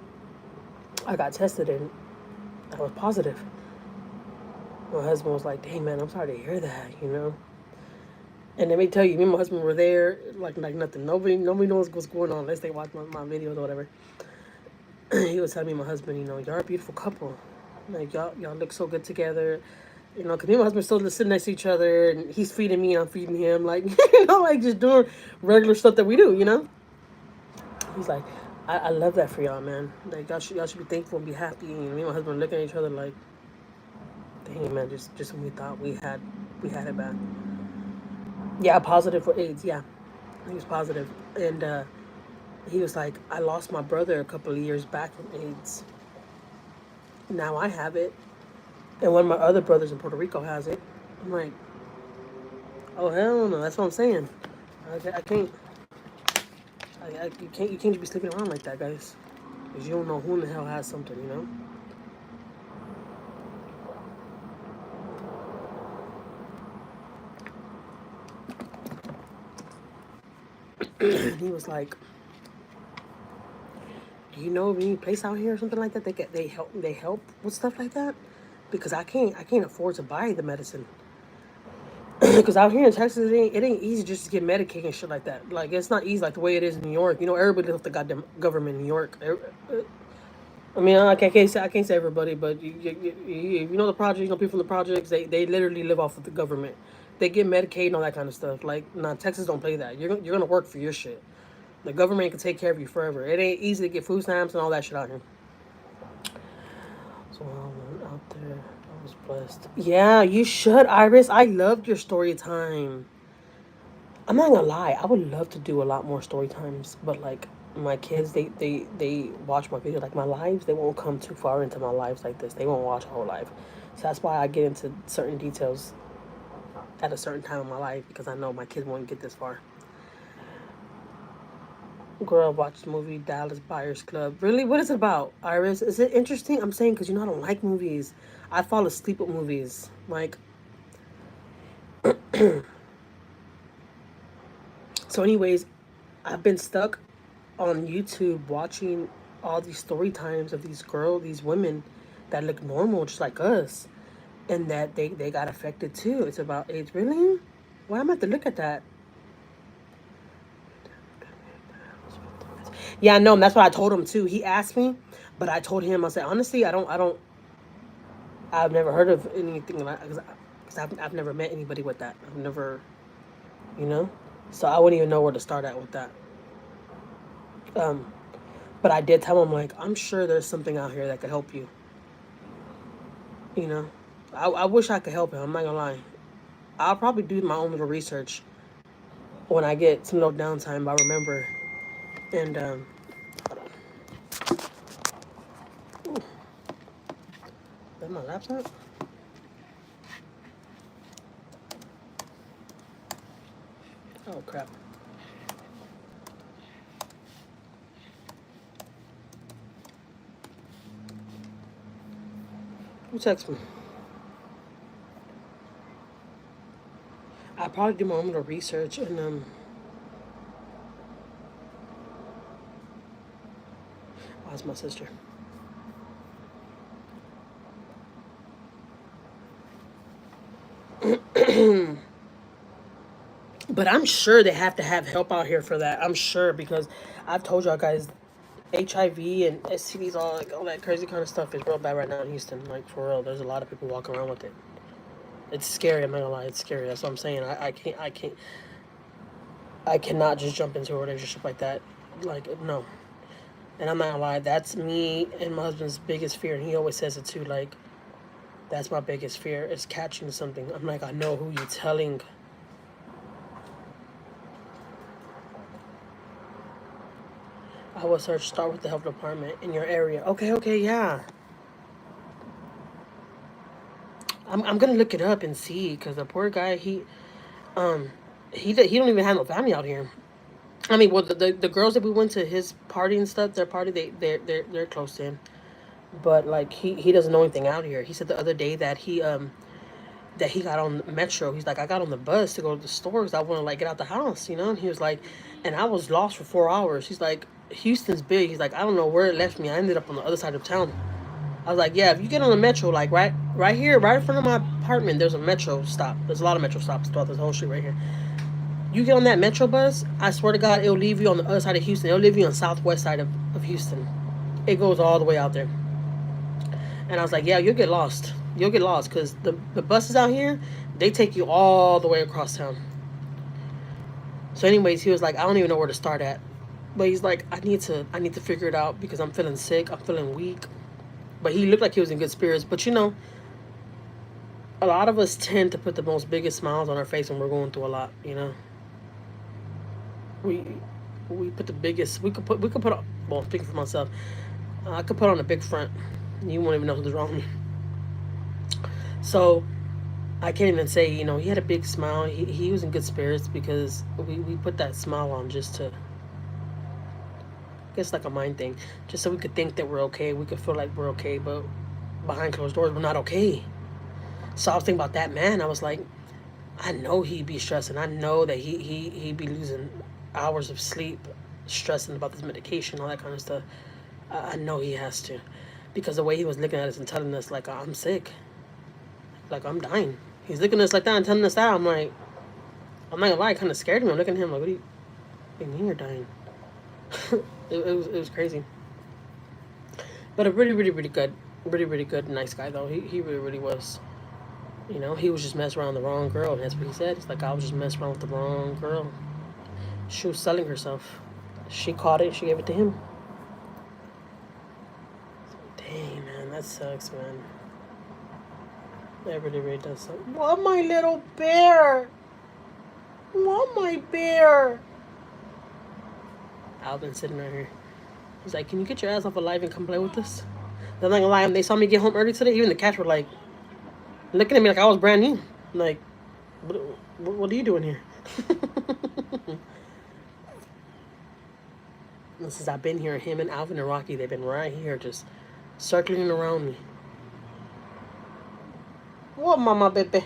I got tested and I was positive. My husband was like, dang, man, I'm sorry to hear that, you know. And let me tell you, me and my husband were there like nothing. Nobody knows what's going on unless they watch my videos or whatever. He was telling me, my husband, you know, you're a beautiful couple. Like, y'all look so good together. You know, because me and my husband still sitting next to each other, and he's feeding me and I'm feeding him. Like, you know, like just doing regular stuff that we do, you know? He's like, I love that for y'all, man. Like, y'all should be thankful and be happy. And me and my husband looking at each other like, dang, man, just when we thought we had it bad. Yeah, positive for AIDS, yeah. He was positive. And he was like, I lost my brother a couple of years back from AIDS. Now I have it. And one of my other brothers in Puerto Rico has it. I'm like, oh, hell no. That's what I'm saying. I can't. You can't just be sleeping around like that, guys. Because you don't know who in the hell has something, you know? He was like, do you know of any place out here or something like that? They help with stuff like that? Because I can't afford to buy the medicine. Because out here in Texas, it ain't easy just to get Medicaid and shit like that. Like, it's not easy like the way it is in New York. You know, everybody loves the goddamn government in New York. I mean, I can't say everybody, but you know the project, you know people from the projects, they literally live off of the government. They get Medicaid and all that kind of stuff. Like, nah, Texas don't play that. You're gonna work for your shit. The government can take care of you forever. It ain't easy to get food stamps and all that shit out here. So I went out there. I was blessed. Yeah, you should, Iris. I loved your story time. I'm not gonna lie. I would love to do a lot more story times, but like my kids, they watch my video, like my lives. They won't come too far into my lives like this. They won't watch a whole life. So that's why I get into certain details at a certain time in my life, because I know my kids won't get this far. Girl, watched the movie Dallas Buyers Club. Really? What is it about, Iris? Is it interesting? I'm saying because, you know, I don't like movies. I fall asleep with movies. Like, so anyways, I've been stuck on YouTube watching all these story times of these women that look normal, just like us. And that they got affected too. It's about AIDS. Really? Why am I have to look at that? Yeah, no, that's what I told him too. He asked me, but I told him, I said, honestly, I've never heard of anything like, because I've never met anybody with that. I've never, you know, so I wouldn't even know where to start at with that. Um, but I did tell him, like, I'm sure there's something out here that could help you. You know, I wish I could help him. I'm not gonna lie. I'll probably do my own little research when I get some little downtime. I remember, and hold on. Ooh, that's my laptop. Oh crap. Who text me? I probably do my own little research and oh, that's my sister. But I'm sure they have to have help out here for that. I'm sure, because I've told y'all guys, HIV and STDs, all that crazy kind of stuff is real bad right now in Houston. Like, for real, there's a lot of people walking around with it. It's scary. I'm not gonna lie, it's scary. That's what I'm saying. I cannot just jump into a relationship like that. Like, no. And I'm not gonna lie, that's me and my husband's biggest fear, and he always says it too. Like, that's my biggest fear, is catching something. I'm like, I know who you're telling. I will start with the health department in your area. Okay, yeah. I'm gonna look it up and see, because the poor guy, he don't even have no family out here. I mean, well, the girls that we went to his party and stuff, their party, they're close to him. But like, he doesn't know anything out here. He said the other day that he got on the metro. He's like, I got on the bus to go to the store because I want to, like, get out the house, you know? And he was like, and I was lost for 4 hours. He's like, Houston's big. He's like, I don't know where it left me. I ended up on the other side of town. I was like, yeah, if you get on the metro, like, right here, right in front of my apartment, there's a metro stop. There's a lot of metro stops throughout this whole street right here. You get on that metro bus, I swear to God, it'll leave you on the other side of Houston. It'll leave you on the southwest side of Houston. It goes all the way out there. And I was like, yeah, you'll get lost. You'll get lost, because the buses out here, they take you all the way across town. So anyways, he was like, I don't even know where to start at. But he's like, I need to figure it out, because I'm feeling sick. I'm feeling weak. But he looked like he was in good spirits. But, you know, a lot of us tend to put the most biggest smiles on our face when we're going through a lot, you know. We put the biggest, we could put on, well, speaking for myself, I could put on a big front. You won't even know what's wrong with me. So I can't even say, you know, he had a big smile. He was in good spirits, because we put that smile on just to, I guess, like a mind thing, just so we could think that we're okay. We could feel like we're okay, but behind closed doors, we're not okay. So I was thinking about that man. I was like, I know he'd be stressing. I know that he'd be losing hours of sleep, stressing about this medication, all that kind of stuff. I know he has to, because the way he was looking at us and telling us, like, I'm sick, like, I'm dying. He's looking at us like that and telling us that. I'm like, I'm not gonna lie, it kind of scared me. I'm looking at him like, what do you mean you're dying? it was crazy. But a really good, nice guy, though. He really was. You know, he was just messing around with the wrong girl. And that's what he said. It's like, I was just messing around with the wrong girl. She was selling herself. She caught it. She gave it to him. Dang, man, that sucks, man. That really does suck. What, my little bear? What, my bear? Alvin sitting right here. He's like, can you get your ass off alive and come play with us? They're not gonna lie, they saw me get home early today. Even the cats were like, looking at me like I was brand new. I'm like, what are you doing here? And since I've been here, him and Alvin and Rocky, they've been right here just circling around me. What, mama baby?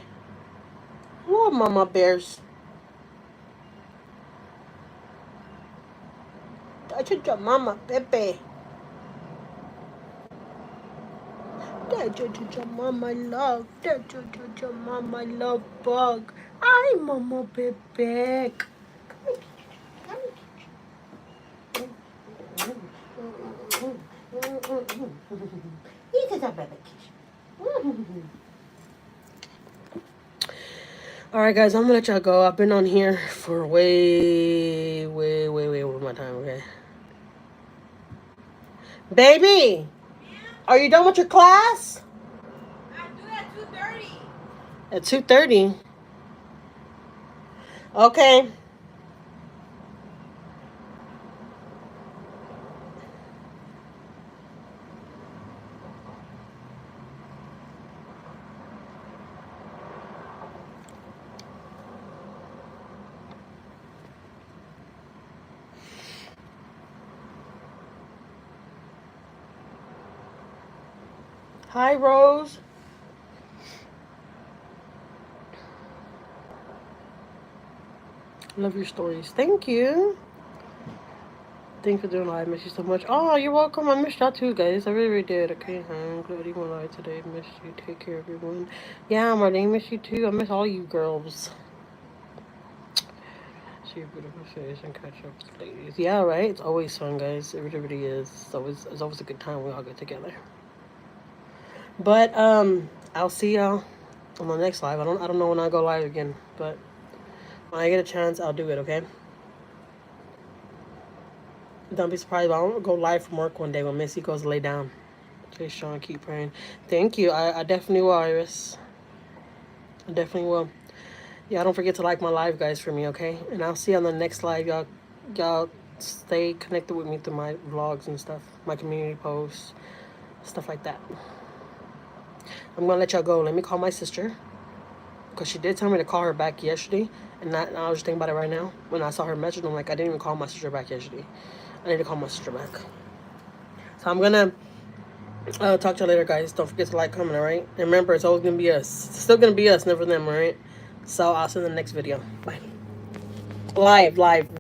What, mama bears? That's your mama baby. That's your mama love. That's your mama love bug. Hi, mama baby. Alright guys, I'm gonna let y'all go. I've been on here for way over my time, okay? Baby! Are you done with your class? I'm doing at 2:30. At 2:30? Okay. Hi, Rose. Love your stories. Thank you. Thanks for doing live. Miss you so much. Oh, you're welcome. I missed y'all too, guys. I really did. Okay, I'm glad you went live today. Miss you. Take care, everyone. Yeah, my name miss you too. I miss all you girls. See your beautiful face and catch up with the ladies. Yeah, right. It's always fun, guys. It really is. It's always a good time when we all get together. But I'll see y'all on the next live. I don't know when I go live again, but when I get a chance, I'll do it. Okay. Don't be surprised if I don't go live from work one day when Missy goes to lay down. Okay, Sean, keep praying. Thank you. I definitely will, Iris. I definitely will. Yeah, don't forget to like my live, guys, for me, okay? And I'll see you on the next live. Y'all stay connected with me through my vlogs and stuff, my community posts, stuff like that. I'm gonna let y'all go. Let me call my sister, because she did tell me to call her back yesterday, and I was just thinking about it right now. When I saw her message, I'm like, I didn't even call my sister back yesterday. I need to call my sister back. So I'm gonna talk to you later, guys. Don't forget to like, comment, alright? And remember, it's always gonna be us. It's still gonna be us, never them, alright? So I'll see you in the next video. Bye. Live.